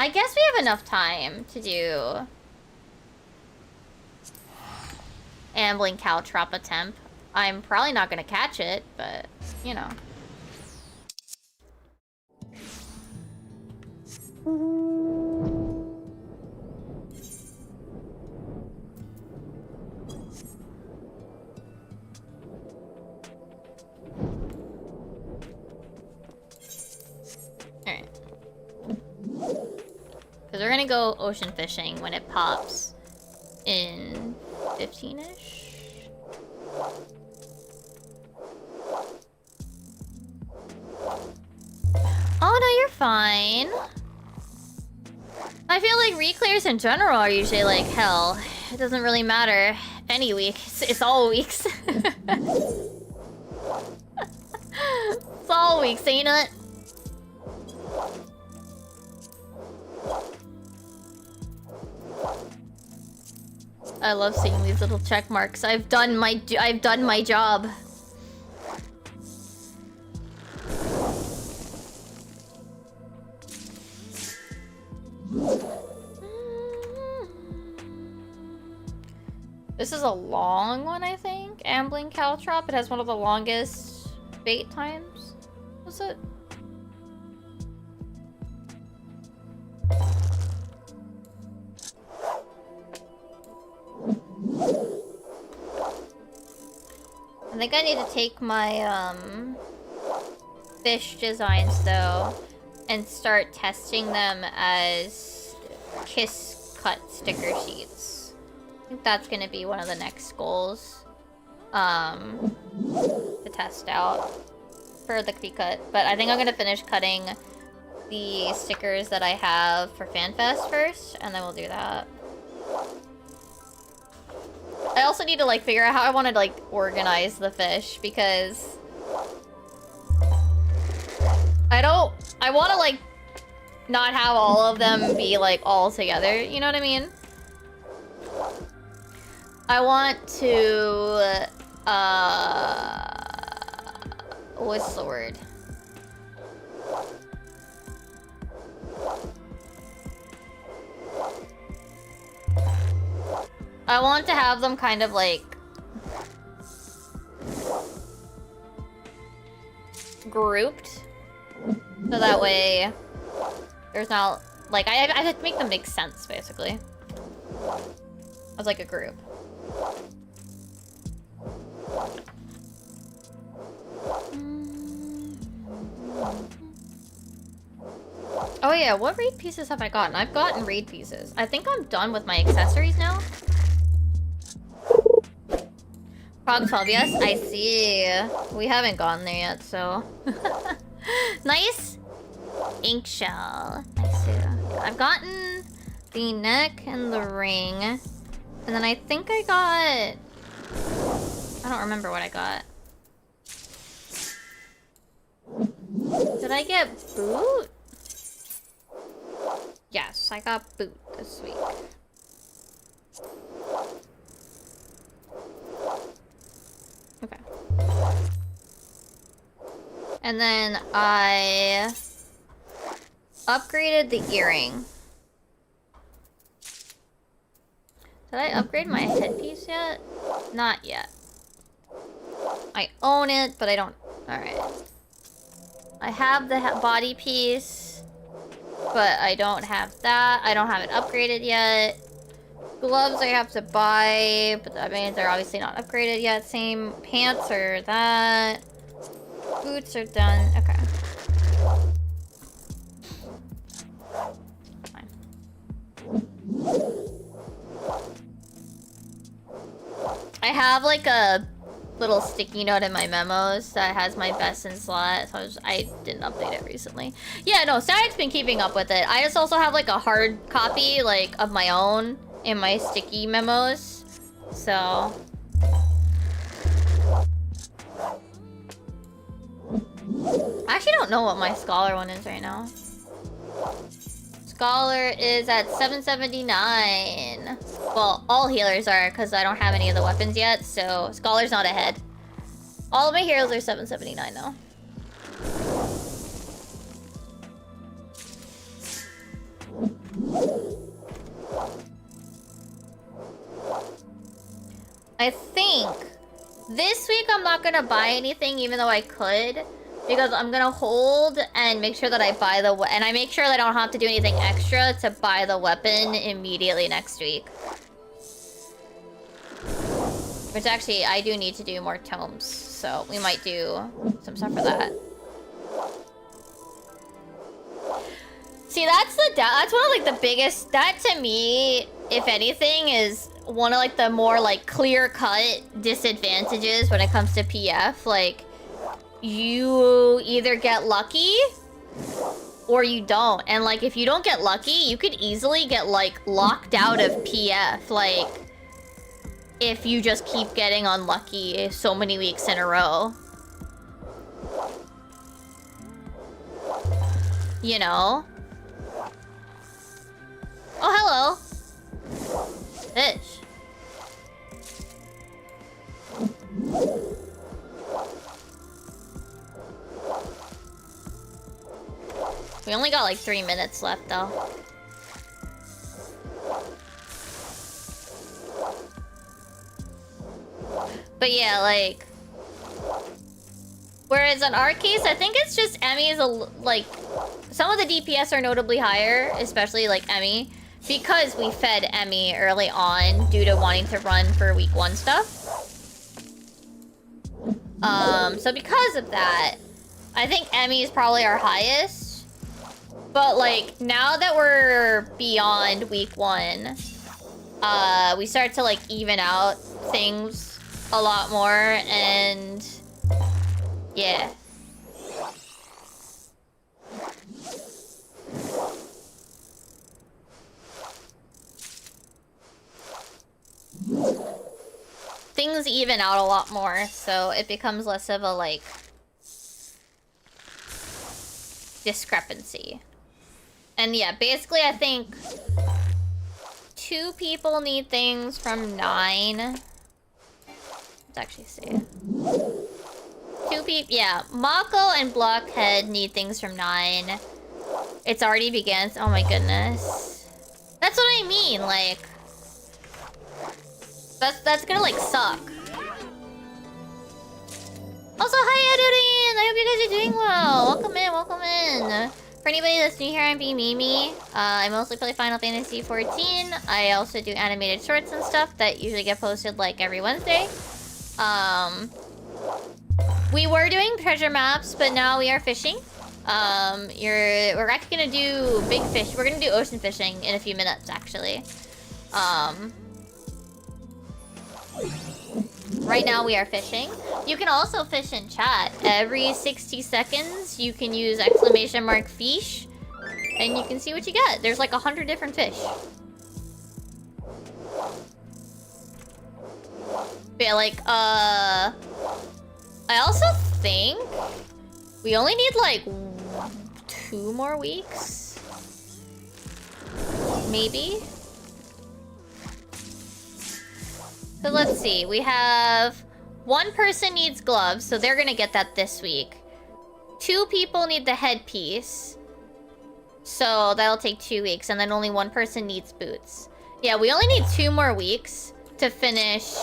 guess we have enough time to do ambling caltrop attempt. I'm probably not gonna catch it, but you know. Alright. Because we're gonna go ocean fishing when it pops in 15-ish. Oh no, you're fine. I feel like reclears in general are usually like hell. It doesn't really matter any week. It's all weeks. It's all weeks, ain't it? I love seeing these little check marks. I've done my job. This is a long one, I think. Ambling caltrop. It has one of the longest bait times. Was it? I think I need to take my fish designs though and start testing them as kiss cut sticker sheets. I think that's gonna be one of the next goals to test out for the cut. But I think I'm gonna finish cutting the stickers that I have for FanFest first, and then we'll do that. I also need to like figure out how I want to like organize the fish, because I want to like not have all of them be like all together, you know what I mean? I want to what's the word? I want to have them kind of like grouped, so that way there's not like I have to make them make sense basically as like a group. Oh yeah, what raid pieces have I gotten? I've gotten raid pieces. I think I'm done with my accessories now. Prog 12, yes, I see. We haven't gone there yet, so... Nice ink shell. Nice too. Yeah, I've gotten the neck and the ring. And then I think I got... I don't remember what I got. Did I get boot? Yes, I got boot this week. Okay. And then I upgraded the earring. Did I upgrade my headpiece yet? Not yet. I own it, but I don't... Alright. I have the body piece, but I don't have that. I don't have it upgraded yet. Gloves I have to buy, but that means they're obviously not upgraded yet. Same pants are that. Boots are done. Okay. Fine. I have like a little sticky note in my memos that has my best in slot, so I didn't update it recently. Yeah, no, Static's been keeping up with it. I just also have like a hard copy like of my own in my sticky memos, so I actually don't know what my Scholar one is right now. Scholar is at 779. Well, all healers are, because I don't have any of the weapons yet, so Scholar's not ahead. All of my heroes are 779 though. I think this week I'm not gonna buy anything, even though I could, because I'm gonna hold and make sure that I buy the and I make sure that I don't have to do anything extra to buy the weapon immediately next week. Which actually, I do need to do more tomes, so we might do some stuff for that. See, that's one of like the biggest, that to me, if anything, is one of like the more like clear-cut disadvantages when it comes to PF. Like, you either get lucky or you don't. And like, if you don't get lucky, you could easily get like locked out of PF. Like, if you just keep getting unlucky so many weeks in a row. You know? Oh, hello. Bitch. We only got like 3 minutes left though. But yeah, like... Whereas in our case, I think it's just Emmy is like... Some of the DPS are notably higher, especially like Emmy, because we fed Emmy early on due to wanting to run for week 1 stuff. So because of that, I think Emmy is probably our highest. But like, now that we're beyond week 1, we start to like even out things a lot more, and yeah. Things even out a lot more, so it becomes less of a like discrepancy. And yeah, basically I think 2 people need things from 9. Let's actually see. 2 people, yeah. Mako and Blockhead need things from 9. It's already begun. Oh my goodness. That's what I mean, like... That's gonna, like, suck. Also, hi, Adeline! I hope you guys are doing well. Welcome in, welcome in. For anybody that's new here, I'm being Mimi. I mostly play Final Fantasy XIV. I also do animated shorts and stuff that usually get posted, like, every Wednesday. We were doing treasure maps, but now we are fishing. We're actually gonna do big fish. We're gonna do ocean fishing in a few minutes, actually. Right now we are fishing. You can also fish in chat. Every 60 seconds, you can use !fish, and you can see what you get. There's like 100 different fish. But yeah, like, I also think we only need like 2 more weeks. Maybe. So let's see, we have 1 person needs gloves, so they're gonna get that this week. 2 people need the headpiece, so that'll take 2 weeks, and then only 1 person needs boots. Yeah, we only need 2 more weeks to finish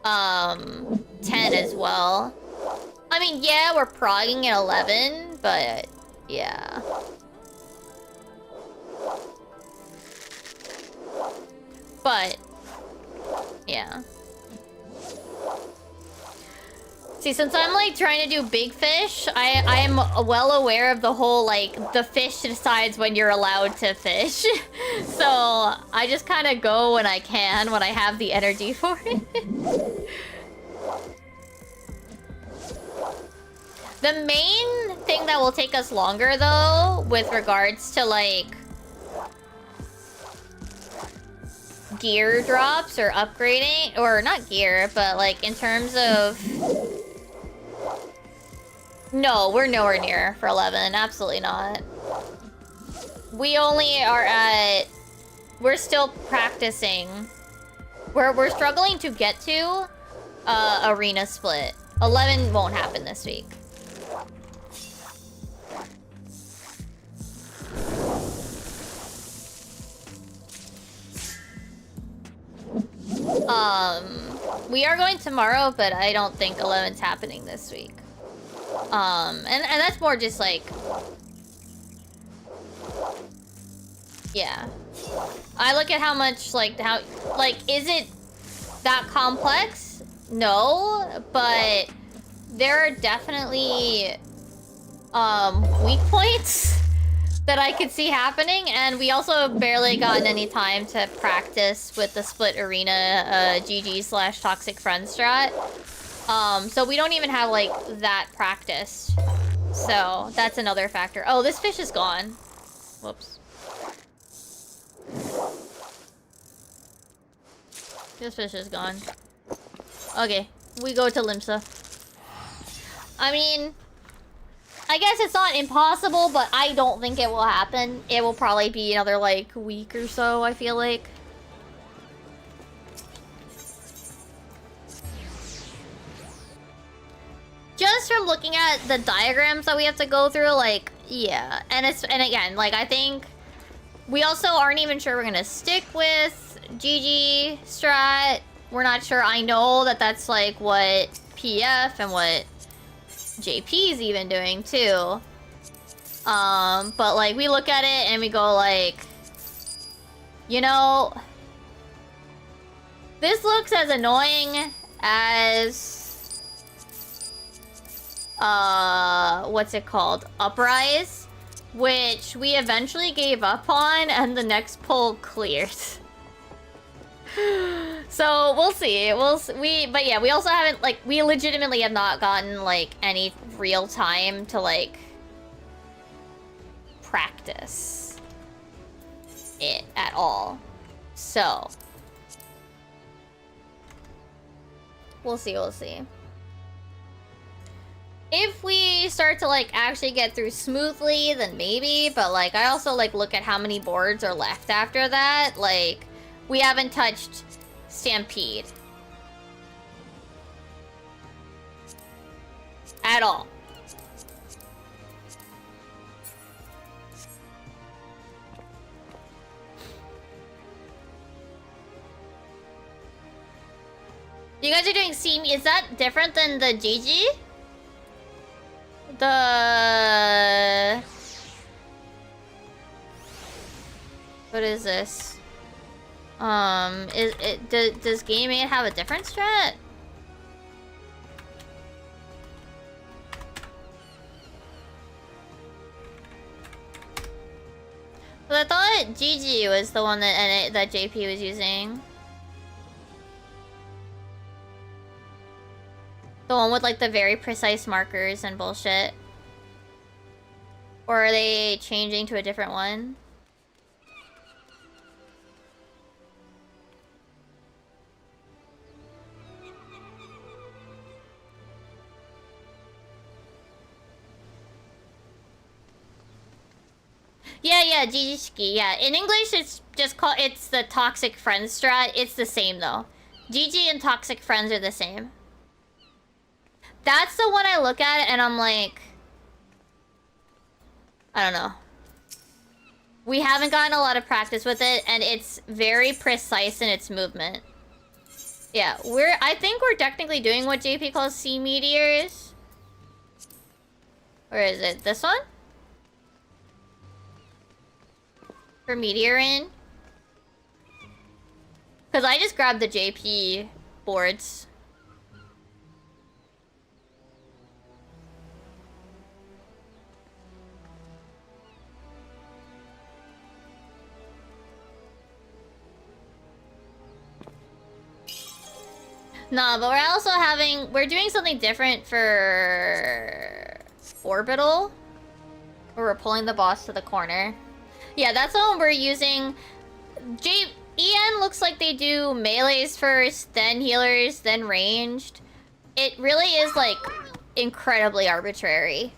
10 as well. I mean, yeah, we're progging at 11, but yeah. But yeah. See, since I'm like trying to do big fish, I am well aware of the whole like the fish decides when you're allowed to fish. So I just kind of go when I can, when I have the energy for it. The main thing that will take us longer though, with regards to like gear drops or upgrading, or not gear, but like in terms of... No, we're nowhere near for 11. Absolutely not. We only are at... We're still practicing. We're struggling to get to arena split. 11 won't happen this week. We are going tomorrow, but I don't think 11's happening this week. And that's more just like... Yeah. I look at how much, like, is it that complex? No, but there are definitely, weak points that I could see happening, and we also barely gotten any time to practice with the split arena GG/toxic friend strat. So we don't even have like that practiced. So that's another factor. Oh, this fish is gone. Whoops. This fish is gone. Okay, we go to Limsa. I mean, I guess it's not impossible, but I don't think it will happen. It will probably be another, like, week or so, I feel like. Just from looking at the diagrams that we have to go through, like, yeah. And again, like, I think we also aren't even sure we're gonna stick with GG strat. We're not sure. I know that that's, like, what PF and what JP's even doing too. But like we look at it and we go like, you know, this looks as annoying as what's it called? Uprise, which we eventually gave up on and the next poll cleared. So we'll see. But yeah, we also haven't, like, we legitimately have not gotten like any real time to like practice it at all. So we'll see. If we start to like actually get through smoothly, then maybe, but like I also like look at how many boards are left after that. Like, we haven't touched Stampede at all. You guys are doing C. Is that different than the GG? What is this? Does Game 8 have a different strat? Gigi was the one that JP was using. The one with like the very precise markers and bullshit. Or are they changing to a different one? Yeah, Jijishiki, yeah. In English, it's just called, it's the Toxic Friends strat. It's the same, though. Gigi and Toxic Friends are the same. That's the one I look at and I'm like... I don't know. We haven't gotten a lot of practice with it, and it's very precise in its movement. Yeah, I think we're technically doing what JP calls sea meteors. Or is it this one? For meteor in? Because I just grabbed the JP boards. No, but we're doing something different for orbital. Where we're pulling the boss to the corner. Yeah, that's the one we're using. EN looks like they do melees first, then healers, then ranged. It really is, like, incredibly arbitrary.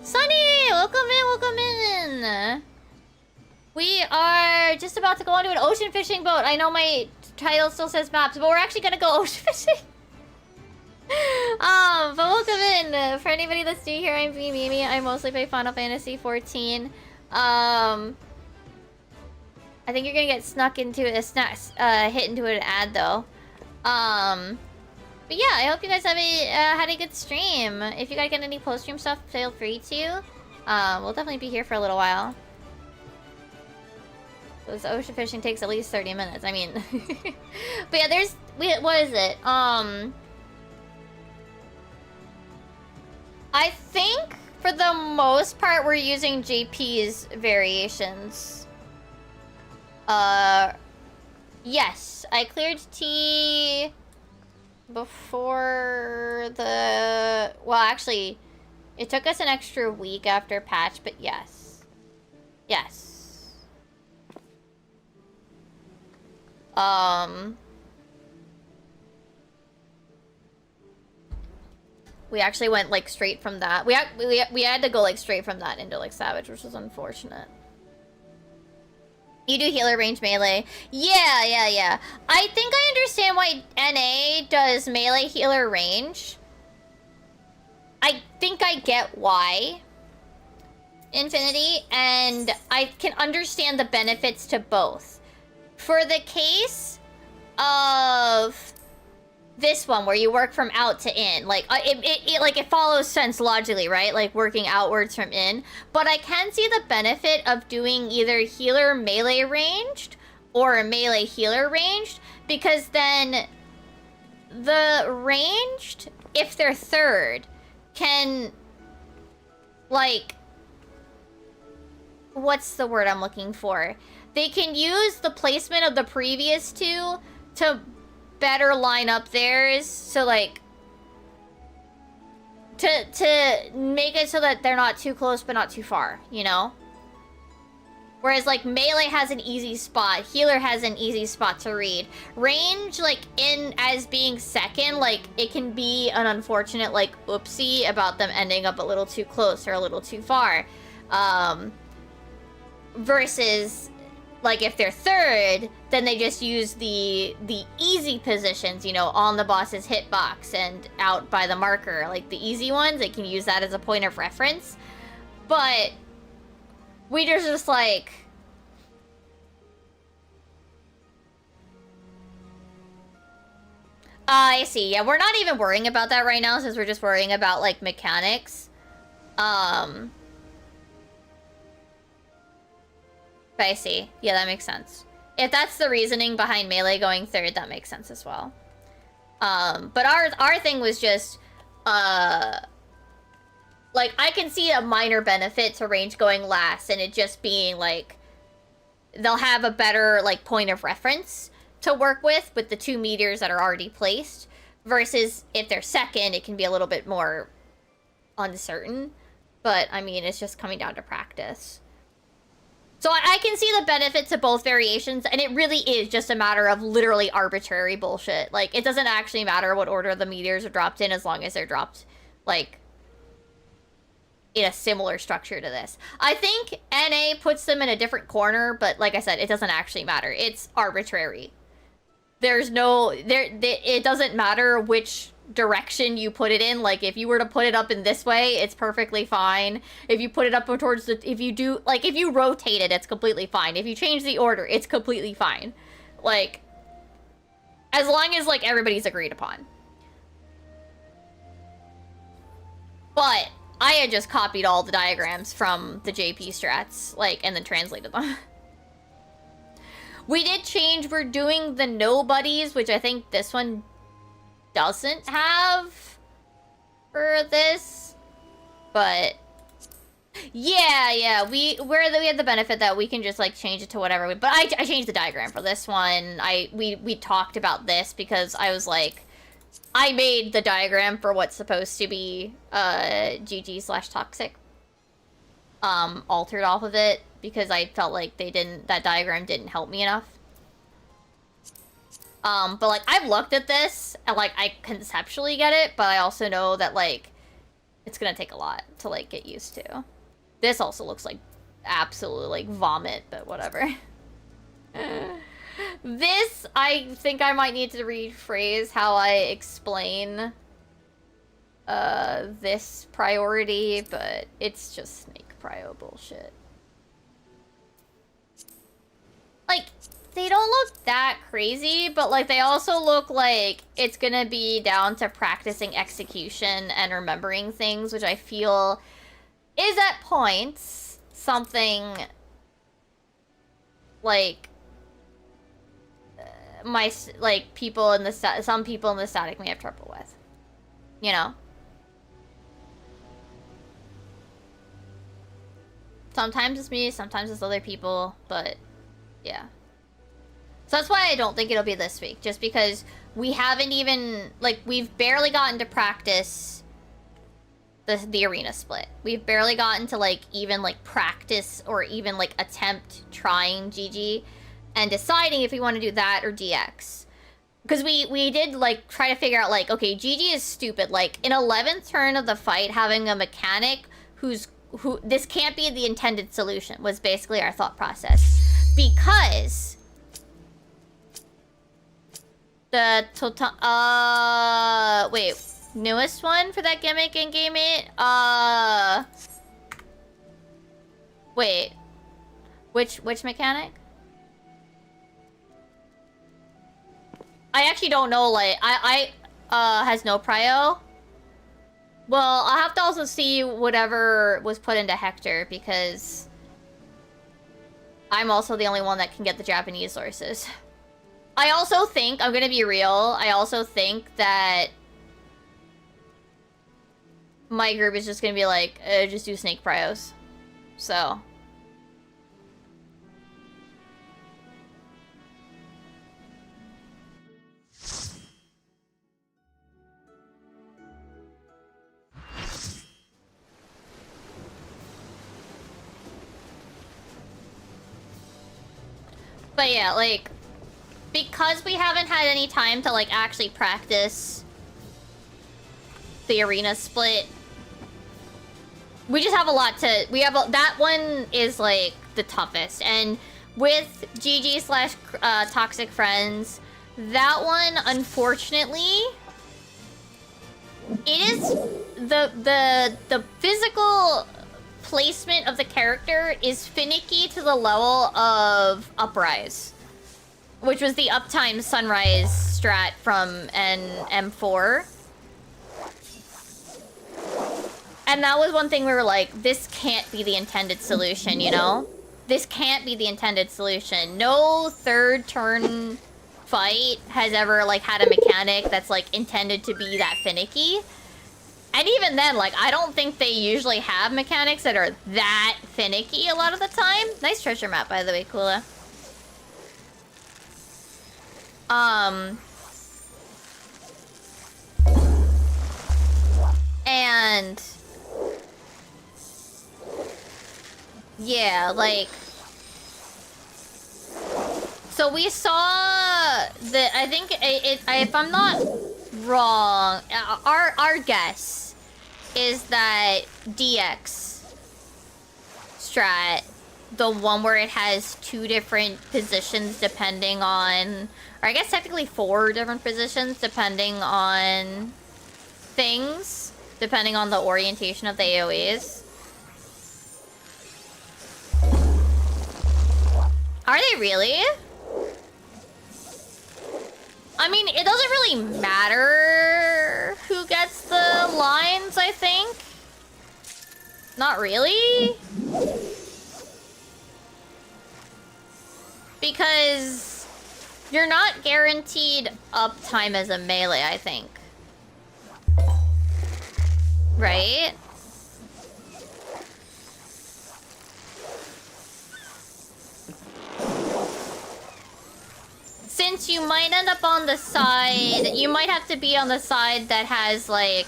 Sunny! Welcome in! We are just about to go onto an ocean fishing boat. I know my title still says maps, but we're actually gonna go ocean fishing. But welcome in. For anybody that's new here, I'm Mimi. I mostly play Final Fantasy 14. I think you're gonna get snuck into hit into an ad though. But yeah, I hope you guys have had a good stream. If you guys get any post stream stuff, feel free to. We'll definitely be here for a little while. Because ocean fishing takes at least 30 minutes. I mean, but yeah, what is it? I think for the most part we're using JP's variations. Yes, I cleared T before the... Well, actually, it took us an extra week after patch, but yes. Yes. We actually went, like, straight from that. We had to go, like, straight from that into, like, Savage, which was unfortunate. You do healer range melee. Yeah. I think I understand why NA does melee healer range. I think I get why. Infinity, and I can understand the benefits to both. For the case of this one, where you work from out to in, like it follows sense logically, right? Like working outwards from in. But I can see the benefit of doing either healer melee ranged or melee healer ranged, because then the ranged, if they're third, can, like, what's the word I'm looking for? They can use the placement of the previous two to better line up theirs, so like to make it so that they're not too close but not too far, you know? Whereas like melee has an easy spot, healer has an easy spot to read. Range, like, in as being second, like, it can be an unfortunate, like, oopsie about them ending up a little too close or a little too far. Versus, like, if they're third, then they just use the easy positions, you know, on the boss's hitbox and out by the marker. Like, the easy ones, they can use that as a point of reference. But we just like... I see. Yeah, we're not even worrying about that right now, since we're just worrying about, like, mechanics. But I see. Yeah, that makes sense. If that's the reasoning behind melee going third, that makes sense as well. But our thing was just, like, I can see a minor benefit to range going last, and it just being, like, they'll have a better, like, point of reference to work with the 2 meteors that are already placed, versus if they're second, it can be a little bit more uncertain. But, I mean, it's just coming down to practice. So I can see the benefits of both variations, and it really is just a matter of literally arbitrary bullshit. Like, it doesn't actually matter what order the meteors are dropped in, as long as they're dropped, like, in a similar structure to this. I think NA puts them in a different corner, but like I said, it doesn't actually matter. It's arbitrary. There's no... it doesn't matter which direction you put it in. Like, if you were to put it up in this way, it's perfectly fine. If you put it up towards the... if you do... like, if you rotate it, it's completely fine. If you change the order, it's completely fine. Like, as long as, like, everybody's agreed upon. But I had just copied all the diagrams from the JP strats, like, and then translated them. We did change, we're doing the nobodies, which I think this one doesn't have for this. But yeah, we had the benefit that we can just, like, change it to whatever but I changed the diagram for this one. We talked about this because I was like, I made the diagram for what's supposed to be GG/toxic. Altered off of it because I felt like that diagram didn't help me enough. But, like, I've looked at this and, like, I conceptually get it, but I also know that, like, it's gonna take a lot to, like, get used to. This also looks like absolute, like, vomit, but whatever. This, I think I might need to rephrase how I explain this priority, but it's just snake prio bullshit. Like, they don't look that crazy, but, like, they also look like it's gonna be down to practicing execution and remembering things, which I feel is at points something like people in the some people in the static may have trouble with, you know. Sometimes it's me, sometimes it's other people, but yeah. So that's why I don't think it'll be this week, just because we haven't even, like, we've barely gotten to practice the arena split. We've barely gotten to, like, even, like, practice or even, like, attempt trying GG and deciding if we want to do that or DX. Because we did, like, try to figure out, like, okay, GG is stupid. Like, in 11th turn of the fight, having a mechanic who this can't be the intended solution was basically our thought process. Because the total wait, newest one for that gimmick in Game 8? Wait. Which mechanic? I actually don't know, like, I has no prio. Well, I'll have to also see whatever was put into Hector, because I'm also the only one that can get the Japanese sources. I also think, I'm gonna be real, I also think that my group is just gonna be like, just do snake prios. So. But yeah, like, because we haven't had any time to, like, actually practice the arena split, we just have a lot to... that one is, like, the toughest. And with GG/Toxic Friends, that one, unfortunately, it is... The physical placement of the character is finicky to the level of Uprise, which was the Uptime Sunrise strat from M4. And that was one thing we were like, this can't be the intended solution, you know? This can't be the intended solution. No third turn fight has ever, like, had a mechanic that's, like, intended to be that finicky. And even then, like, I don't think they usually have mechanics that are that finicky a lot of the time. Nice treasure map, by the way, Kula. And yeah, like, so we saw that, I think if I'm not wrong, our guess is that DX strat, the one where it has 2 different positions depending on, or I guess technically 4 different positions depending on things, depending on the orientation of the AoEs. Are they really? I mean, it doesn't really matter who gets the lines, I think. Not really. Because you're not guaranteed uptime as a melee, I think. Right? Since you might end up on the side, you might have to be on the side that has, like,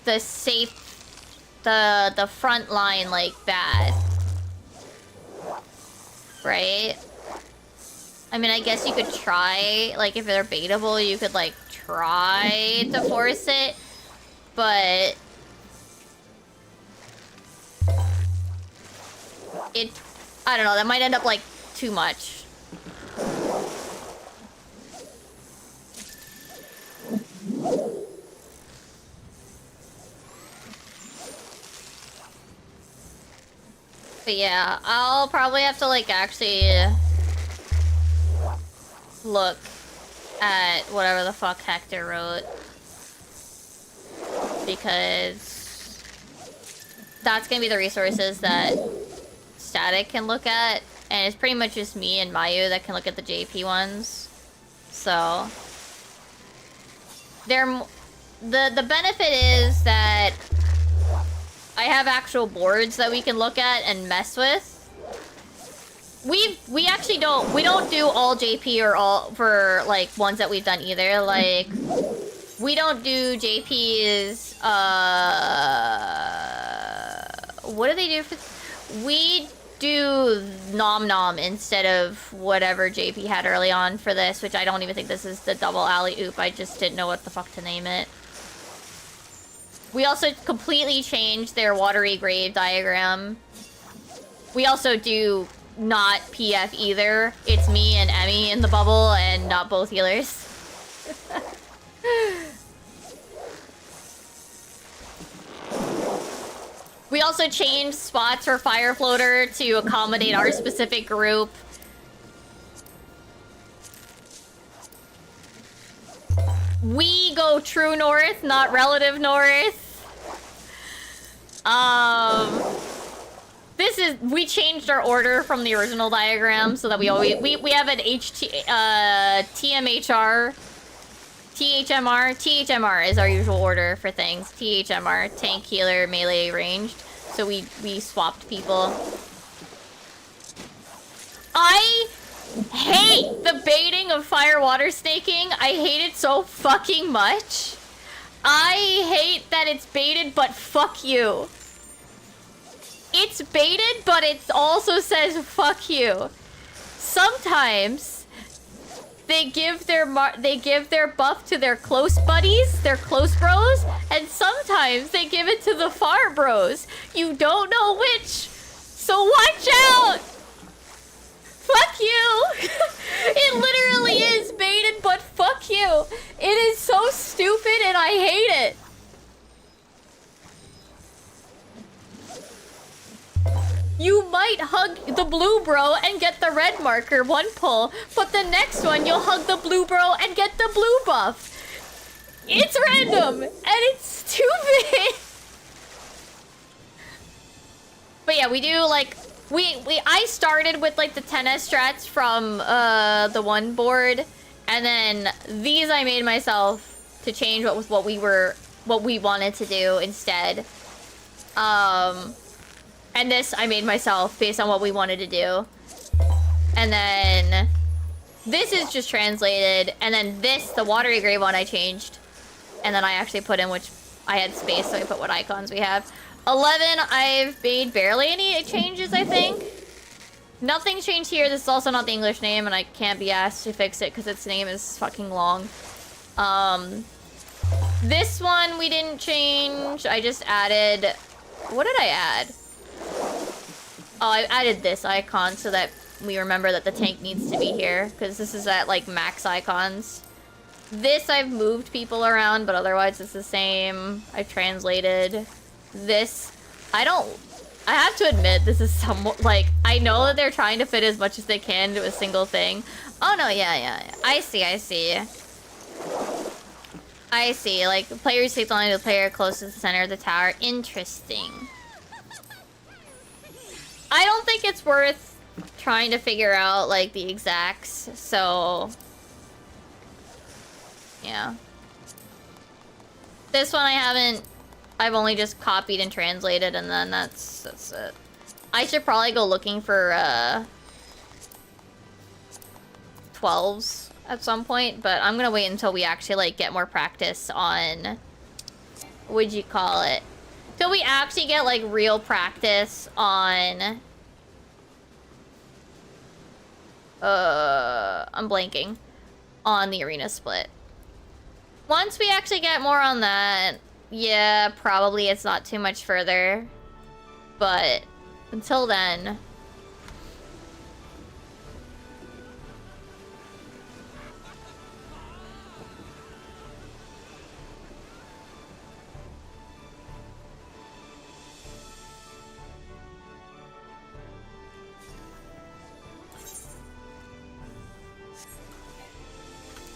the safe, the front line, like, bad. Right? I mean, I guess you could try, like, if they're baitable, you could, like, try to force it, but I don't know, that might end up, like, too much. But yeah, I'll probably have to, like, actually look at whatever the fuck Hector wrote. Because that's gonna be the resources that Static can look at. And it's pretty much just me and Mayu that can look at the JP ones. So the benefit is that I have actual boards that we can look at and mess with. We actually don't do all JP or all for, like, ones that we've done either. Like, we don't do JP's what do they do for, we do Nom Nom instead of whatever JP had early on for this, which I don't even think this is the double alley-oop. I just didn't know what the fuck to name it. We also completely changed their watery grave diagram. We also do not PF either. It's me and Emmy in the bubble and not both healers. We also changed spots for Fire Floater to accommodate our specific group. We go true north, not relative north. We changed our order from the original diagram so that we have an TMHR, THMR. THMR is our usual order for things. THMR, tank, healer, melee, ranged. So we swapped people. I hate the baiting of fire water snaking. I hate it so fucking much. I hate that it's baited, but fuck you. It's baited, but it also says fuck you. Sometimes they give their buff to their close buddies, their close bros, and sometimes they give it to the far bros. You don't know which, so watch out. Fuck you. It literally is baited, but fuck you. It is so stupid and I hate it. You might hug the blue bro and get the red marker one pull, but the next one you'll hug the blue bro and get the blue buff. It's random and it's stupid. But yeah, we do like I started with like the 10S strats from the one board, and then these I made myself to change what we wanted to do instead. And this I made myself based on what we wanted to do. And then This is just translated, and then this, the watery grave one, I changed. And then I actually put in which I had space, so I put what icons we have. 11, I've made barely any changes, I think. Nothing's changed here. This is also not the English name, and I can't be asked to fix it because its name is fucking long. This one we didn't change. I just added... What did I add? Oh, I added this icon so that we remember that the tank needs to be here, because this is at, like, max icons. This, I've moved people around, but otherwise it's the same. I translated this. I have to admit, this is somewhat, like, I know that they're trying to fit as much as they can into a single thing. Oh, no, yeah. I see. I see, like, the player states only the player close to the center of the tower. Interesting. I don't think it's worth trying to figure out, like, the exacts, so... Yeah. This one I've only just copied and translated, and then that's it. I should probably go looking for, 12s at some point, but I'm gonna wait until we actually, like, get more practice on... What'd you call it? Till we actually get, like, real practice on... I'm blanking. On the arena split. Once we actually get more on that, yeah, probably it's not too much further. But until then...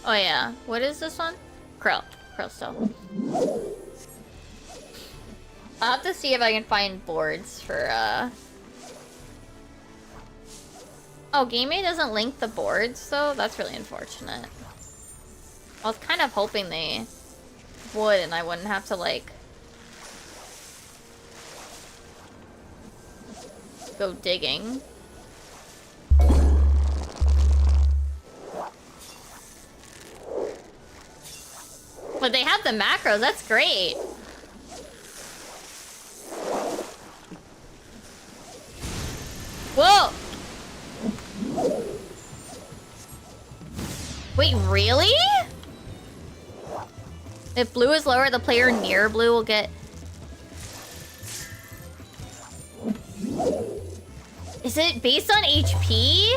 Oh yeah, what is this one? Krill stone. I'll have to see if I can find boards for, Oh, GameMate doesn't link the boards, though? That's really unfortunate. I was kind of hoping they would, and I wouldn't have to, like... go digging. But they have the macros, that's great. Whoa! Wait, really? If blue is lower, the player near blue will get... Is it based on HP?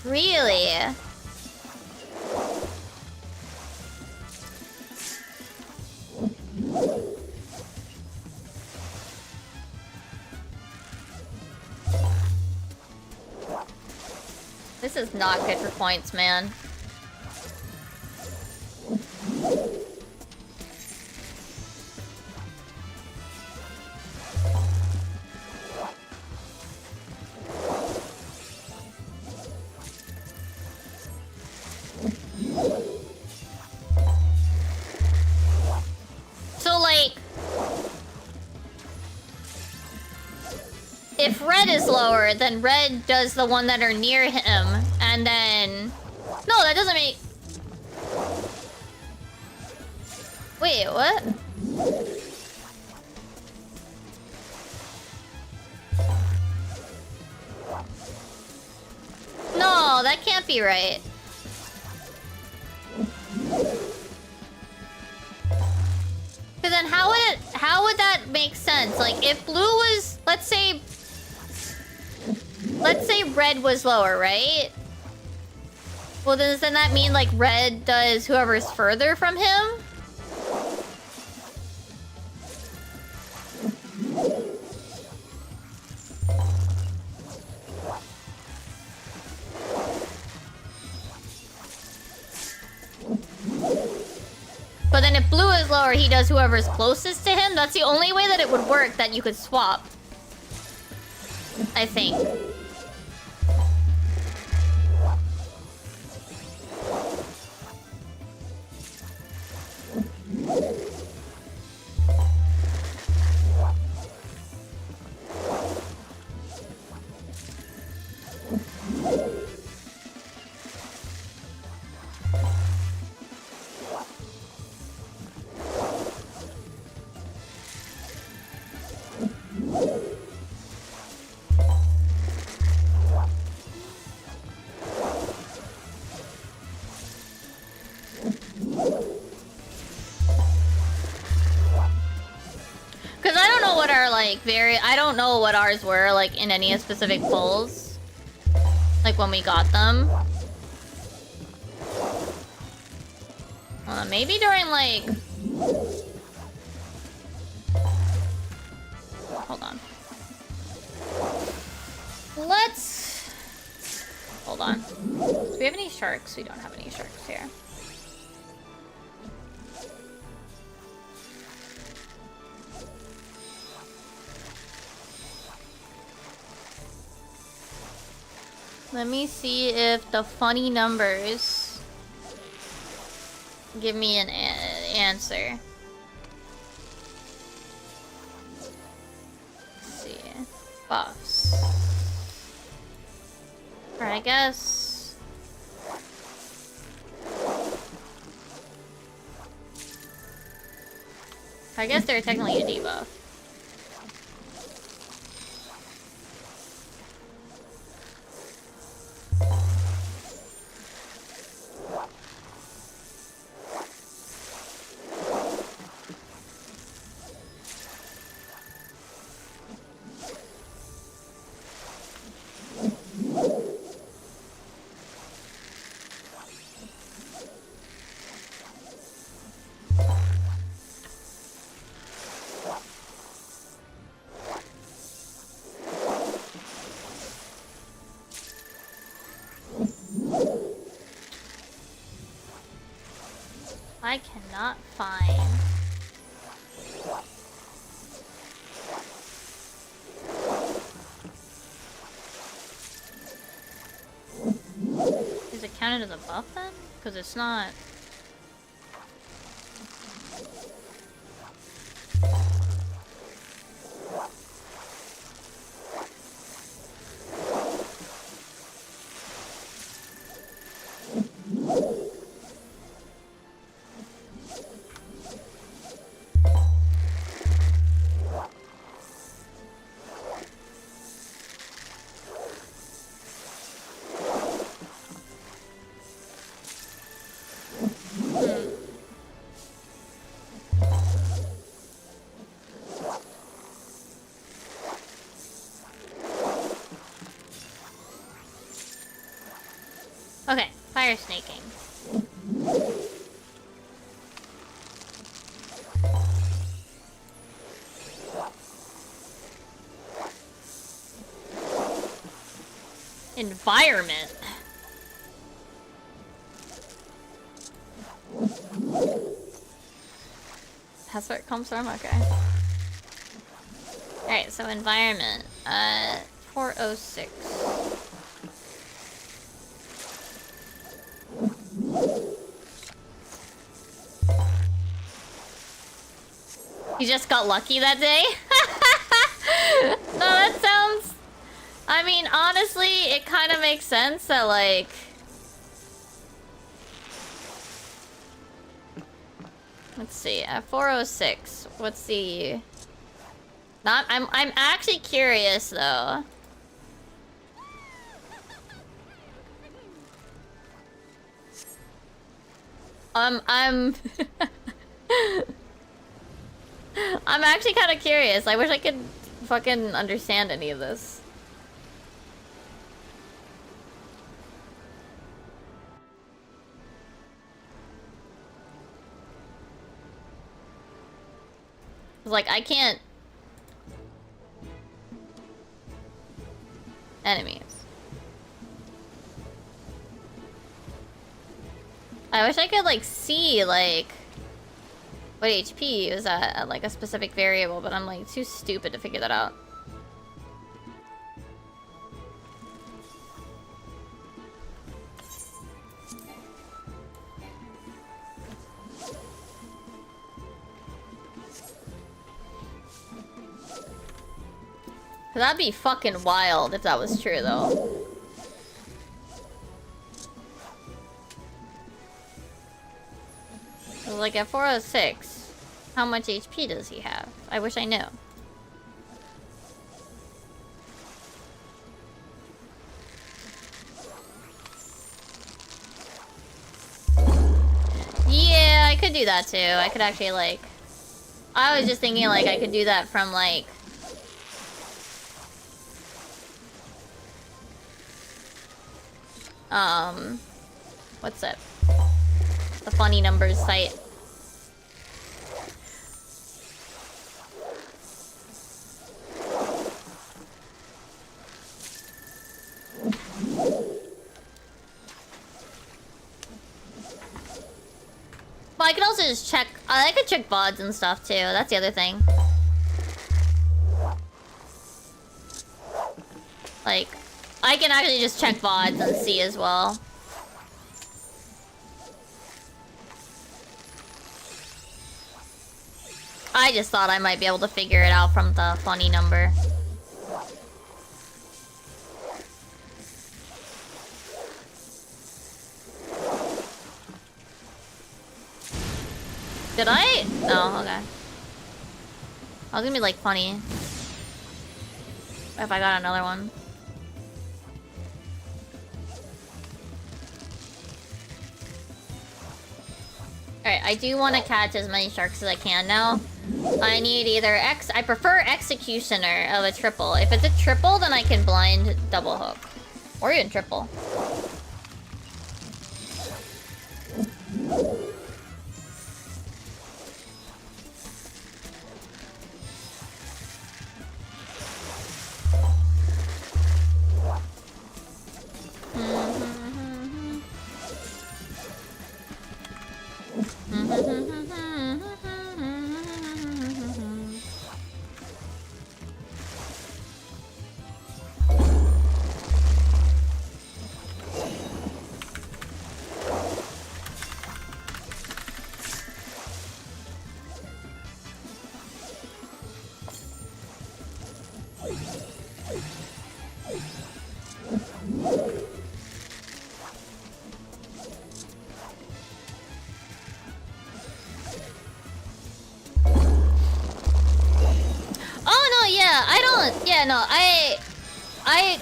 Really? This is not good for points, man. So, like... If red is lower, then red does the one that are near him, and then... No, that doesn't make... Wait, what? No, that can't be right. Because then how would that make sense? Like, if blue was... Let's say red was lower, right? Well, doesn't that mean, like, red does whoever's further from him? But then if blue is lower, he does whoever's closest to him? That's the only way that it would work that you could swap. I think. I don't know what ours were, like, in any specific pulls. Like, when we got them. Maybe during, like... Hold on. Let's... Hold on. Do we have any sharks? We don't have any sharks here. Let me see if the funny numbers give me an answer. Let's see. Buffs. Or I guess... they're technically a debuff. I cannot find... Is it counted as a buff then? Because it's not... Okay, fire snaking. Environment. That's where it comes from? Okay. Alright, so environment. 406. You just got lucky that day? No, that sounds... I mean, honestly, it kind of makes sense that, like... Let's see, at 406, what's the... I'm actually curious, though. I'm actually kind of curious. I wish I could fucking understand any of this. Like, I can't... Enemies. I wish I could, like, see, like... what HP is at like, a specific variable, but I'm, like, too stupid to figure that out. That'd be fucking wild if that was true, though. So, like, at 406, how much HP does he have? I wish I knew. Yeah, I could do that too. I could actually, like... I was just thinking, like, I could do that from, like... What's it? The funny numbers site. Well, I can also just check. I could check VODs and stuff too. That's the other thing. Like, I can actually just check VODs and see as well. I just thought I might be able to figure it out from the funny number. Did I? No, okay. I was gonna be like funny if I got another one. Alright, I do want to catch as many sharks as I can now. I need either I prefer Executioner of a triple. If it's a triple, then I can blind double hook. Or even triple.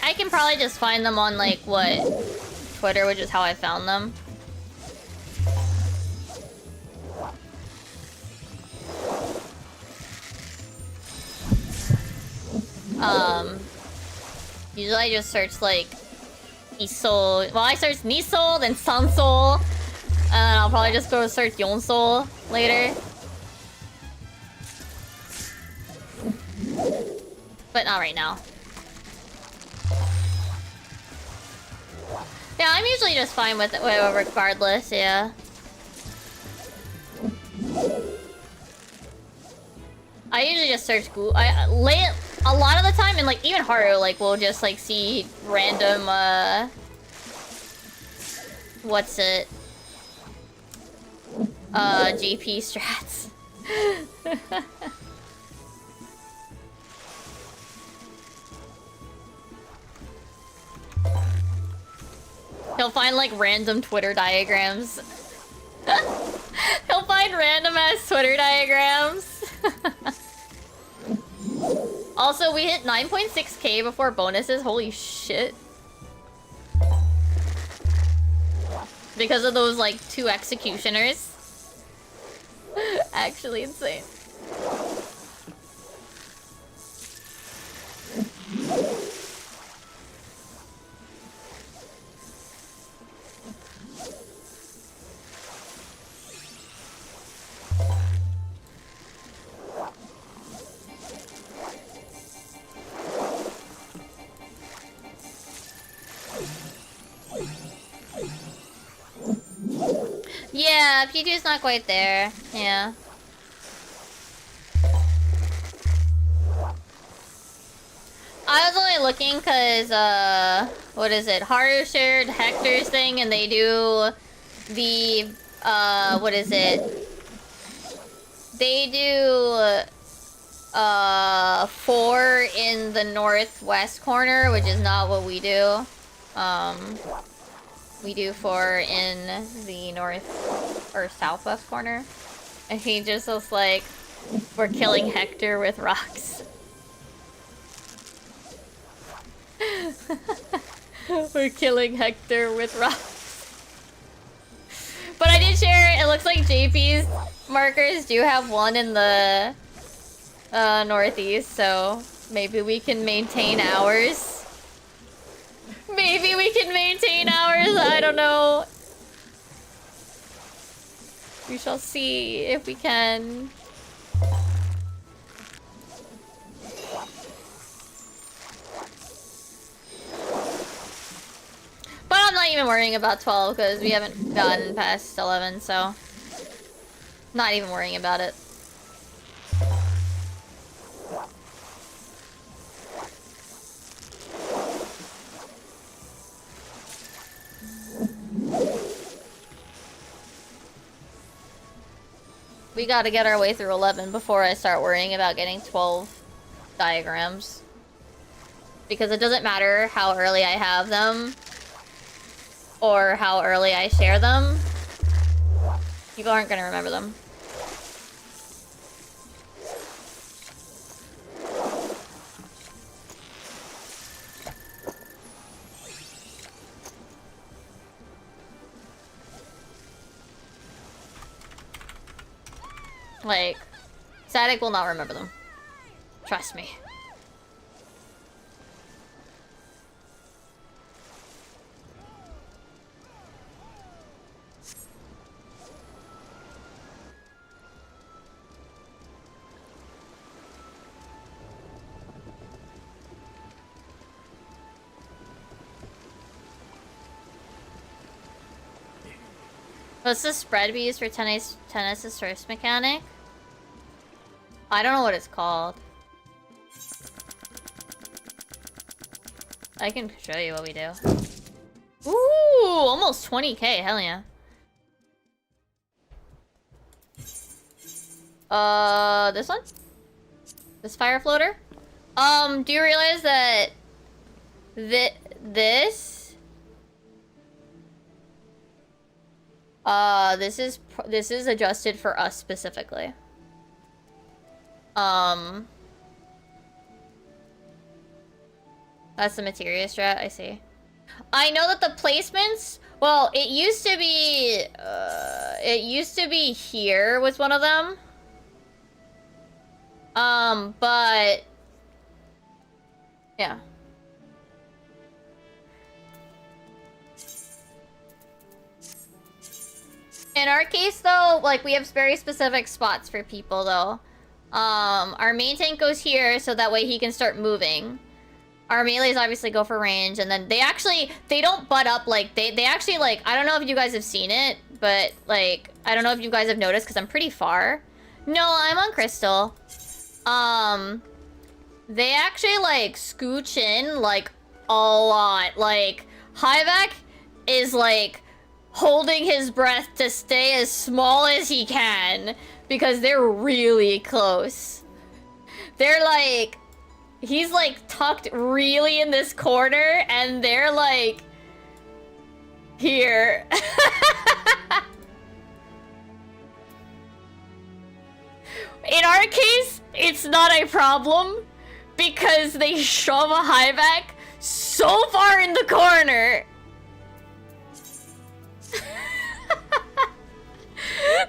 I can probably just find them on, like, what? Twitter, which is how I found them. Usually I just search, like, Isol. Well, I search Nisol, then Sansol. And I'll probably just go search Yonsol later. But not right now. Yeah, I'm usually just fine with it regardless, yeah. I usually just search Google. A lot of the time, and like even Haru, like we'll just like see random what's it? GP strats. He'll find like random Twitter diagrams. He'll find random ass Twitter diagrams. Also, we hit 9.6k before bonuses. Holy shit. Because of those like 2 executioners. Actually insane. Yeah, P2's not quite there. Yeah. I was only looking because, what is it? Haru shared Hector's thing and they do the, what is it? They do, 4 in the northwest corner, which is not what we do. We do 4 in the north or southwest corner. And he just was like, we're killing Hector with rocks. We're killing Hector with rocks. But I did share, it looks like JP's markers do have 1 in the northeast, so maybe we can maintain ours. Maybe we we can maintain ours, I don't know. We shall see if we can. But I'm not even worrying about 12 because we haven't gotten past 11, so not even worrying about it. We gotta get our way through 11 before I start worrying about getting 12 diagrams. Because it doesn't matter how early I have them or how early I share them. People aren't gonna remember them. Like, Static will not remember them. Trust me. What's the spread we use for tennis's first mechanic? I don't know what it's called. I can show you what we do. Ooh, almost 20k, hell yeah. This one? This fire floater? Do you realize that this is adjusted for us specifically. That's the materia strat, I see. I know that the placements, well, it used to be here was one of them. But yeah. In our case though, like we have very specific spots for people though. Our main tank goes here so that way he can start moving. Our melees obviously go for range, and then they don't butt up, like, they actually, like, I don't know if you guys have seen it, but, like, I don't know if you guys have noticed, because I'm pretty far. No, I'm on Crystal. They actually, like, scooch in, like, a lot. Like, Hyvek is, like, holding his breath to stay as small as he can, because they're really close. They're, like... He's, like, tucked really in this corner, and they're, like... here. In our case, it's not a problem, because they shove a Hyvek so far in the corner.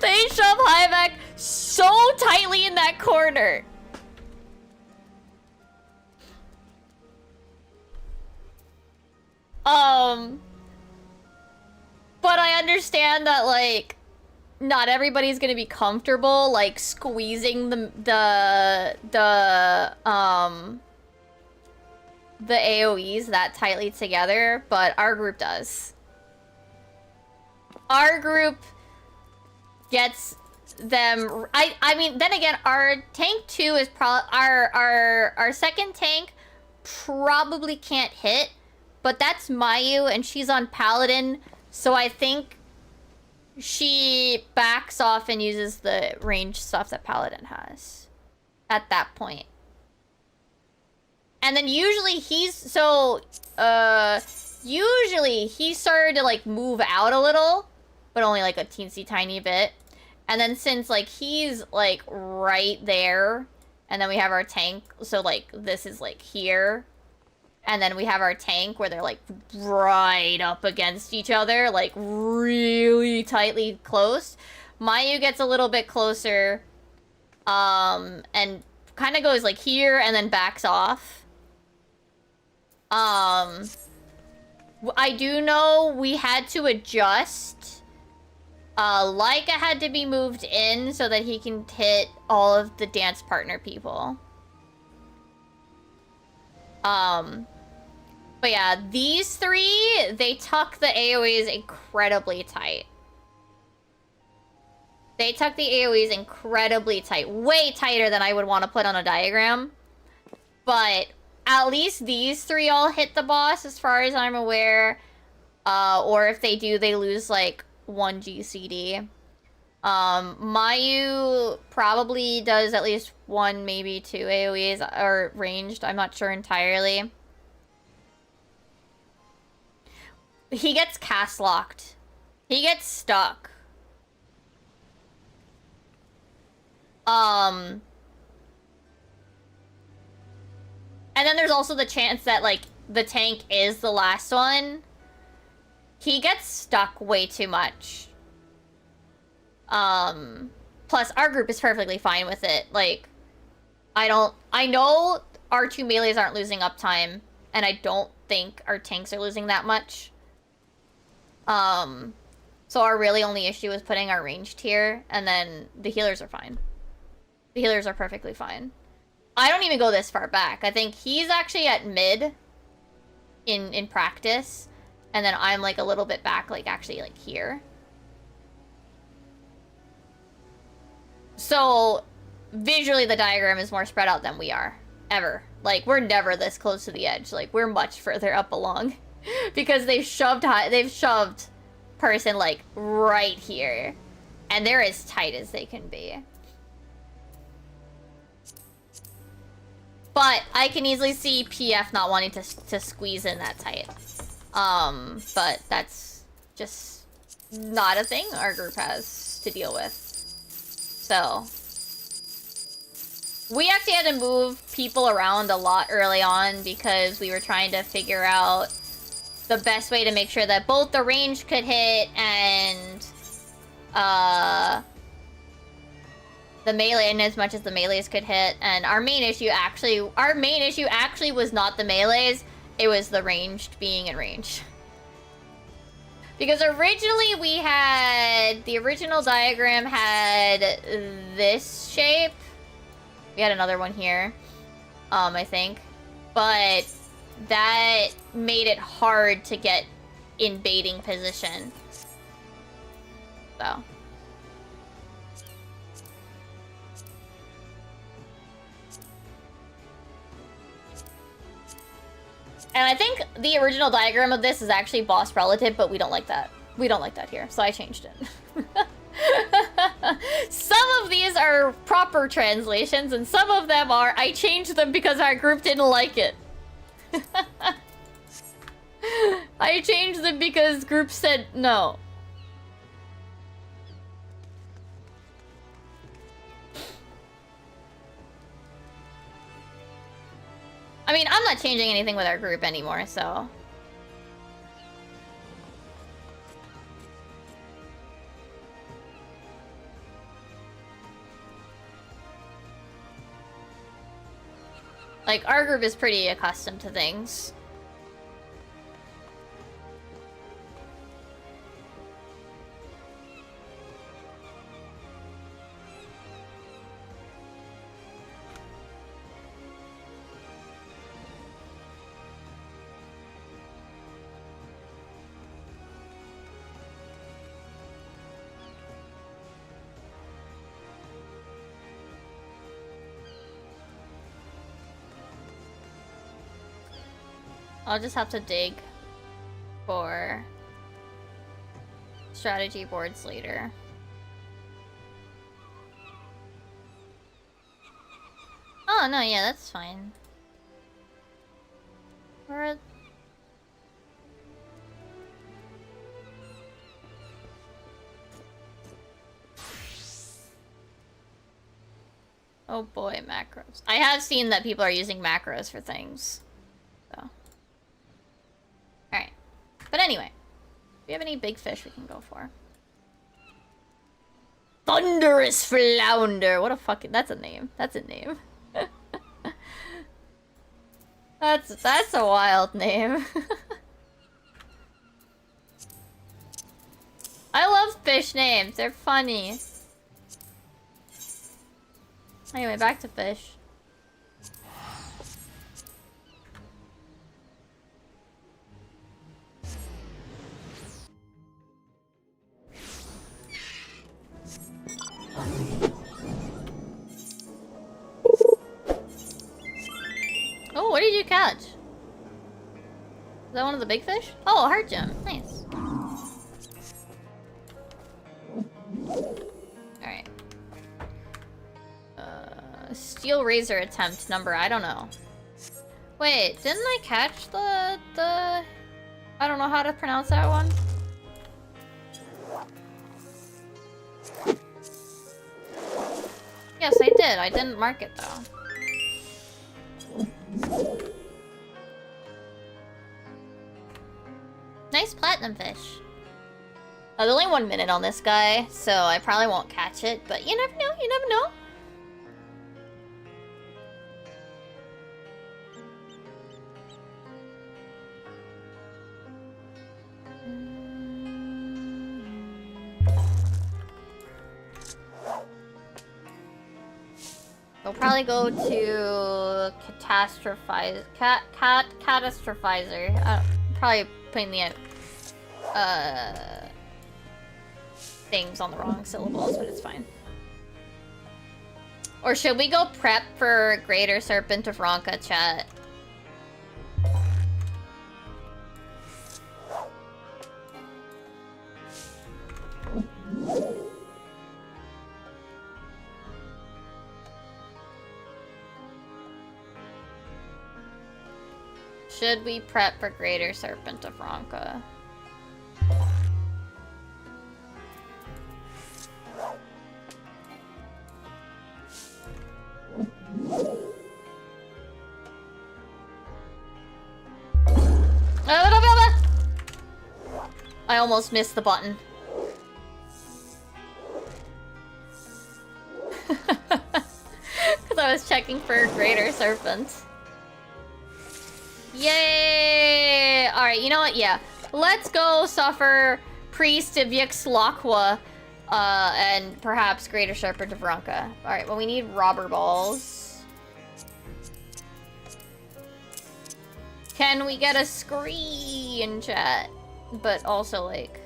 They shove Hyvek so tightly in that corner. But I understand that, like, not everybody's gonna be comfortable, like, squeezing the AoEs that tightly together, but our group does. Our group gets them... I mean, then again, our tank 2 is our second tank probably can't hit, but that's Mayu, and she's on Paladin, so I think she backs off and uses the range stuff that Paladin has at that point. And then usually usually he started to, like, move out a little, but only, like, a teensy tiny bit. And then since, like, he's, like, right there, and then we have our tank, so, like, this is, like, here. And then we have our tank where they're, like, right up against each other, like, really tightly close. Mayu gets a little bit closer, and kind of goes, like, here and then backs off. I do know we had to adjust. Leica had to be moved in so that he can hit all of the dance partner people. But yeah, these three, they tuck the AoEs incredibly tight. They tuck the AoEs incredibly tight. Way tighter than I would want to put on a diagram. But at least these three all hit the boss as far as I'm aware. Or if they do, they lose like 1 GCD. Mayu probably does at least 1, maybe 2 AoEs, or ranged. I'm not sure entirely. He gets cast locked. He gets stuck. And then there's also the chance that, like, the tank is the last one. He gets stuck way too much. Plus, our group is perfectly fine with it. Like, I know our 2 melees aren't losing uptime, and I don't think our tanks are losing that much. So our really only issue is putting our ranged here, and then the healers are fine. The healers are perfectly fine. I don't even go this far back. I think he's actually at mid in practice, and then I'm like a little bit back, like actually like here. So visually the diagram is more spread out than we are, ever. Like, we're never this close to the edge. Like, we're much further up along. Because they've shoved person like right here, and they're as tight as they can be. But I can easily see PF not wanting to squeeze in that tight. But that's just not a thing our group has to deal with. So we actually had to move people around a lot early on because we were trying to figure out the best way to make sure that both the range could hit and the melee, and as much as the melees could hit. And our main issue actually was not the melees, it was the ranged being in range. Because originally we had, the original diagram had this shape. We had another one here, I think. But that made it hard to get in baiting position. So. And I think the original diagram of this is actually boss relative, but we don't like that. We don't like that here, so I changed it. Some of these are proper translations, and some of them are, I changed them because our group didn't like it. I changed them because group said no. I mean, I'm not changing anything with our group anymore, so. Like, our group is pretty accustomed to things. I'll just have to dig for strategy boards later. Oh, no, yeah, that's fine. Where... Oh boy, macros. I have seen that people are using macros for things. So. Alright. But anyway. Do we have any big fish we can go for? Thunderous Flounder! What a fucking... That's a name. That's a name. That's a wild name. fish names. They're funny. Anyway, back to fish. Oh, what did you catch? Is that one of the big fish? Oh, a heart gem. Nice. Alright. Steel razor attempt number, I don't know. Wait, didn't I catch the... I don't know how to pronounce that one. Yes, I did. I didn't mark it, though. Nice platinum fish. There's only 1 minute on this guy, so I probably won't catch it, but you never know, you never know. We'll probably go to catastrophizer. Probably putting the things on the wrong syllables, but it's fine. Or should we go prep for Greater Serpent of Ronka, chat? Should we prep for Greater Serpent of Ronka? I almost missed the button. Because I was checking for Greater Serpent. Yay! Alright, you know what? Yeah. Let's go suffer Priest of Yxlaqua, and perhaps Greater Serpent of Ronka. Alright, well we need robber balls. Can we get a screen, chat? But also, like...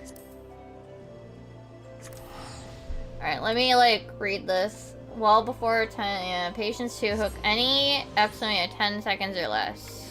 Alright, let me, like, read this. Well before 10, patience to hook any episode at 10 seconds or less.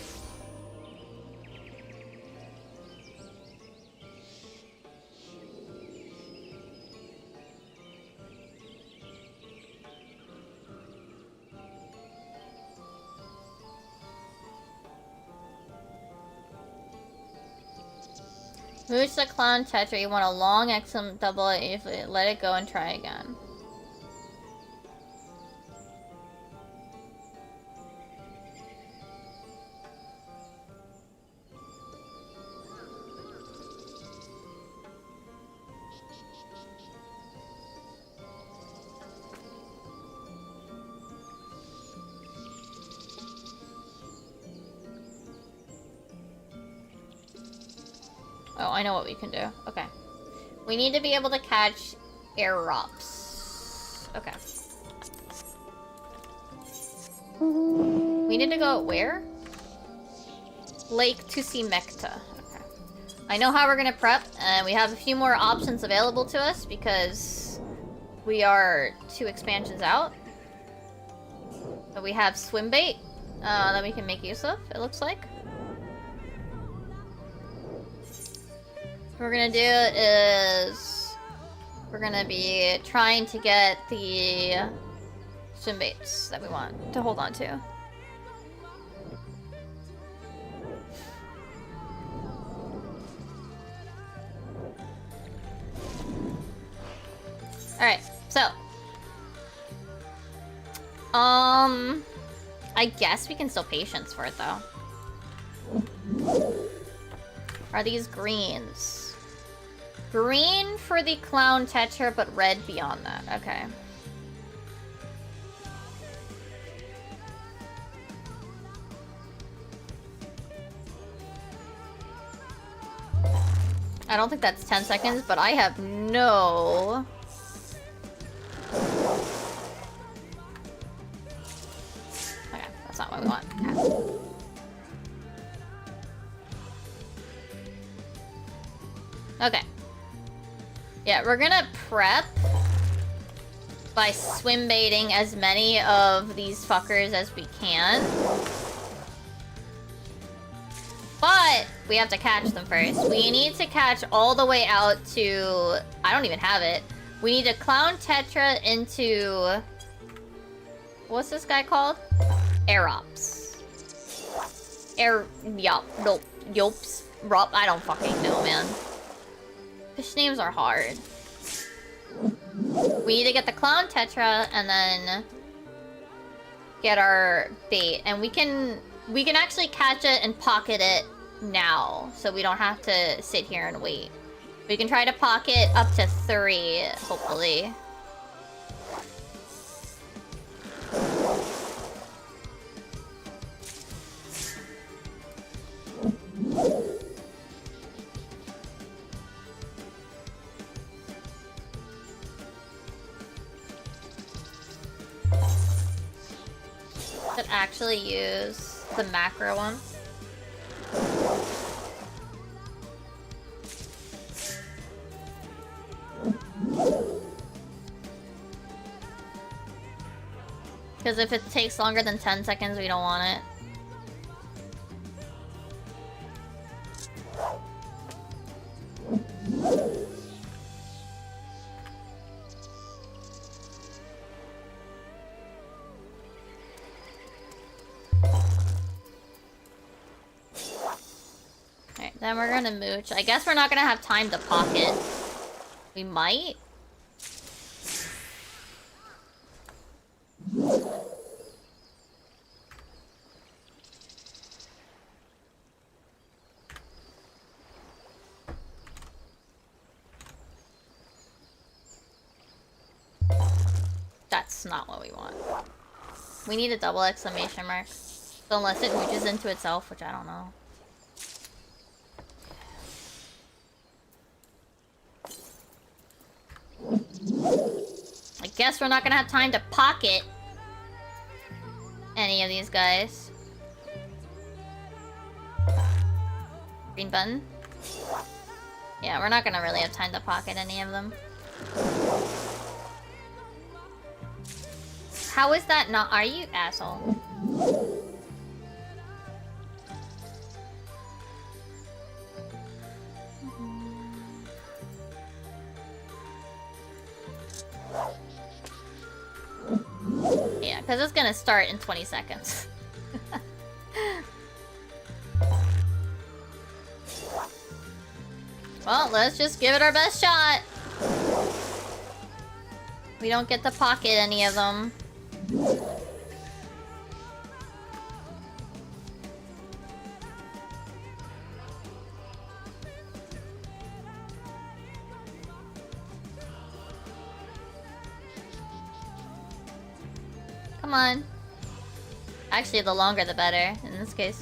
Mooch the clown tetra, you want a long excellent double if let it go and try again. Oh, I know what we can do. Okay. We need to be able to catch airdrops. Okay. We need to go where? Lake Tusimekta. Okay. I know how we're gonna prep, and we have a few more options available to us because we are 2 expansions out. But we have swim bait that we can make use of, it looks like. What we're gonna do is we're gonna be trying to get the swim baits that we want to hold on to. Alright, so I guess we can still patience for it though. Are these greens? Green for the clown tetra, but red beyond that. Okay. I don't think that's 10 seconds, but I have no... Okay, that's not what we want. Okay. Yeah, we're gonna prep by swim baiting as many of these fuckers as we can. But we have to catch them first. We need to catch all the way out to... I don't even have it. We need to clown Tetra into... What's this guy called? Aerops. Yops. Rop. I don't fucking know, man. Fish names are hard. We need to get the clown Tetra and then get our bait. And we can actually catch it and pocket it now, so we don't have to sit here and wait. We can try to pocket up to 3, hopefully. Should actually use the macro one. Because if it takes longer than 10 seconds, we don't want it. Alright, then we're gonna mooch. I guess we're not gonna have time to pocket. We might? That's not what we want. We need a double exclamation mark. So unless it mooches into itself, which I don't know. I guess we're not gonna have time to pocket any of these guys. Green button. Yeah, we're not gonna really have time to pocket any of them. How is that not? Are you asshole? Yeah, because it's gonna start in 20 seconds. Well, let's just give it our best shot. We don't get to pocket any of them. Come on. Actually, the longer the better, in this case.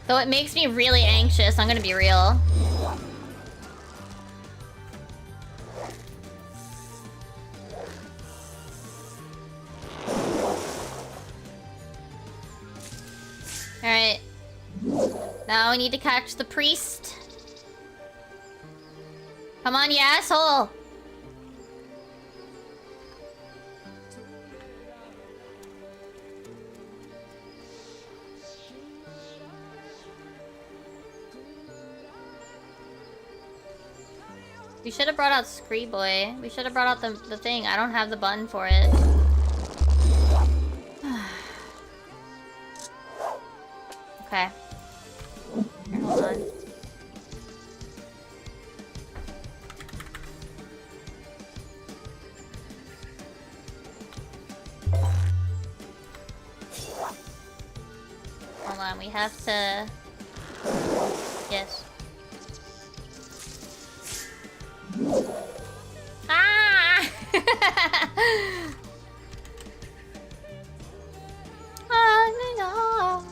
Though it makes me really anxious, I'm gonna be real. Alright. Now we need to catch the priest. Come on, you asshole! We should have brought out Scree Boy. We should have brought out the thing. I don't have the button for it. Okay. Here, hold on. Hold on, we have to... Yes. Ah! I know.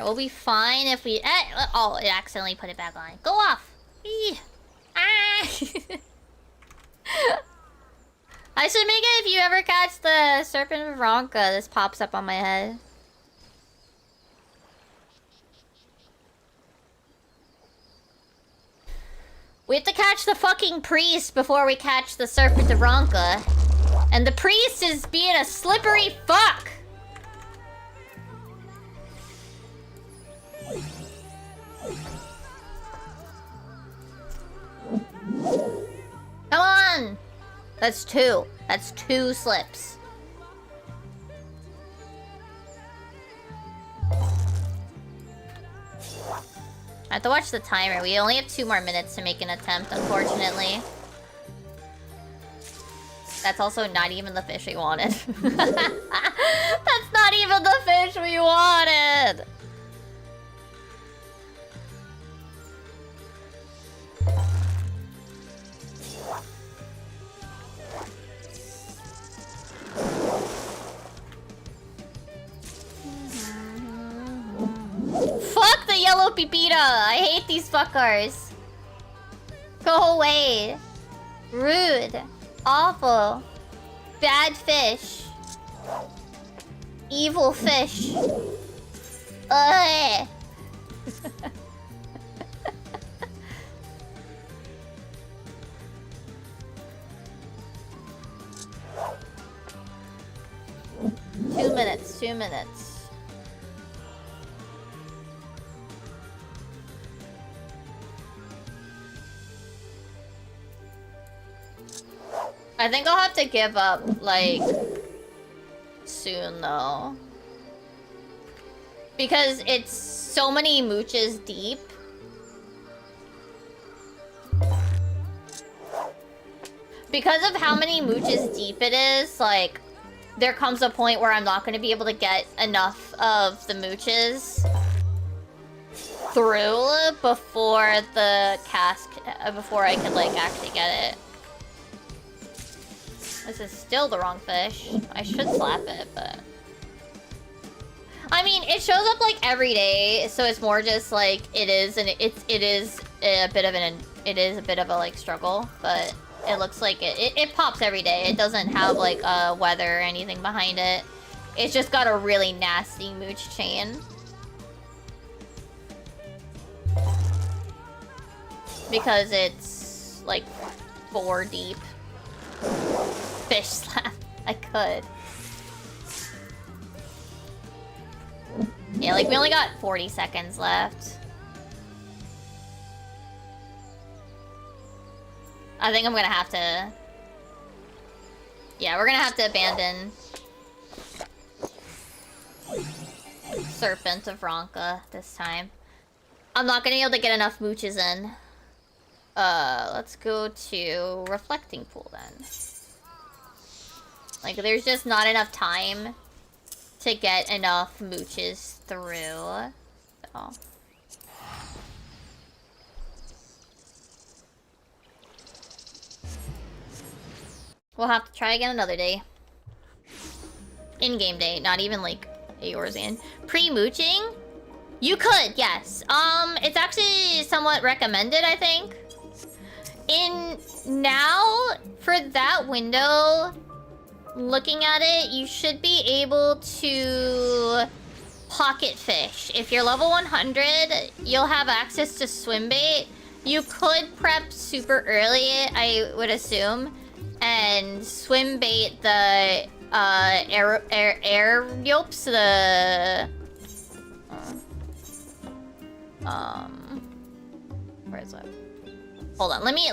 Alright, we'll be fine if we... oh, it accidentally put it back on. Go off! Eee. Ah! I should make it if you ever catch the Serpent of Ronka. This pops up on my head. We have to catch the fucking priest before we catch the Serpent of Ronka. And the priest is being a slippery fuck! Come on! That's two. That's two slips. I have to watch the timer. We only have 2 more minutes to make an attempt, unfortunately. That's also not even the fish we wanted. That's not even the fish we wanted! Fuck the yellow pipita! I hate these fuckers. Go away. Rude. Awful. Bad fish. Evil fish. Ugh. Two minutes. 2 minutes. I think I'll have to give up, like, soon, though. Because it's so many mooches deep. Because of how many mooches deep it is, like, there comes a point where I'm not going to be able to get enough of the mooches through before the cask, before I could, like, actually get it. This is still the wrong fish. I should slap it, but... I mean, it shows up, like, every day, so it's more just, like, it is a bit of a, like, struggle, but it looks like it pops every day. It doesn't have, like, weather or anything behind it. It's just got a really nasty mooch chain. Because it's, like, 4 deep. Fish slap. I could. Yeah, like, we only got 40 seconds left. I think I'm gonna have to... Yeah, we're gonna have to abandon... Serpent of Ronka this time. I'm not gonna be able to get enough mooches in. Let's go to Reflecting Pool then. Like, there's just not enough time to get enough mooches through. So. We'll have to try again another day. In-game day, not even like yours in. Pre-mooching? You could, yes. It's actually somewhat recommended, I think. Now, for that window, looking at it, you should be able to pocket fish. If you're level 100, you'll have access to swim bait. You could prep super early, I would assume, and swim bait the air yolks, where is it? Hold on, let me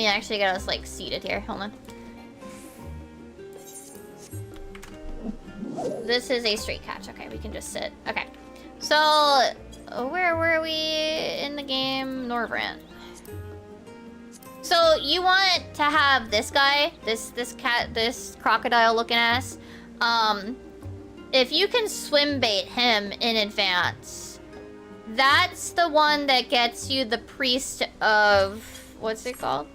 actually get us like seated here. Hold on. This is a straight catch. Okay, we can just sit. Okay. So, where were we in the game? Norvrant. So, you want to have this guy, this crocodile looking ass. If you can swim bait him in advance, that's the one that gets you the priest of... What's it called?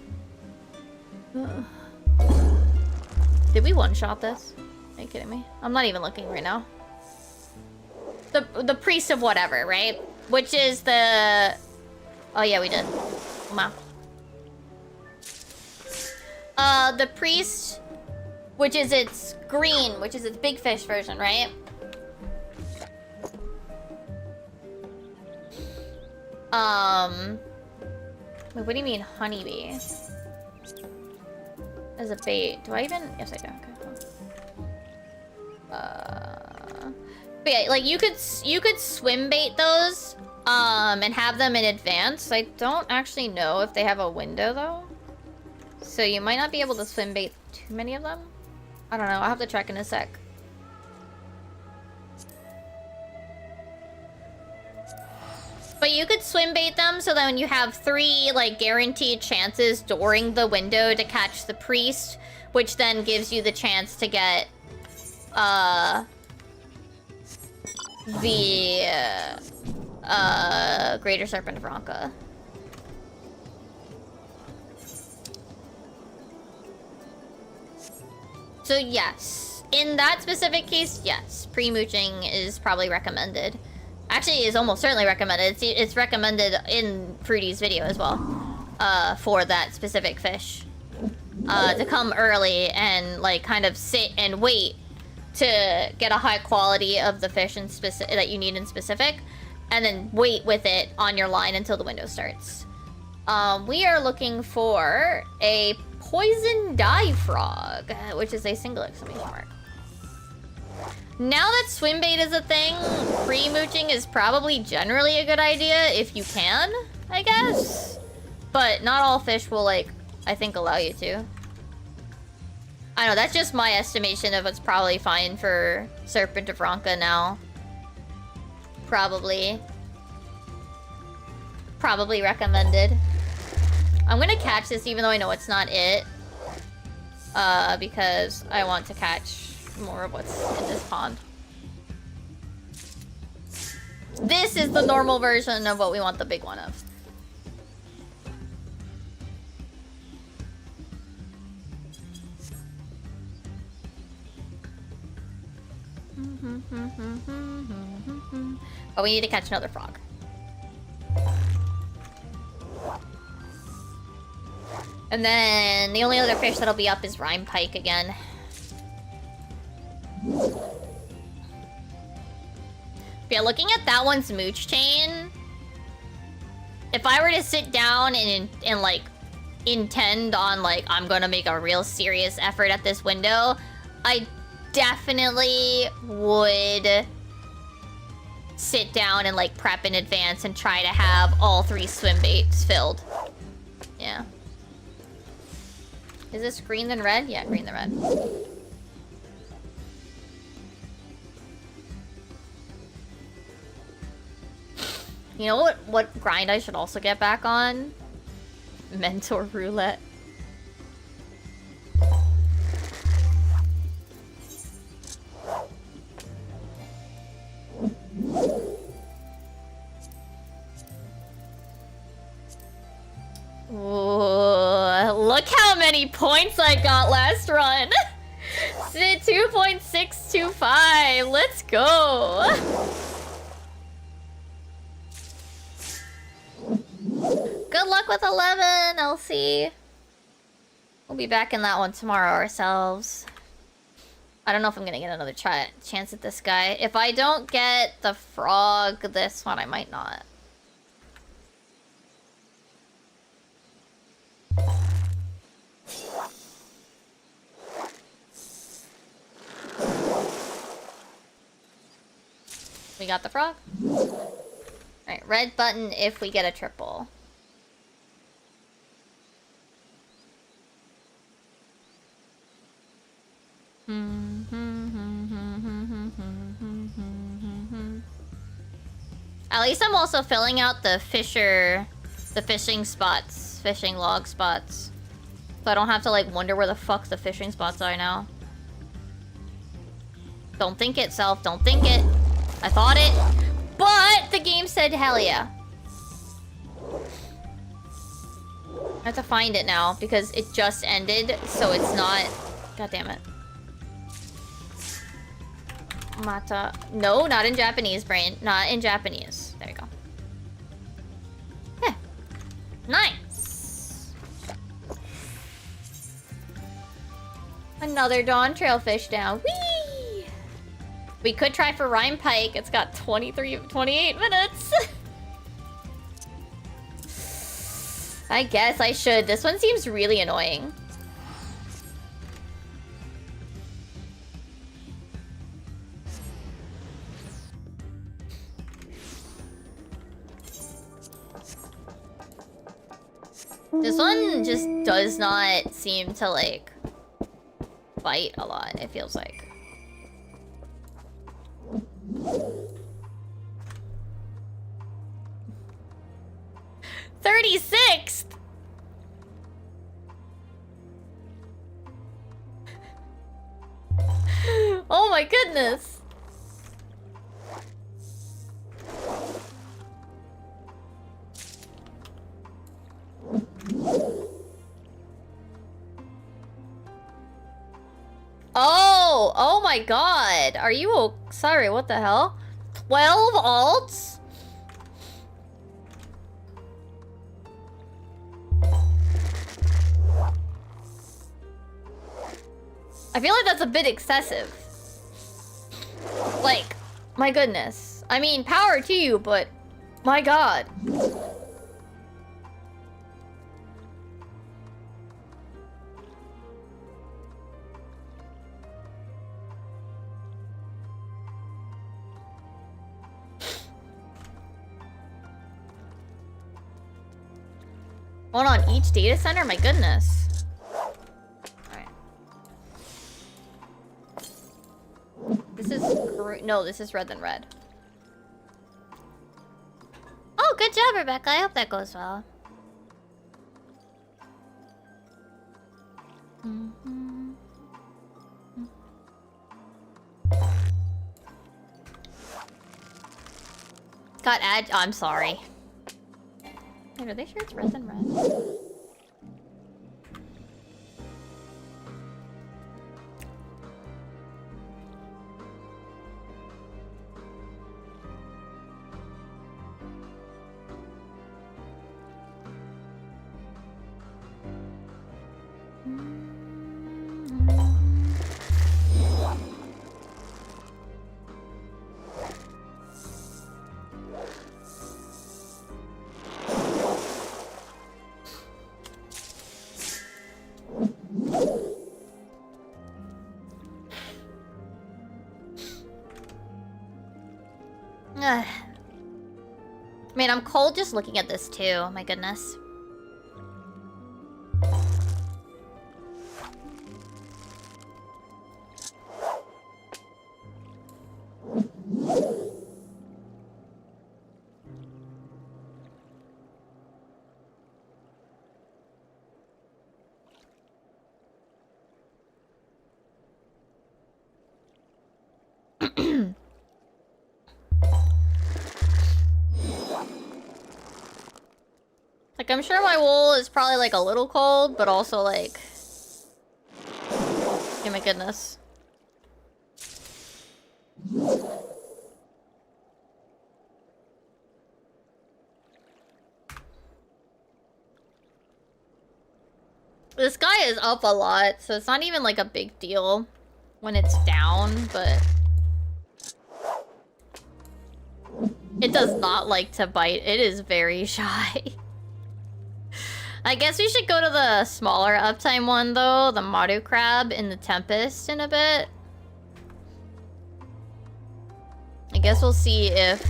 Did we one-shot this? Are you kidding me? I'm not even looking right now. the priest of whatever, right? Which is the... Oh yeah, we did. Wow. The priest, which is its green, which is its big fish version, right? Wait, what do you mean honeybee? As a bait. Do I even... Yes, I do. Okay. But yeah, like you could swim bait those, and have them in advance. I don't actually know if they have a window though. So you might not be able to swim bait too many of them. I don't know. I'll have to check in a sec. But you could swim bait them so that when you have 3 like guaranteed chances during the window to catch the priest, which then gives you the chance to get the Greater Serpent of Ronka. So yes, in that specific case, yes, pre-mooching is probably recommended. Actually, it's almost certainly recommended. It's recommended in Fruity's video as well, for that specific fish. To come early and like kind of sit and wait to get a high quality of the fish in that you need in specific, and then wait with it on your line until the window starts. We are looking for a poison dye frog, which is a single exclamation mark. Now that swim bait is a thing, pre-mooching is probably generally a good idea if you can, I guess. But not all fish will, like, I think allow you to. I know, that's just my estimation of what's probably fine for Serpent of Ronka now. Probably recommended. I'm gonna catch this even though I know it's not it. Because I want to catch more of what's in this pond. This is the normal version of what we want the big one of. But we need to catch another frog. And then the only other fish that'll be up is Rhyme Pike again. But yeah, looking at that one's mooch chain, if I were to sit down and like intend on like I'm gonna make a real serious effort at this window, I definitely would sit down and like prep in advance and try to have all 3 swim baits filled. Yeah. Is this green then red? Yeah, green then red. You know what grind I should also get back on? Mentor roulette. Ooh, look how many points I got last run. 2.625. Let's go. Good luck with 11, LC. We'll be back in that one tomorrow ourselves. I don't know if I'm gonna get another chance at this guy. If I don't get the frog this one, I might not. We got the frog. Alright, red button if we get a triple. At least I'm also filling out the fishing spots, fishing log spots. So I don't have to like wonder where the fuck the fishing spots are now. Don't think it, self, don't think it. I thought it, but the game said hell yeah. I have to find it now because it just ended, so it's not... God damn it. Mata. No, not in Japanese, brain. Not in Japanese. There you go. Yeah. Nice. Another Dawn Trailfish down. Whee! We could try for Rhyme Pike. It's got 28 minutes. I guess I should. This one seems really annoying. This one just does not seem to, like, fight a lot, it feels like. '36th! Oh my goodness! Oh my god. Are you sorry, what the hell? 12 alts? I feel like that's a bit excessive. Like, my goodness. I mean, power to you, but my god. One on each data center? My goodness. Alright. This is... No, this is red than red. Oh, good job, Rebecca. I hope that goes well. Got ad... Oh, I'm sorry. Wait, are they sure it's red than red? Man, I'm cold just looking at this too. My goodness. Like, I'm sure my wool is probably, like, a little cold, but also, like... Oh my goodness. This guy is up a lot, so it's not even, like, a big deal when it's down, but... It does not like to bite. It is very shy. I guess we should go to the smaller uptime one, though. The Maru Crab in the Tempest in a bit. I guess we'll see if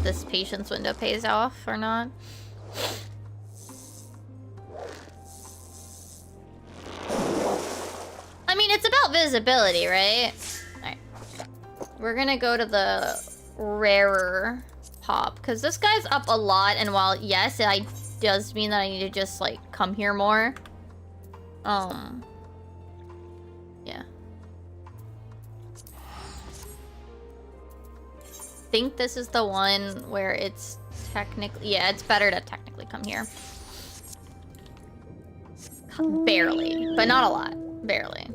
this patience window pays off or not. I mean, it's about visibility, right? Alright. We're gonna go to the rarer pop, because this guy's up a lot, and while, yes, it does mean that I need to just, like, come here more. Yeah. I think this is the one where it's technically... Yeah, it's better to technically come here. Barely, but not a lot. Barely.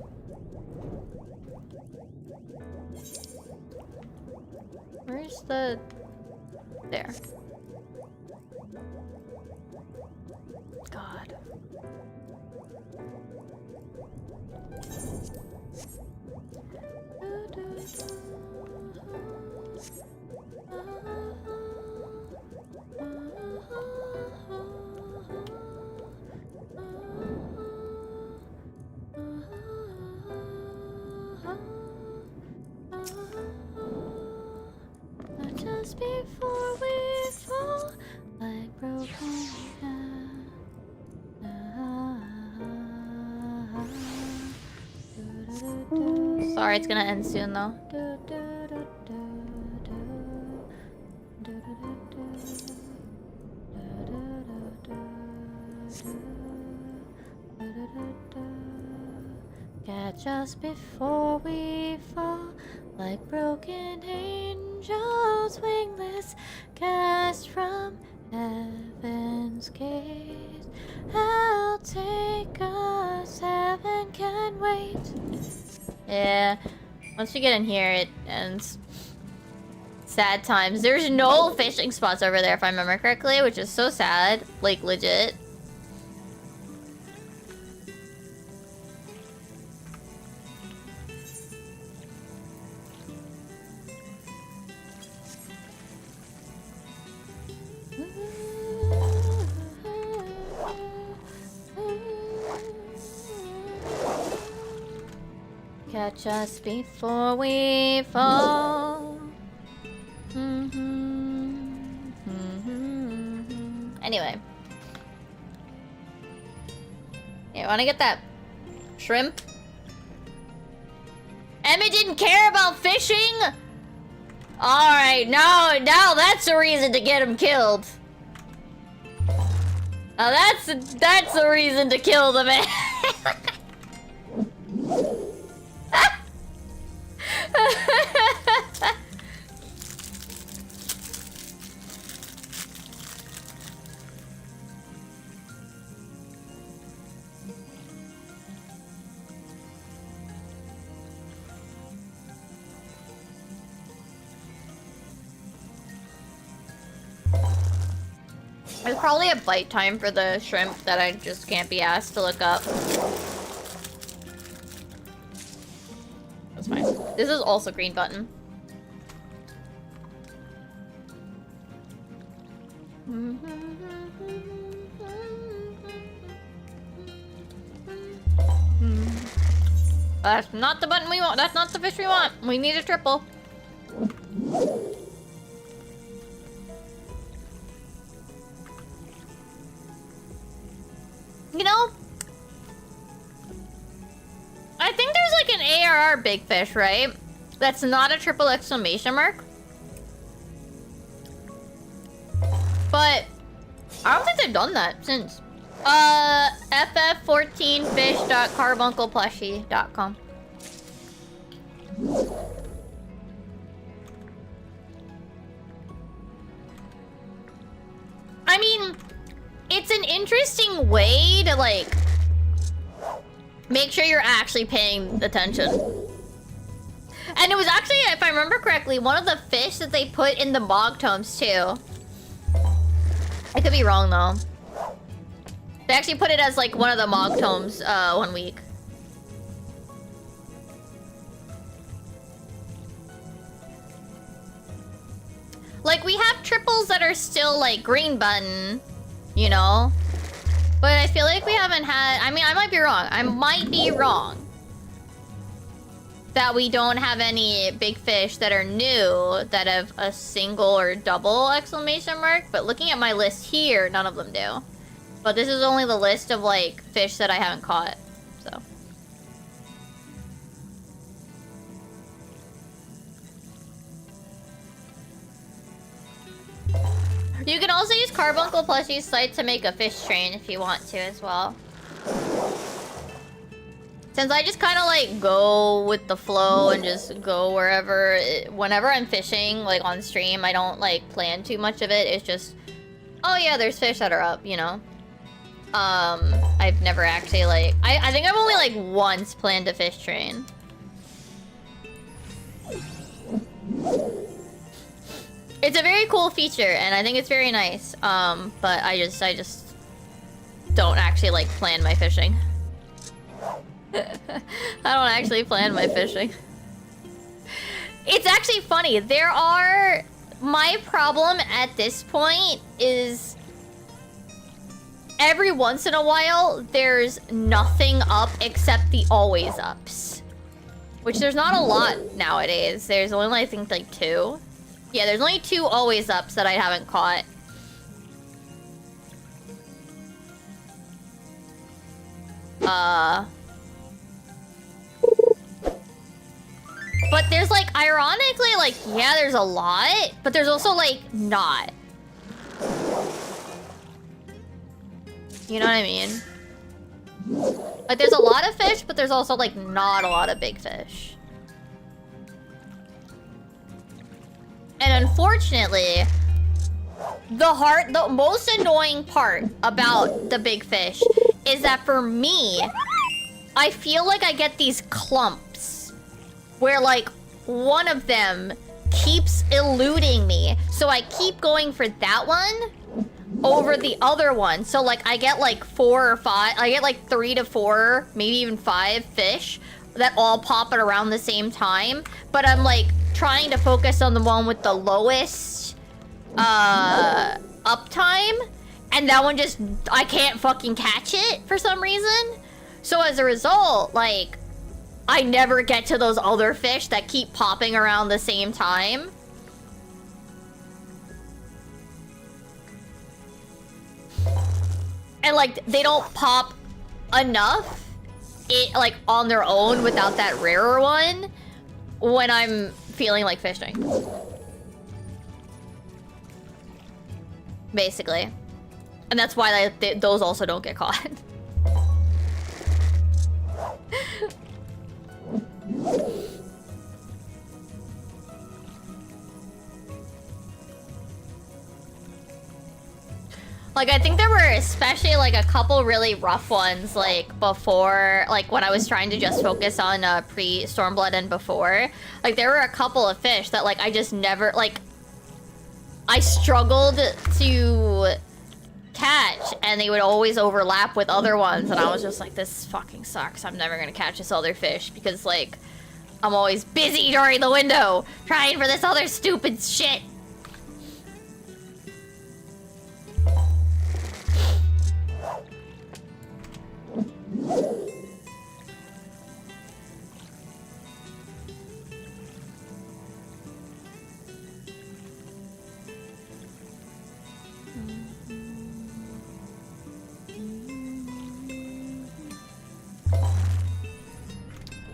Where's the... There. God. Just before we fall like broken Sorry, it's gonna end soon though. Catch us before we fall like broken angels, wingless, cast from heaven's gate. I'll take us, heaven can wait. Yeah, once you get in here, it ends. Sad times. There's no fishing spots over there, if I remember correctly, which is so sad. Like, legit. Catch us before we fall. Anyway. Yeah, wanna get that shrimp? Emma didn't care about fishing? Alright, now that's a reason to get him killed. Now that's the reason to kill the man. There's probably a bite time for the shrimp that I just can't be asked to look up. That's fine. This is also green button. That's not the button we want. That's not the fish we want. We need a triple. You know, I think there's like an ARR big fish, right? That's not a triple exclamation mark. But I don't think they've done that since. FF14fish.carbuncleplushie.com. I mean, it's an interesting way to, like, make sure you're actually paying attention. And it was actually, if I remember correctly, one of the fish that they put in the bog tomes, too. I could be wrong, though. They actually put it as, like, one of the mog tomes, 1 week. Like, we have triples that are still, like, green button, you know? But I feel like we haven't had... I mean, I might be wrong. I might be wrong. That we don't have any big fish that are new that have a single or double exclamation mark. But looking at my list here, none of them do. But this is only the list of, like, fish that I haven't caught. So... You can also use Carbuncle Plushie's site to make a fish train if you want to as well. Since I just kind of like go with the flow and just go wherever, whenever I'm fishing, like on stream, I don't like plan too much of it. It's just, oh yeah, there's fish that are up, you know? I've never actually like, I think I've only like once planned a fish train. It's a very cool feature, and I think it's very nice. But I just don't actually like plan my fishing. I don't actually plan my fishing. It's actually funny. My problem at this point is every once in a while there's nothing up except the always ups. Which there's not a lot nowadays. There's only, I think, like 2. Yeah, there's only 2 always ups that I haven't caught. But there's like, ironically, like, yeah, there's a lot, but there's also like not. You know what I mean? Like, there's a lot of fish, but there's also like not a lot of big fish. And unfortunately, the most annoying part about the big fish is that for me, I feel like I get these clumps where like one of them keeps eluding me. So I keep going for that one over the other one. So like I get like 4 or 5, I get like 3 to 4, maybe even 5 fish that all pop at around the same time. But I'm like trying to focus on the one with the lowest uptime, and that one just, I can't fucking catch it for some reason. So as a result, like, I never get to those other fish that keep popping around the same time. And like, they don't pop enough like on their own without that rarer one when I'm feeling like fishing. Basically. And that's why those also don't get caught. Like, I think there were especially, like, a couple really rough ones, like, before, like, when I was trying to just focus on pre-Stormblood and before. Like, there were a couple of fish that, like, I just never, like, I struggled to catch, and they would always overlap with other ones, and I was just like, this fucking sucks. I'm never gonna catch this other fish, because, like, I'm always busy during the window, trying for this other stupid shit.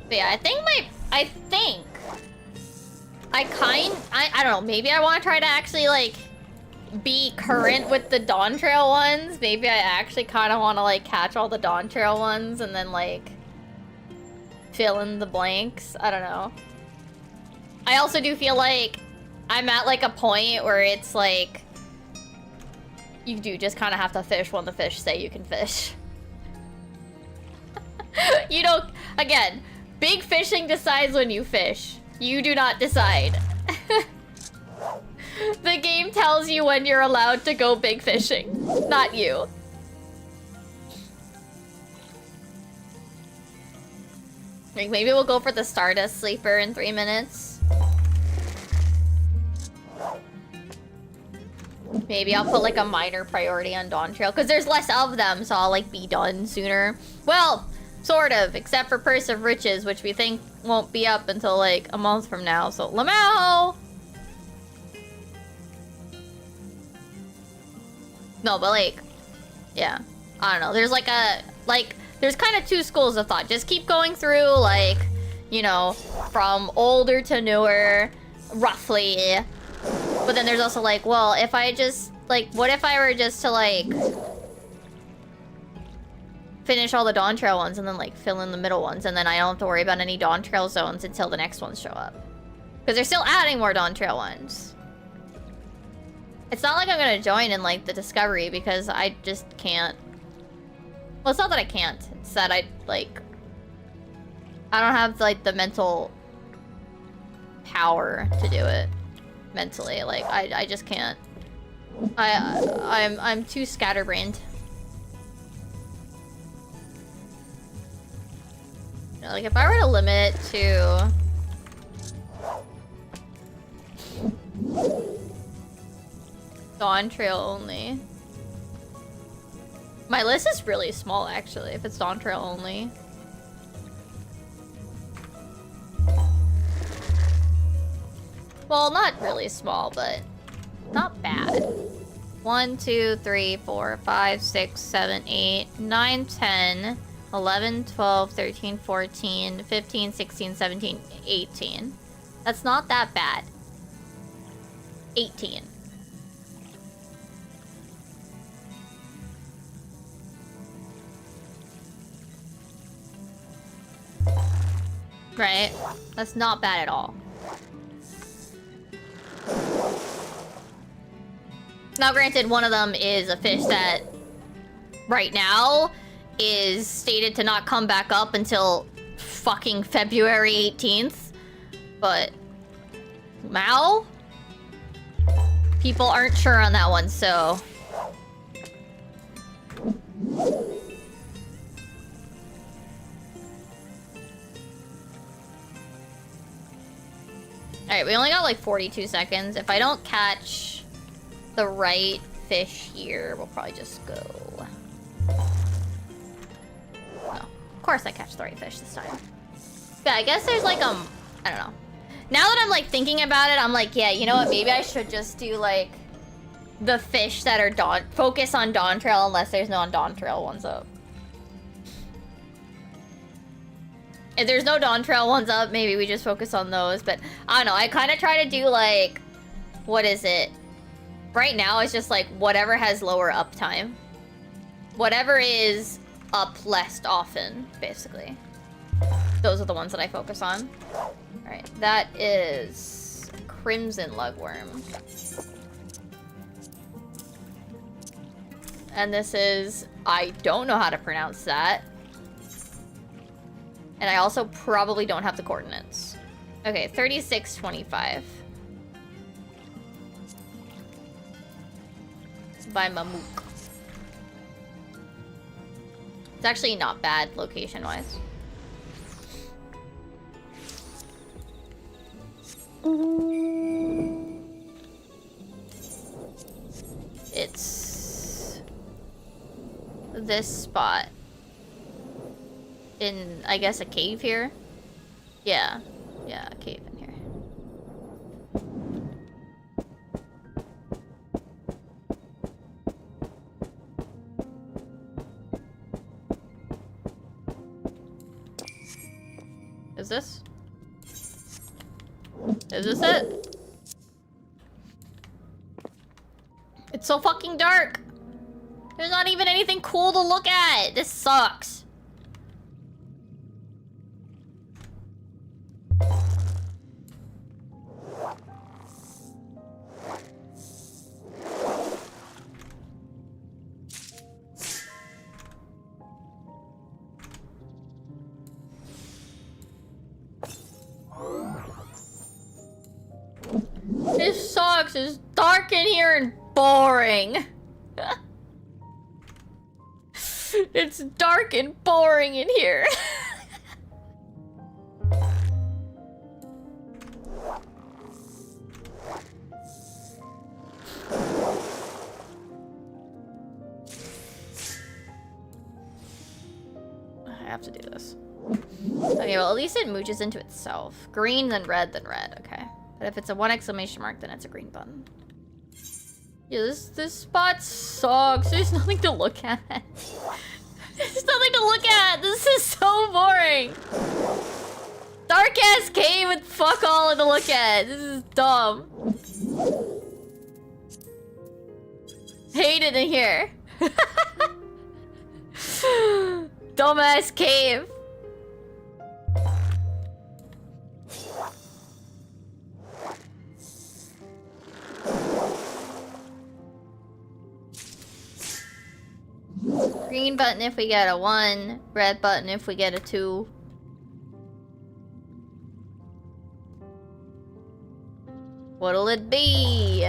But yeah, I don't know, maybe I want to try to actually, like, be current with the Dawn Trail ones. Maybe I actually kind of want to, like, catch all the Dawn Trail ones and then, like, fill in the blanks. I don't know. I also do feel like I'm at, like, a point where it's, like, you do just kind of have to fish when the fish say you can fish. You don't, again, big fishing decides when you fish. You do not decide. The game tells you when you're allowed to go big fishing, not you. Like, maybe we'll go for the Stardust Sleeper in 3 minutes. Maybe I'll put, like, a minor priority on Dawn Trail, because there's less of them, so I'll, like, be done sooner. Well, sort of, except for Purse of Riches, which we think won't be up until, like, a month from now, so Lamau! No, but, like, yeah. I don't know. There's, like, there's kind of 2 schools of thought. Just keep going through, like, you know, from older to newer, roughly. But then there's also, like, well, if I just, like, what if I were just to, like, finish all the Dawn Trail ones and then, like, fill in the middle ones, and then I don't have to worry about any Dawn Trail zones until the next ones show up. Because they're still adding more Dawn Trail ones. It's not like I'm gonna join in, like, the Discovery, because I just can't. Well, it's not that I can't. It's that I don't have, like, the mental power to do it. mentally. Like, I just can't. I'm too scatterbrained. You know, like, if I were to limit to... Dawn Trail only. My list is really small, actually, if it's Dawn Trail only. Well, not really small, but not bad. 1, 2, 3, 4, 5, 6, 7, 8, 9, 10, 11, 12, 13, 14, 15, 16, 17, 18. That's not that bad. 18. Right? That's not bad at all. Now, granted, one of them is a fish that, right now, is stated to not come back up until fucking February 18th. But, Mao? People aren't sure on that one, so... Alright, we only got like 42 seconds. If I don't catch the right fish here, we'll probably just go... No. Of course I catch the right fish this time. Yeah, I guess there's like, I don't know. Now that I'm like thinking about it, I'm like, yeah, you know what? Maybe I should just do like the fish that are focus on Dawn Trail unless there's no Dawn Trail ones up. If there's no Dawn Trail ones up, maybe we just focus on those. But I don't know. I kind of try to do like, what is it? Right now, it's just like whatever has lower uptime. Whatever is up less often, basically. Those are the ones that I focus on. Alright, that is Crimson Lugworm. And this is... I don't know how to pronounce that. And I also probably don't have the coordinates. Okay, 3625. It's by Mamook. It's actually not bad location-wise. It's this spot. In, I guess, a cave here? Yeah. Yeah, a cave in here. Is this? Is this it? It's so fucking dark! There's not even anything cool to look at! This sucks. This sucks. It's dark in here and boring. It's dark and boring in here. I have to do this. Okay, well, at least it mooches into itself. Green, then red, then red. Okay. But if it's a 1 exclamation mark, then it's a green button. Yeah, this spot sucks. There's nothing to look at. There's nothing to look at. This is so boring. Dark ass cave with fuck all to look at. This is dumb. Hate it in here. Dumbass cave. Green button if we get a 1, red button if we get a 2. What'll it be?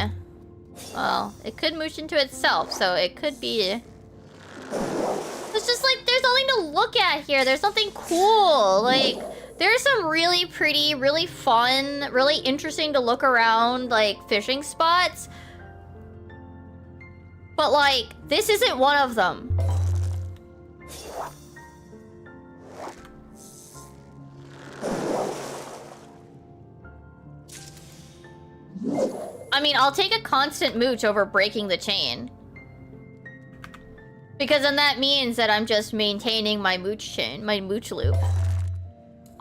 Well, it could mooch into itself, so it could be... It's just like, there's nothing to look at here. There's nothing cool. Like, there's some really pretty, really fun, really interesting to look around, like, fishing spots. But, like, this isn't one of them. I mean, I'll take a constant mooch over breaking the chain. Because then that means that I'm just maintaining my mooch chain, my mooch loop.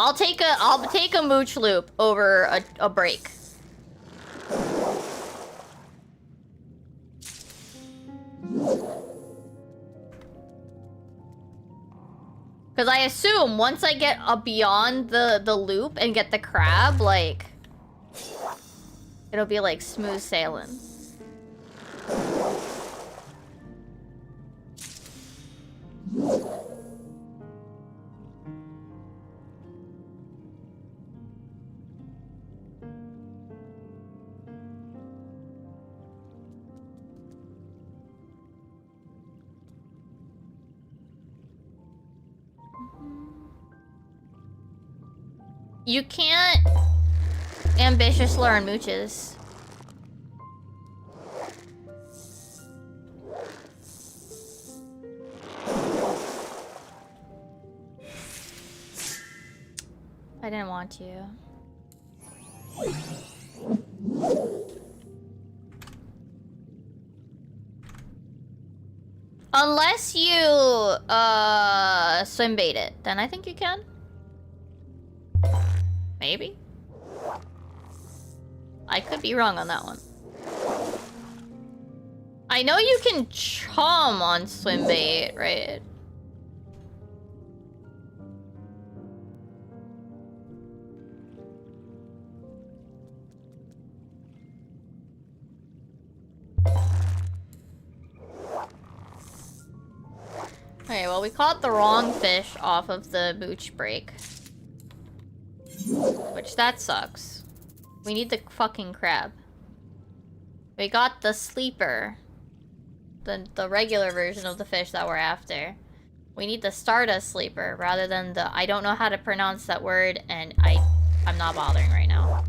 I'll take a mooch loop over a break. Because I assume once I get beyond the loop and get the crab, like... it'll be like smooth sailing. You can't ambitious learn mooches. I didn't want to. Unless you swim bait it, then I think you can. Maybe. I could be wrong on that one. I know you can chum on swim bait, right? Okay, well, we caught the wrong fish off of the mooch break. Which, that sucks. We need the fucking crab. We got the sleeper. The regular version of the fish that we're after. We need the Stardust sleeper rather than the... I don't know how to pronounce that word, and I'm not bothering right now.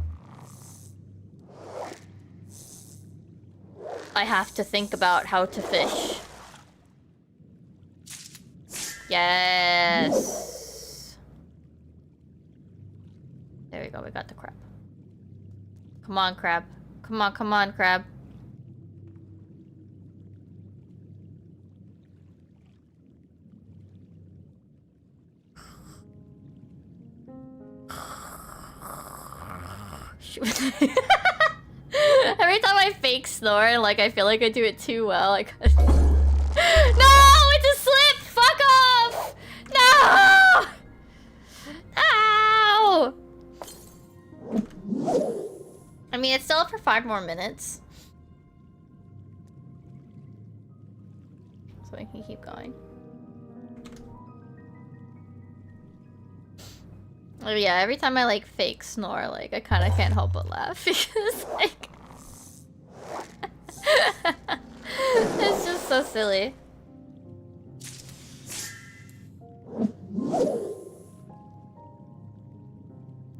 I have to think about how to fish. Yes. There we go, we got the crab. Come on, crab. Come on, come on, crab. Every time I fake snore, like, I feel like I do it too well. Like, no! It's a slip! Fuck off! No! Ow! I mean, it's still up for 5 more minutes. So I can keep going. Oh yeah, every time I like fake snore, like I kind of can't help but laugh because like it's just so silly.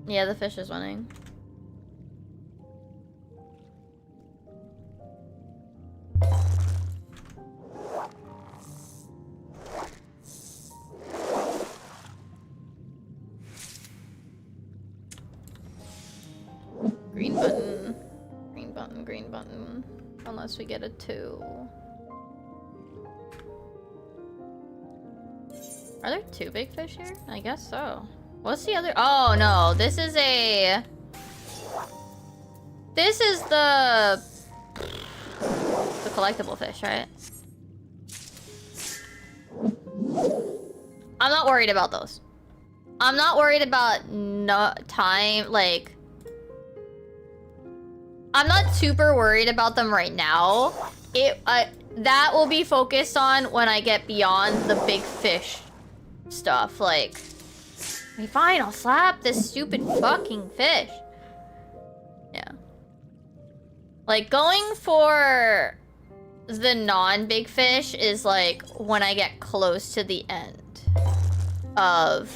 Yeah, the fish is winning. Green button. Green button, green button. Unless we get a 2. Are there 2 big fish here? I guess so. What's the other? Oh no, this is a... This is the collectible fish, right? I'm not worried about those. I'm not worried about no time, like... I'm not super worried about them right now. That will be focused on when I get beyond the big fish stuff. Like, okay, fine, I'll slap this stupid fucking fish. Yeah. Like, going for the non-big fish is like when I get close to the end of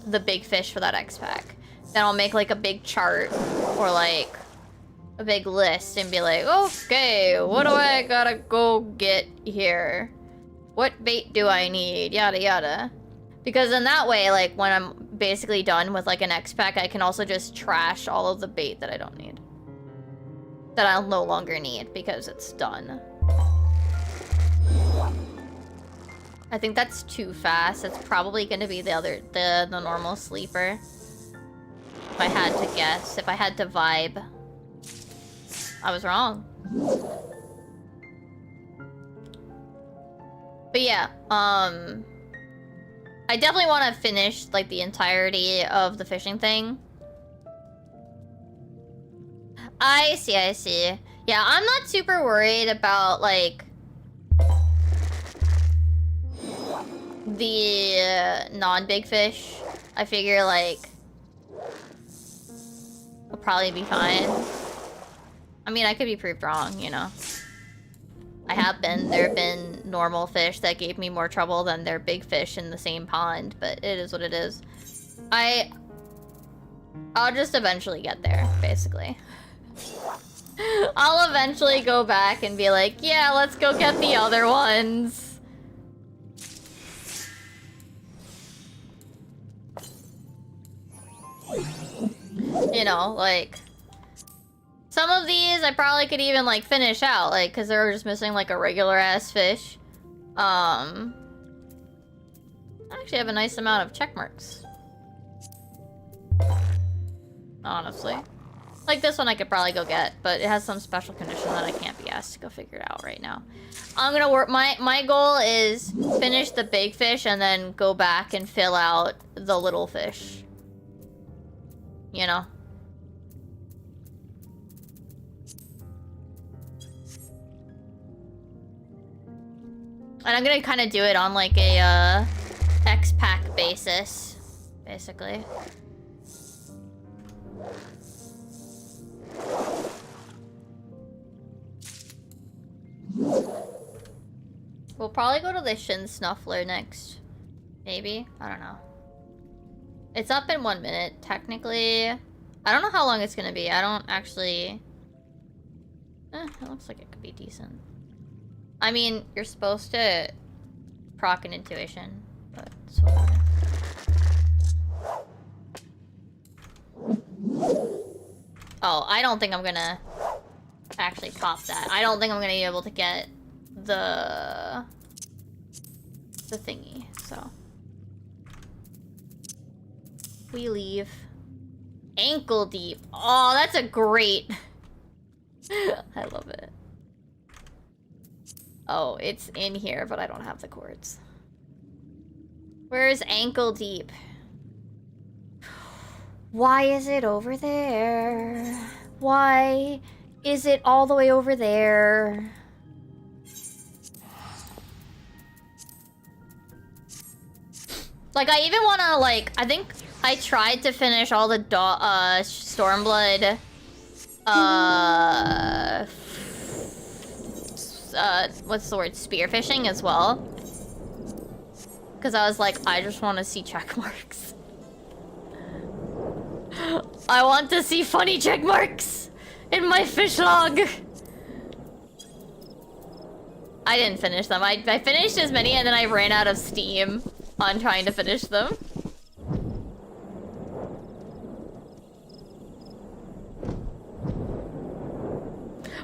the big fish for that X pack. Then I'll make like a big chart or like a big list and be like, okay, what do I gotta go get here? What bait do I need? Yada yada. Because in that way, like when I'm basically done with like an X pack, I can also just trash all of the bait that I don't need. That I'll no longer need because it's done. I think that's too fast. It's probably gonna be the normal sleeper. If I had to guess, if I had to vibe. I was wrong. But yeah, I definitely want to finish like the entirety of the fishing thing. I see, I see. Yeah, I'm not super worried about like the non-big fish. I figure like I'll probably be fine. I mean, I could be proved wrong, you know. I have been. There have been normal fish that gave me more trouble than their big fish in the same pond, but it is what it is. I'll just eventually get there, basically. I'll eventually go back and be like, yeah, let's go get the other ones. You know, like... Some of these I probably could even, like, finish out, like, because they're just missing, like, a regular-ass fish. I actually have a nice amount of check marks. Honestly. Like, this one I could probably go get, but it has some special condition that I can't be asked to go figure it out right now. I'm gonna work... My goal is finish the big fish and then go back and fill out the little fish. You know? And I'm gonna kind of do it on like a X-pack basis, basically. We'll probably go to the Shin Snuffler next. Maybe? I don't know. It's up in 1 minute, technically. I don't know how long it's gonna be. I don't actually... it looks like it could be decent. I mean, you're supposed to proc an intuition, but it's whatever. Oh, I don't think I'm gonna actually pop that. I don't think I'm gonna be able to get the thingy, so. We leave. Ankle deep. Oh, that's a great... I love it. Oh, it's in here, but I don't have the cords. Where's ankle deep? Why is it over there? Why is it all the way over there? Like, I even want to, like, I think I tried to finish all the Stormblood, what's the word? Spearfishing as well. Because I was like, I just want to see check marks. I want to see funny check marks in my fish log. I didn't finish them. I finished as many and then I ran out of steam on trying to finish them.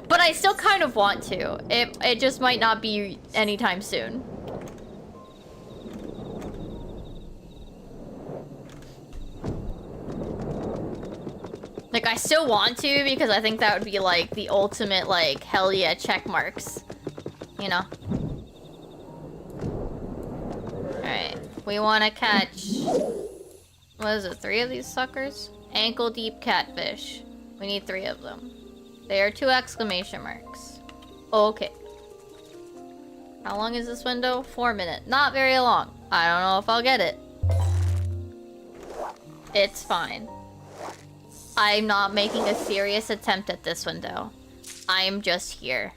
But I still kind of want to. It just might not be anytime soon. Like, I still want to because I think that would be like the ultimate, like, hell yeah, check marks. You know? Alright. We want to catch... What is it? 3 of these suckers? Ankle deep catfish. We need 3 of them. They are 2 exclamation marks. Okay. How long is this window? 4 minutes. Not very long. I don't know if I'll get it. It's fine. I'm not making a serious attempt at this window. I'm just here.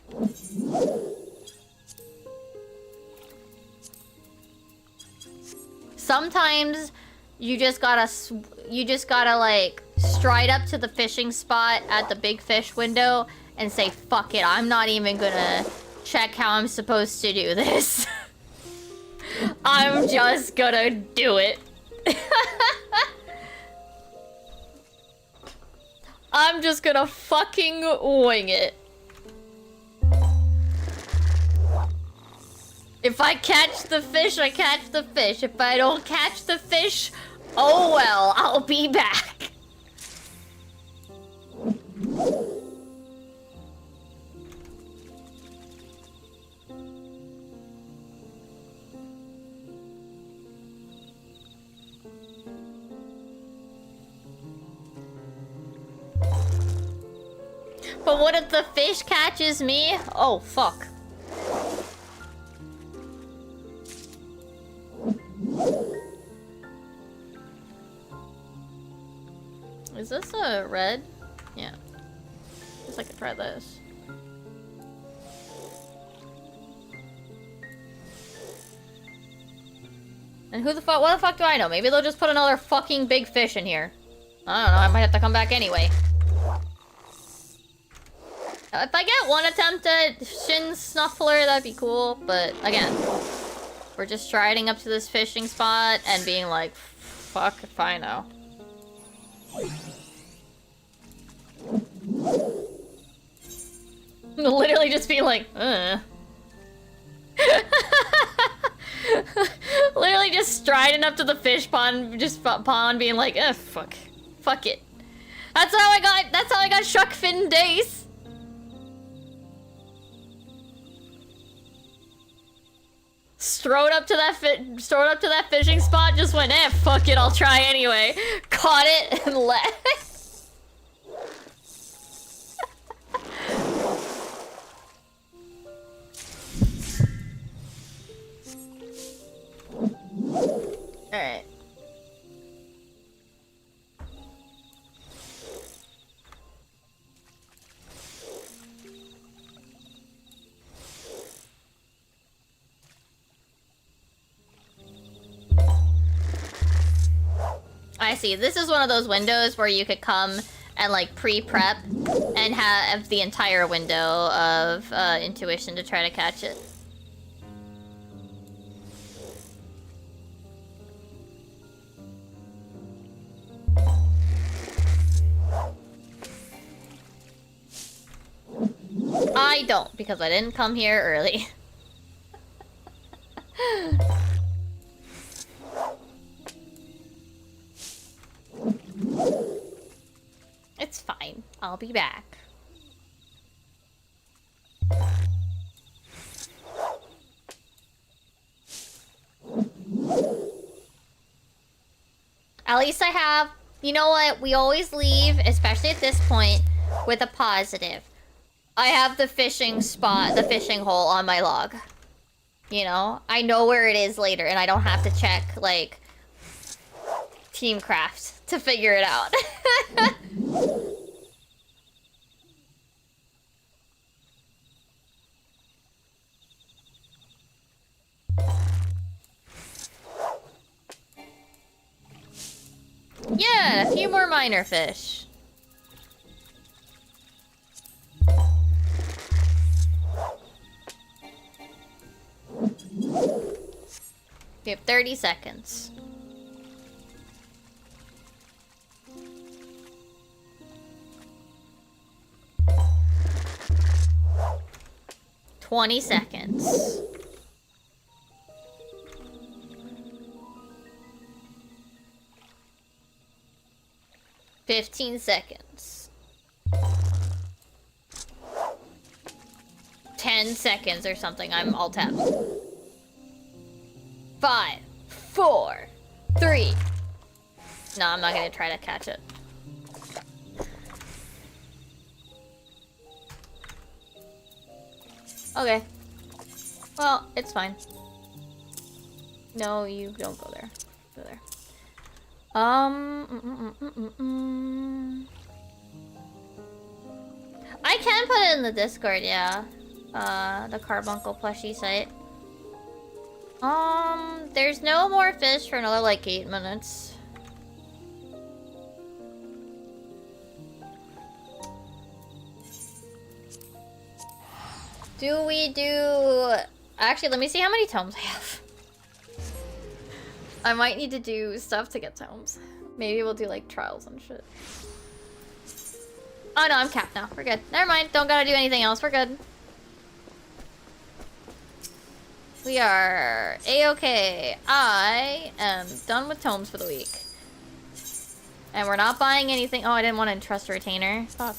Sometimes you just gotta like stride up to the fishing spot at the big fish window and say, fuck it, I'm not even gonna check how I'm supposed to do this. I'm just gonna do it. I'm just gonna fucking wing it. If I catch the fish, I catch the fish. If I don't catch the fish, oh well, I'll be back. But what if the fish catches me? Oh, fuck. Is this a red? Yeah. Guess I could try this. And who the fuck? What the fuck do I know? Maybe they'll just put another fucking big fish in here. I don't know. I might have to come back anyway. If I get one attempt at Shin Snuffler, that'd be cool. But again, we're just striding up to this fishing spot and being like, fuck if I know. Literally just being like, Literally just striding up to the fish pond, being like, fuck it. That's how I got shark fin days. Strode up to that fishing spot, just went, fuck it, I'll try anyway. Caught it and left. Alright. I see. This is one of those windows where you could come and like pre-prep and have the entire window of intuition to try to catch it. I don't, because I didn't come here early. It's fine. I'll be back. At least I have... You know what? We always leave, especially at this point, with a positive. I have the fishing spot, the fishing hole on my log. You know? I know where it is later, and I don't have to check, like, Teamcraft to figure it out. Yeah, a few more minor fish. We have 30 seconds. $20 seconds. 15 seconds. 10 seconds or something. I'm all tapped. 5, 4, 3. No, I'm not gonna try to catch it. Okay. Well, it's fine. No, you don't go there. Go there. I can put it in the Discord, yeah. The Carbuncle plushie site. There's no more fish for another like 8 minutes. Do we do... Actually, let me see how many tomes I have. I might need to do stuff to get tomes. Maybe we'll do like trials and shit. Oh no, I'm capped now. We're good. Never mind. Don't gotta do anything else. We're good. We are A-okay. I am done with tomes for the week. And we're not buying anything. Oh, I didn't want to entrust a retainer. Fuck.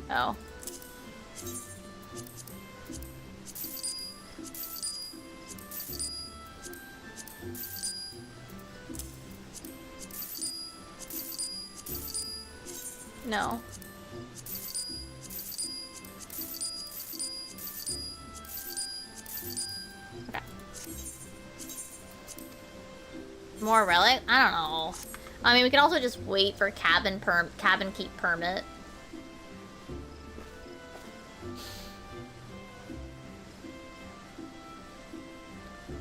Oh. No. Okay. More relic? I don't know. I mean, we can also just wait for cabin keep permit.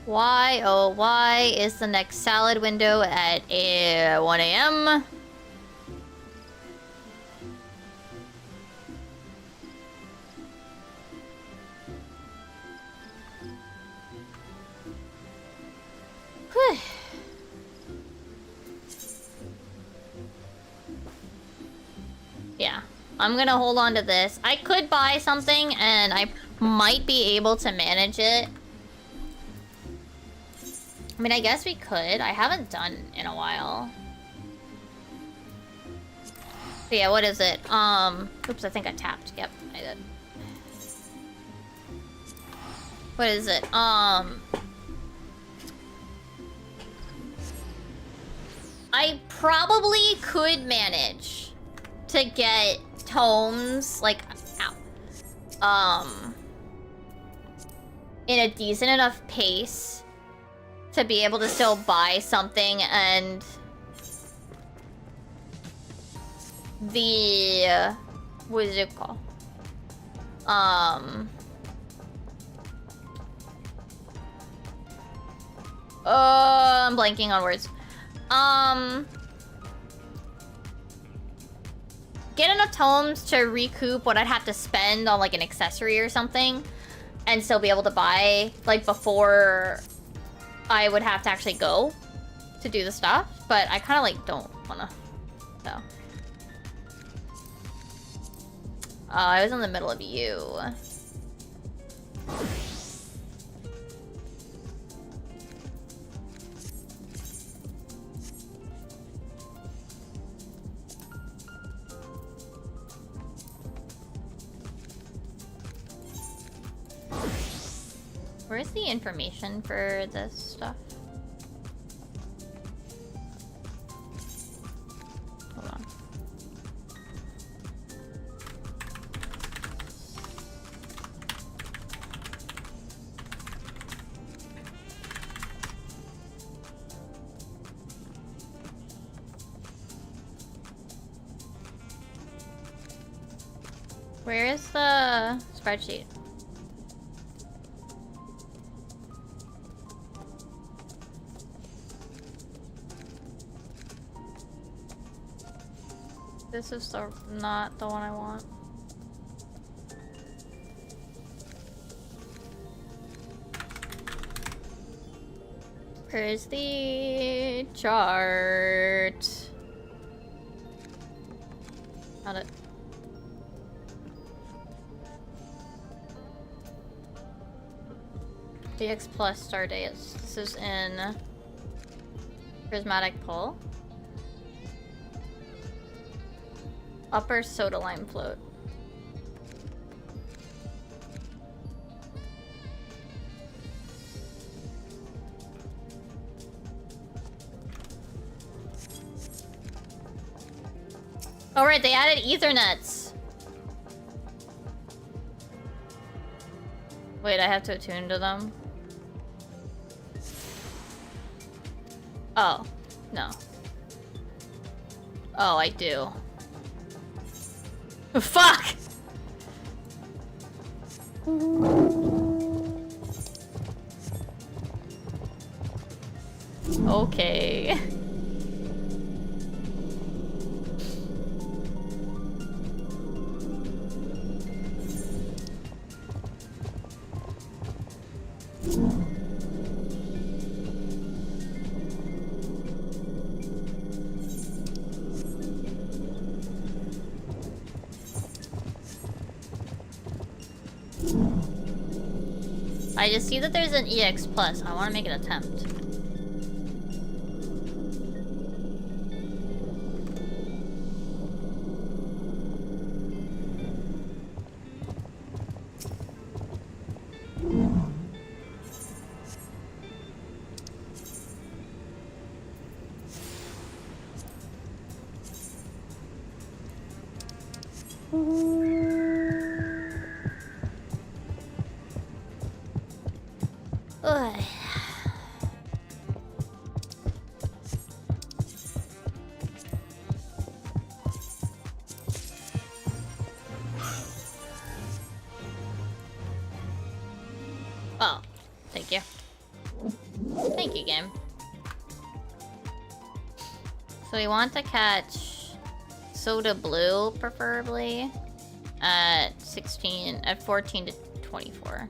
Why, oh why is the next salad window at 1 a.m.? Yeah, I'm gonna hold on to this. I could buy something and I might be able to manage it. I mean, I guess we could. I haven't done in a while. But yeah, what is it? Oops, I think I tapped. Yep, I did. What is it? I probably could manage to get tomes, like, in a decent enough pace to be able to still buy something, and the what is it called? I'm blanking on words. Get enough tomes to recoup what I'd have to spend on like an accessory or something, and still be able to buy like before I would have to actually go to do the stuff. But I kind of like don't wanna, so. I was in the middle of you. Where's the information for this stuff? Hold on. Where is the spreadsheet? This is not the one I want. Where's the chart? Found it. DX plus star days. This is in Prismatic Pull. Upper soda lime float. Oh right, they added Ethernets. Wait, I have to attune to them? Oh, no. Oh, I do. Fuck! Okay. I just see that there's an EX plus. I want to make an attempt. Ugh. Oh, thank you. Thank you, game. So we want to catch Soda Blue, preferably, at 14 to 24.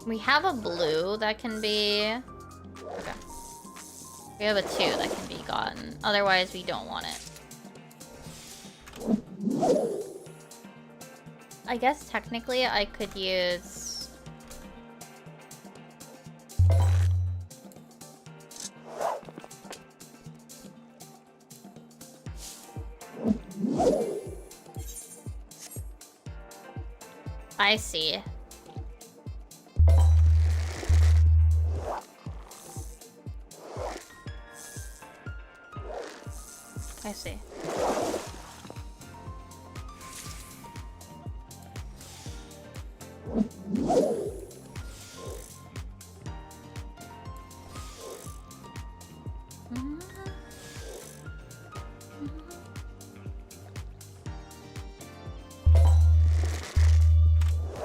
We have a blue that can be... Okay. We have a 2 that can be gotten. Otherwise, we don't want it. I guess technically I could use... I see. I see.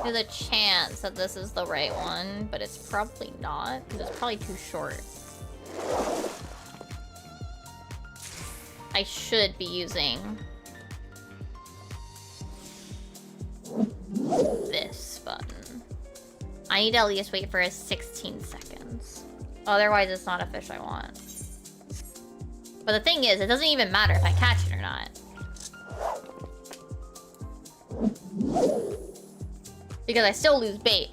There's a chance that this is the right one, but it's probably not, because it's probably too short. I should be using this button. I need to at least wait for 16 seconds. Otherwise, it's not a fish I want. But the thing is, it doesn't even matter if I catch it or not. Because I still lose bait.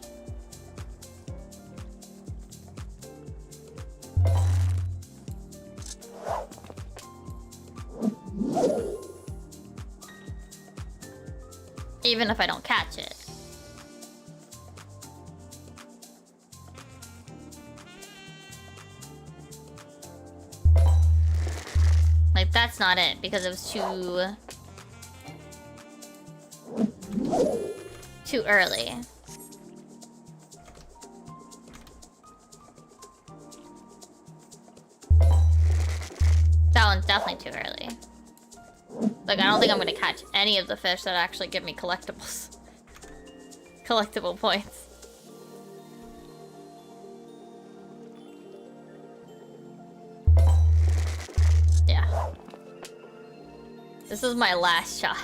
Even if I don't catch it. Like, that's not it, because it was too early. That one's definitely too early. Like, I don't think I'm gonna catch any of the fish that actually give me collectibles. Collectible points. Yeah. This is my last shot.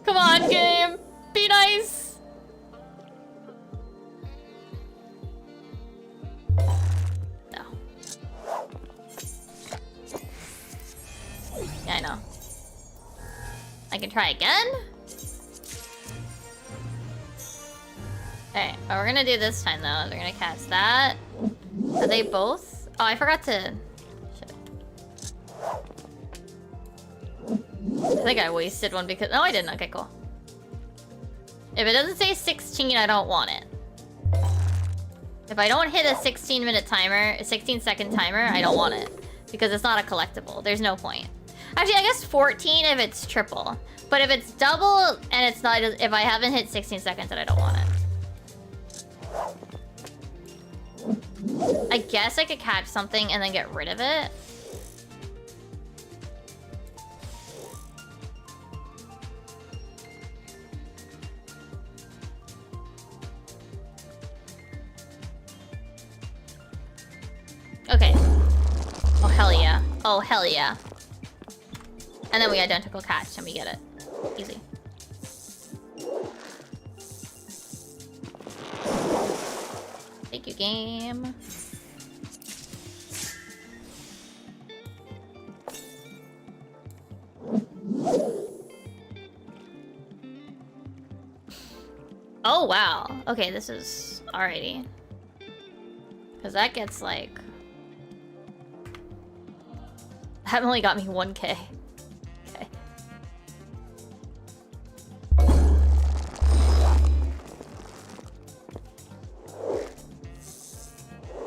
Come on, game! Be nice! No. Yeah, I know. I can try again? Okay, well, we're gonna do this time though. They're gonna cast that. Are they both? Oh, I forgot to... Shit. I think I wasted one because... No, I didn't. Okay, cool. If it doesn't say 16, I don't want it. If I don't hit a 16-minute timer, a 16-second timer, I don't want it. Because it's not a collectible. There's no point. Actually, I guess 14 if it's triple. But if it's double and it's not... If I haven't hit 16 seconds, then I don't want it. I guess I could catch something and then get rid of it. Okay. Oh, hell yeah. Oh, hell yeah. And then we identical catch and we get it. Easy. Thank you, game. Oh, wow. Okay, this is... Alrighty. Because that gets, like... That only got me 1k. Okay.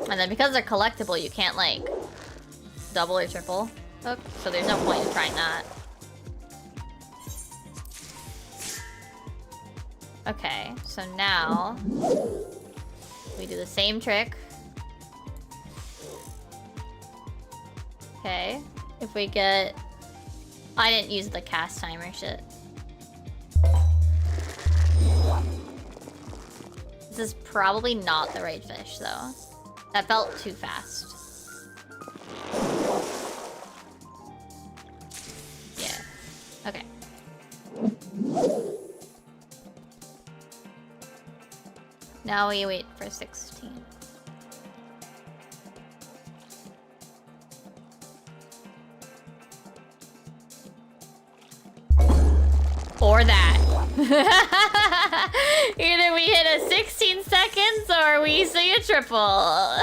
And then because they're collectible, you can't, like, double or triple hook. So there's no point in trying that. Okay, so now we do the same trick. Okay, if we get... I didn't use the cast timer shit. This is probably not the right fish, though. That felt too fast. Yeah, okay. Now we wait for 16. Or that. Either we hit a 16 seconds or we see a triple.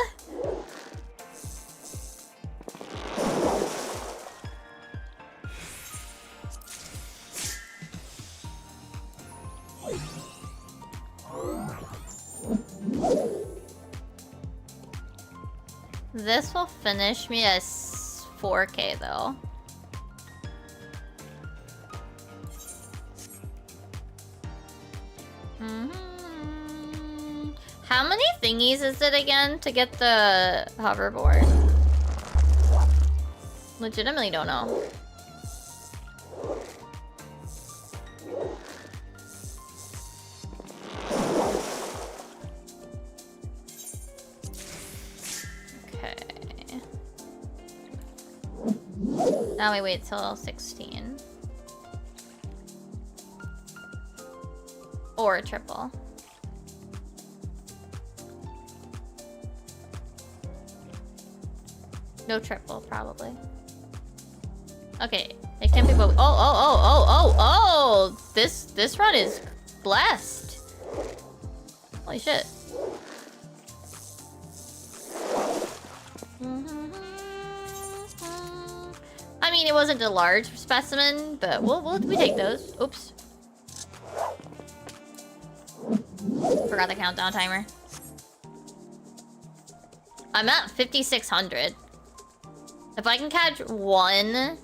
This will finish me as 4k though. How many thingies is it again to get the hoverboard? Legitimately don't know. Now we wait till 16. Or a triple. No triple, probably. Okay, it can't be both. Oh! This run is blessed. Holy shit. I mean, it wasn't a large specimen, but we take those. Oops. Forgot the countdown timer. I'm at 5,600. If I can catch one,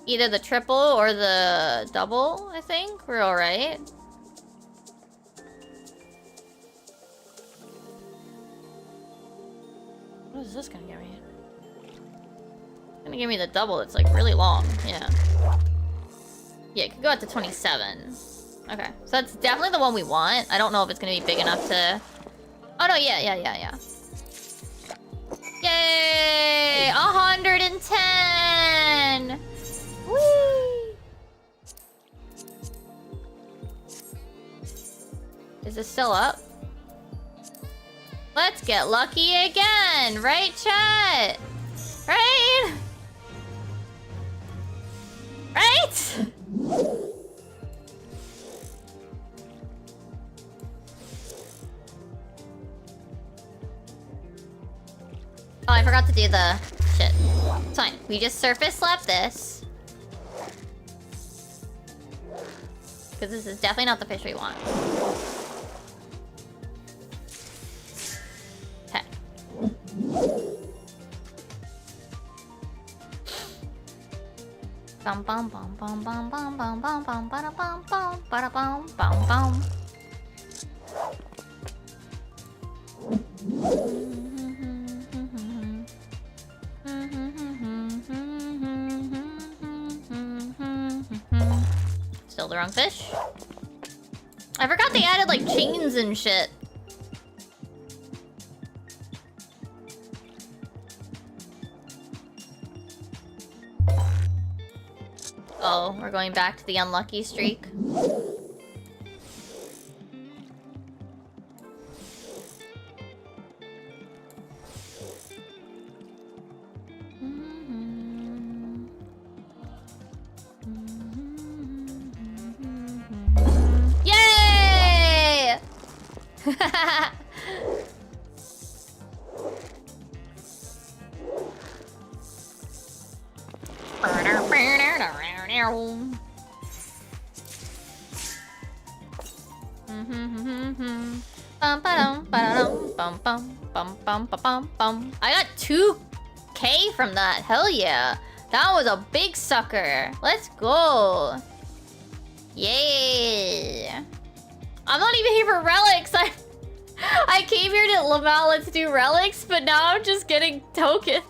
either the triple or the double, I think we're all right. What is this gonna give me? It's gonna give me the double. It's like really long. Yeah. Yeah, it could go up to 27. Okay, so that's definitely the one we want. I don't know if it's gonna be big enough to... Oh no, yeah. Yay! 110! Whee! Is this still up? Let's get lucky again! Right, chat? Right? Right? Oh, I forgot to do the shit. It's fine. We just surface slap this. Because this is definitely not the fish we want. Okay. Bum bum bum bum bum bum bum bum bum bada bum bum bada bum bum bum. Still the wrong fish. I forgot they added like chains and shit. Uh-oh, we're going back to the unlucky streak. Yay! I got 2K from that. Hell yeah. That was a big sucker. Let's go. Yay. I'm not even here for relics. I came here to Lamal, let's do relics, but now I'm just getting tokens.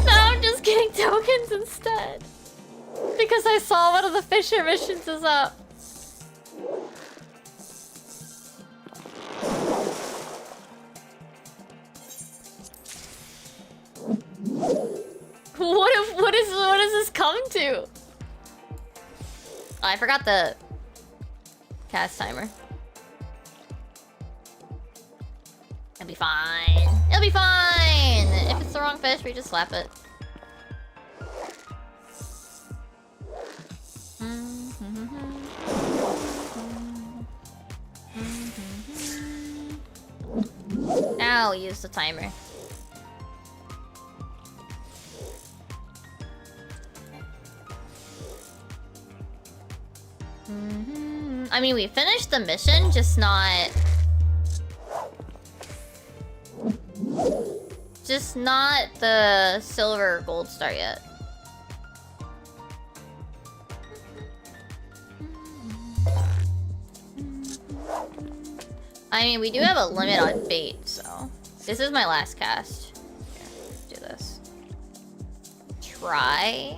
Now I'm just getting tokens instead. Because I saw one of the Fisher missions is up. What does this come to? Oh, I forgot the cast timer. It'll be fine. It'll be fine. If it's the wrong fish, we just slap it. Now we use the timer. I mean, we finished the mission, just not the silver gold star yet. I mean, we do have a limit on bait, so this is my last cast. Here, let's do this. Try.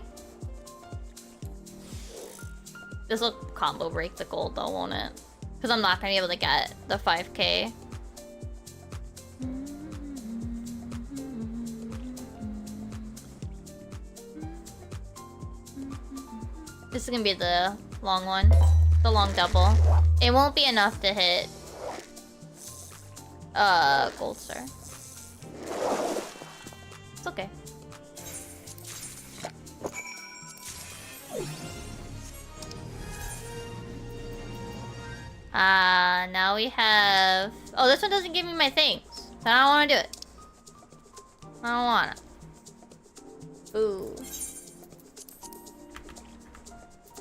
This will combo break the gold though, won't it? Because I'm not gonna be able to get the 5K. This is gonna be the long one. The long double. It won't be enough to hit gold star. It's okay. Now we have... Oh, this one doesn't give me my things. So I don't want to do it. I don't wanna. Ooh.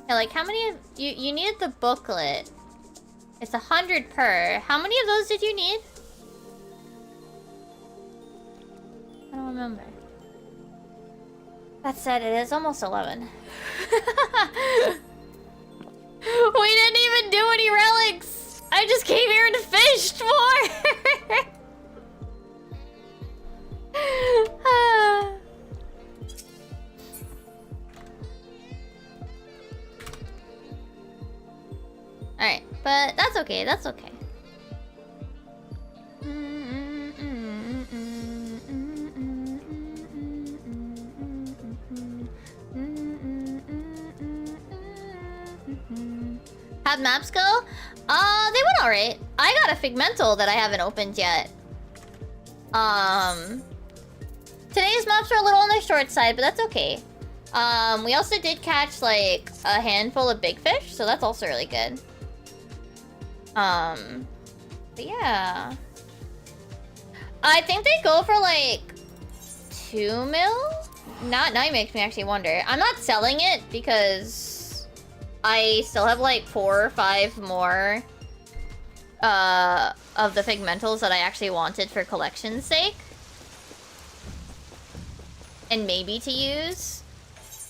Yeah, like how many of... You needed the booklet. It's 100 per. How many of those did you need? I don't remember. That said, it is almost 11. We didn't even do any relics! I just came here and fished more! Alright, but that's okay, that's okay. How'd maps go? They went alright. I got a Figmental that I haven't opened yet. Today's maps are a little on the short side, but that's okay. We also did catch, like, a handful of big fish, so that's also really good. But yeah. I think they go for, like, 2 mil? Now it makes me actually wonder. I'm not selling it because I still have like 4 or 5 more of the Figmentals that I actually wanted for collection's sake. And maybe to use.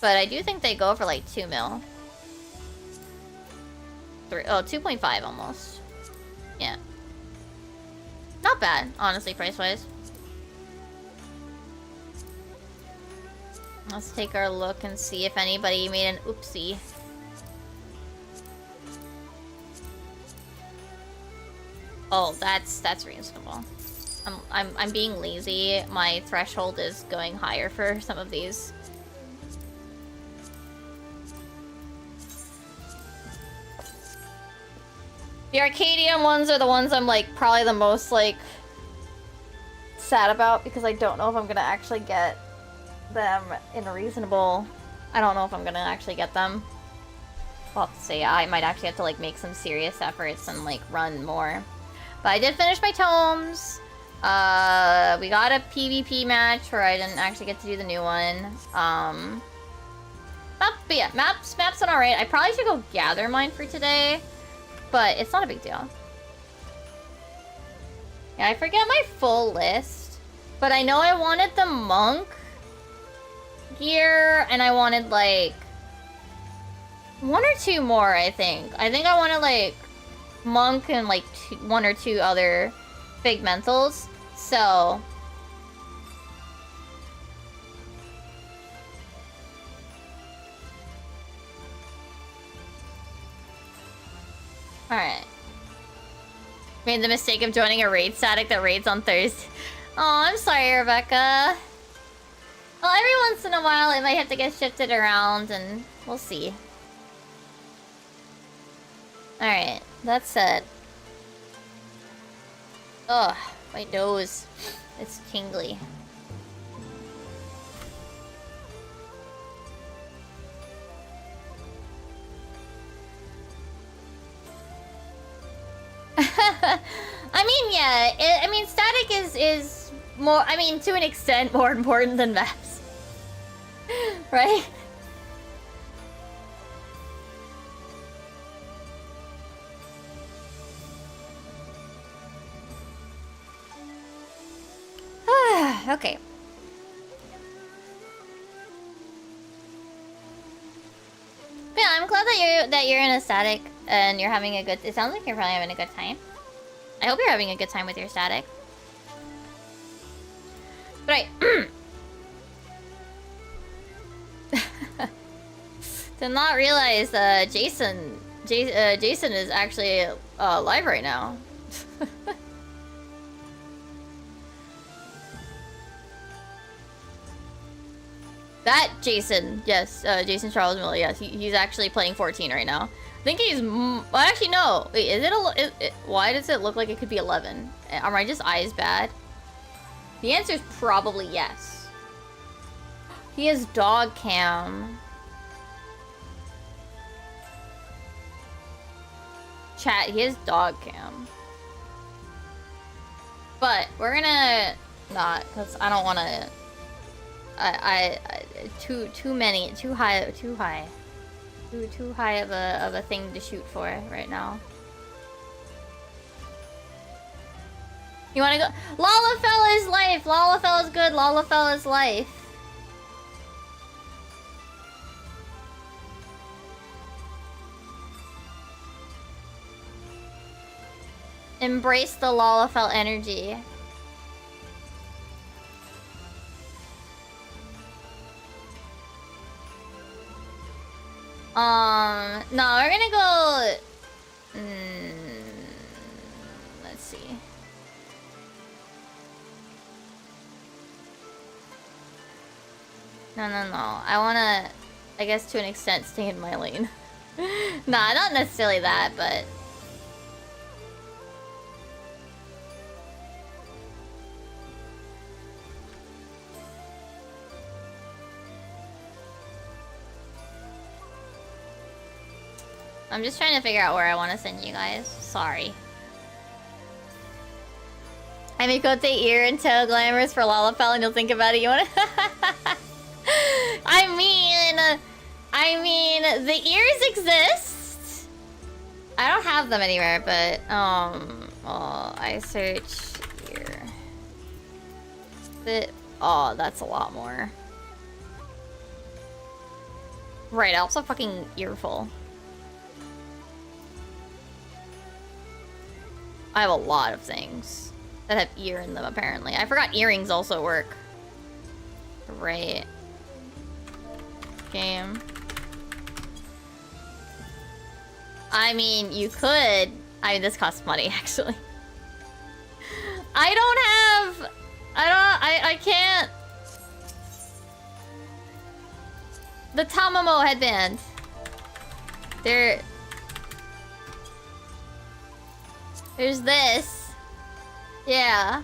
But I do think they go for like 2 mil. 2.5 almost. Yeah. Not bad, honestly, price-wise. Let's take our look and see if anybody made an oopsie. Oh, that's reasonable. I'm being lazy. My threshold is going higher for some of these. The Arcadian ones are the ones I'm like probably the most like sad about because I don't know if I'm gonna actually get them in a reasonable. I don't know if I'm gonna actually get them. I'll have to say I might actually have to like make some serious efforts and like run more. But I did finish my tomes. We got a PvP match where I didn't actually get to do the new one. But yeah, maps went alright. I probably should go gather mine for today. But it's not a big deal. Yeah, I forget my full list. But I know I wanted the monk gear, and I wanted, like, 1 or 2 more, I think. I think I wanted, like, monk and, like, 1 or 2 other pigmentals. So... Alright. Made the mistake of joining a raid static that raids on Thursday. Oh, I'm sorry, Rebecca. Well, every once in a while it might have to get shifted around, and we'll see. Alright, that said. Ugh, my nose. It's tingly. I mean, yeah. I mean, static is more. I mean, to an extent, more important than maps, right? Okay. Yeah, I'm glad that you're in a static and you're having a good. It sounds like you're probably having a good time. I hope you're having a good time with your static. Right. Did not realize Jason is actually live right now. That Jason, yes, Jason Charles Miller, yes, he's actually playing 14 right now. I think he's, well, actually no, wait, is it, why does it look like it could be 11? Are my just eyes bad? The answer is probably yes. He has dog cam. Chat, he has dog cam. But we're gonna not, because I don't want to. Too high of a thing to shoot for right now. You wanna go? Lalafell is life! Lalafell is good, Lalafell is life. Embrace the Lalafell energy. No, we're gonna go... let's see. No. I wanna, I guess to an extent, stay in my lane. Nah, not necessarily that, but... I'm just trying to figure out where I want to send you guys. Sorry. I make Cote ear and toe glamours for Lalafell and you'll think about it. You wanna... I mean, the ears exist. I don't have them anywhere, but, well, I search ear. Oh, that's a lot more. Right, I also fucking earful. I have a lot of things that have ear in them, apparently. I forgot earrings also work. Right. Game. I mean, you could... I mean, this costs money, actually. I don't have... I can't... The Tamamo headband. There's this. Yeah.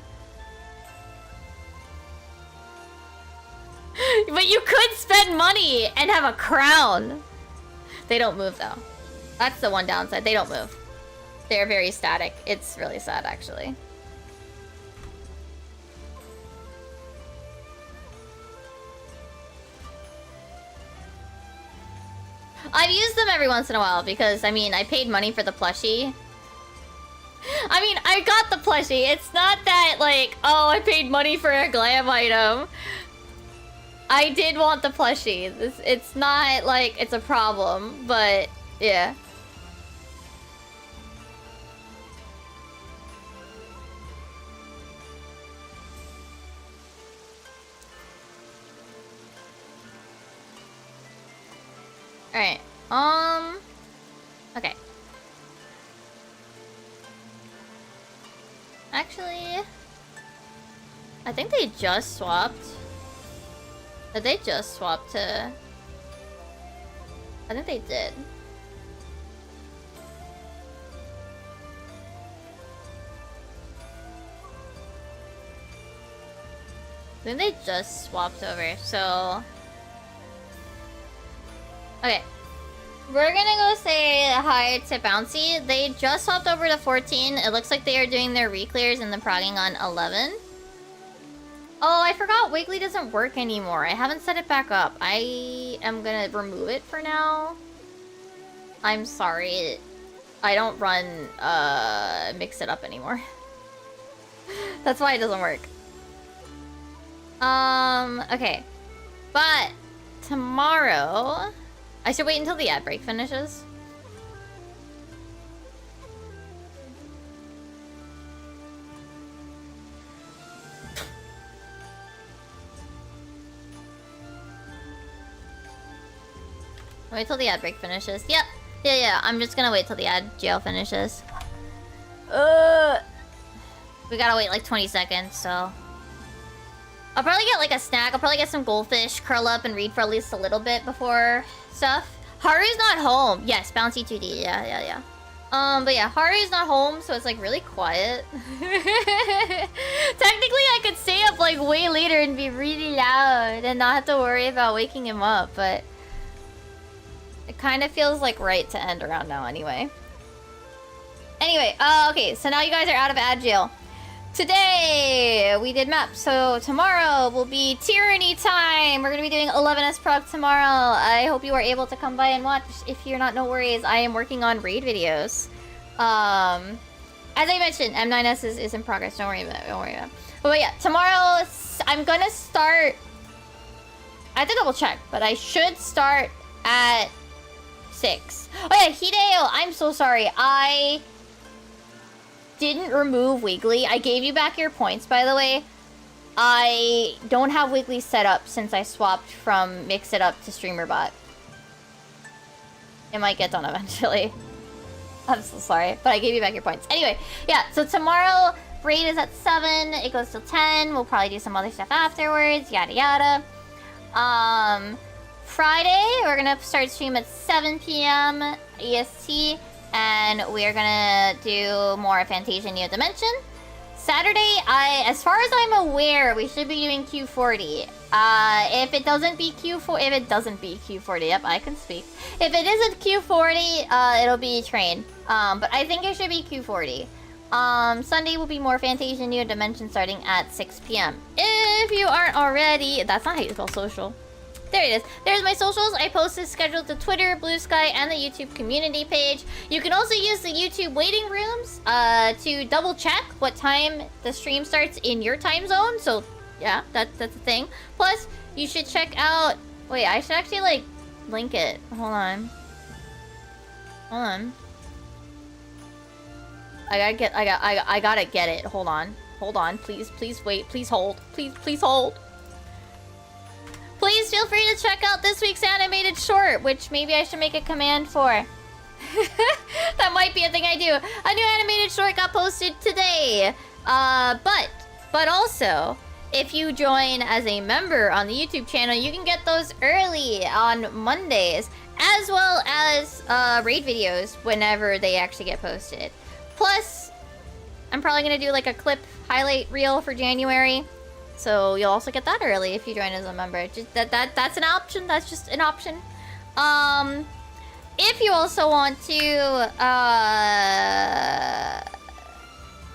But you could spend money and have a crown. They don't move though. That's the one downside. They don't move. They're very static. It's really sad actually. I've used them every once in a while because, I mean, I paid money for the plushie. I mean, I got the plushie. It's not that, like, oh, I paid money for a glam item. I did want the plushie. It's not, like, it's a problem, but, yeah. Alright, okay. Actually, I think they just swapped. Did they just swap to... I think they did. I think they just swapped over, so... Okay. We're gonna go say hi to Bouncy. They just swapped over to 14. It looks like they are doing their re-clears and the progging on 11. Oh, I forgot Wiggly doesn't work anymore. I haven't set it back up. I am gonna remove it for now. I'm sorry. I don't run Mix It Up anymore. That's why it doesn't work. Okay. But tomorrow... I should wait until the ad break finishes. Wait till the ad break finishes. Yep. Yeah, I'm just gonna wait till the ad jail finishes. We gotta wait like 20 seconds, so... I'll probably get like a snack. I'll probably get some goldfish, curl up, and read for at least a little bit before stuff. Haru's not home. Yes, Bouncy 2D. Yeah. But yeah, Haru's not home, so it's like really quiet. Technically, I could stay up like way later and be really loud and not have to worry about waking him up, but it kind of feels like right to end around now anyway. Anyway, okay, so now you guys are out of ad jail. Today, we did maps, so tomorrow will be Tyranny time! We're gonna be doing 11S prog tomorrow. I hope you are able to come by and watch. If you're not, no worries. I am working on raid videos. As I mentioned, M9S is in progress. Don't worry about it. But yeah, tomorrow, I'm gonna start... I have to double check, but I should start at 6. Oh yeah, Hideo, I'm so sorry. I didn't remove Wiggly. I gave you back your points, by the way. I don't have Wiggly set up since I swapped from Mix It Up to StreamerBot. It might get done eventually. I'm so sorry, but I gave you back your points. Anyway, yeah, so tomorrow, raid is at 7. It goes till 10. We'll probably do some other stuff afterwards, yada yada. Friday, we're gonna start stream at 7 p.m. EST. And we're gonna do more Fantasia Neo Dimension. Saturday, as far as I'm aware, we should be doing Q40. If it doesn't be Q40, yep, I can speak. If it isn't Q40, it'll be Train. But I think it should be Q40. Sunday will be more Fantasia Neo Dimension starting at 6 p.m. If you aren't already, that's not how you spell social. There it is. There's my socials. I post this scheduled to Twitter, Blue Sky, and the YouTube community page. You can also use the YouTube waiting rooms to double check what time the stream starts in your time zone. So yeah, that's a thing. Plus, you should check out... Wait, I should actually like link it. Hold on. I gotta get it. Hold on. Please wait. Please hold. Please hold. Please feel free to check out this week's animated short, which maybe I should make a command for. That might be a thing I do. A new animated short got posted today. But also, if you join as a member on the YouTube channel, you can get those early on Mondays, as well as raid videos whenever they actually get posted. Plus, I'm probably gonna do like a clip highlight reel for January, so you'll also get that early if you join as a member. Just that's an option. That's just an option. If you also want to,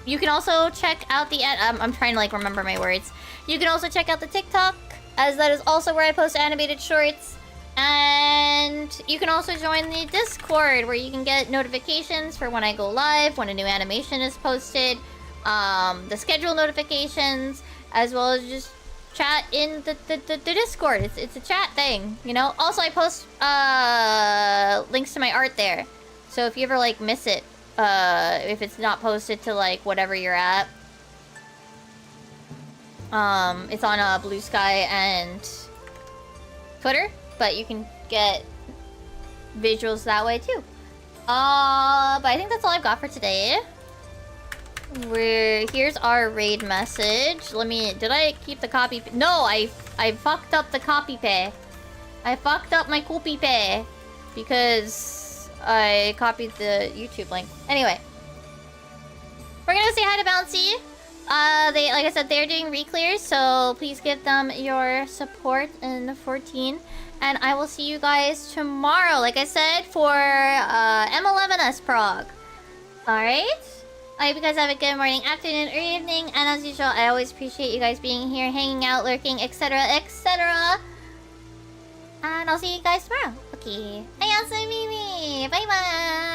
you can also check out the I'm trying to like remember my words. You can also check out the TikTok, as that is also where I post animated shorts. And you can also join the Discord, where you can get notifications for when I go live, when a new animation is posted, the schedule notifications, as well as just chat in the Discord. It's a chat thing, you know? Also, I post links to my art there. So if you ever like miss it, if it's not posted to like whatever you're at, it's on Blue Sky and Twitter, but you can get visuals that way too. But I think that's all I've got for today. Here's our raid message. Did I keep the copy? No, I fucked up the copy pay. I fucked up my copy pay because I copied the YouTube link. Anyway, we're gonna say hi to Bouncy. Like I said, they're doing re-clears, so please give them your support in 14. And I will see you guys tomorrow, like I said, for M11S prog. Alright? I hope you guys have a good morning, afternoon, or evening. And as usual, I always appreciate you guys being here, hanging out, lurking, etc., etc. And I'll see you guys tomorrow. Okay. Ayasumimi! Bye-bye!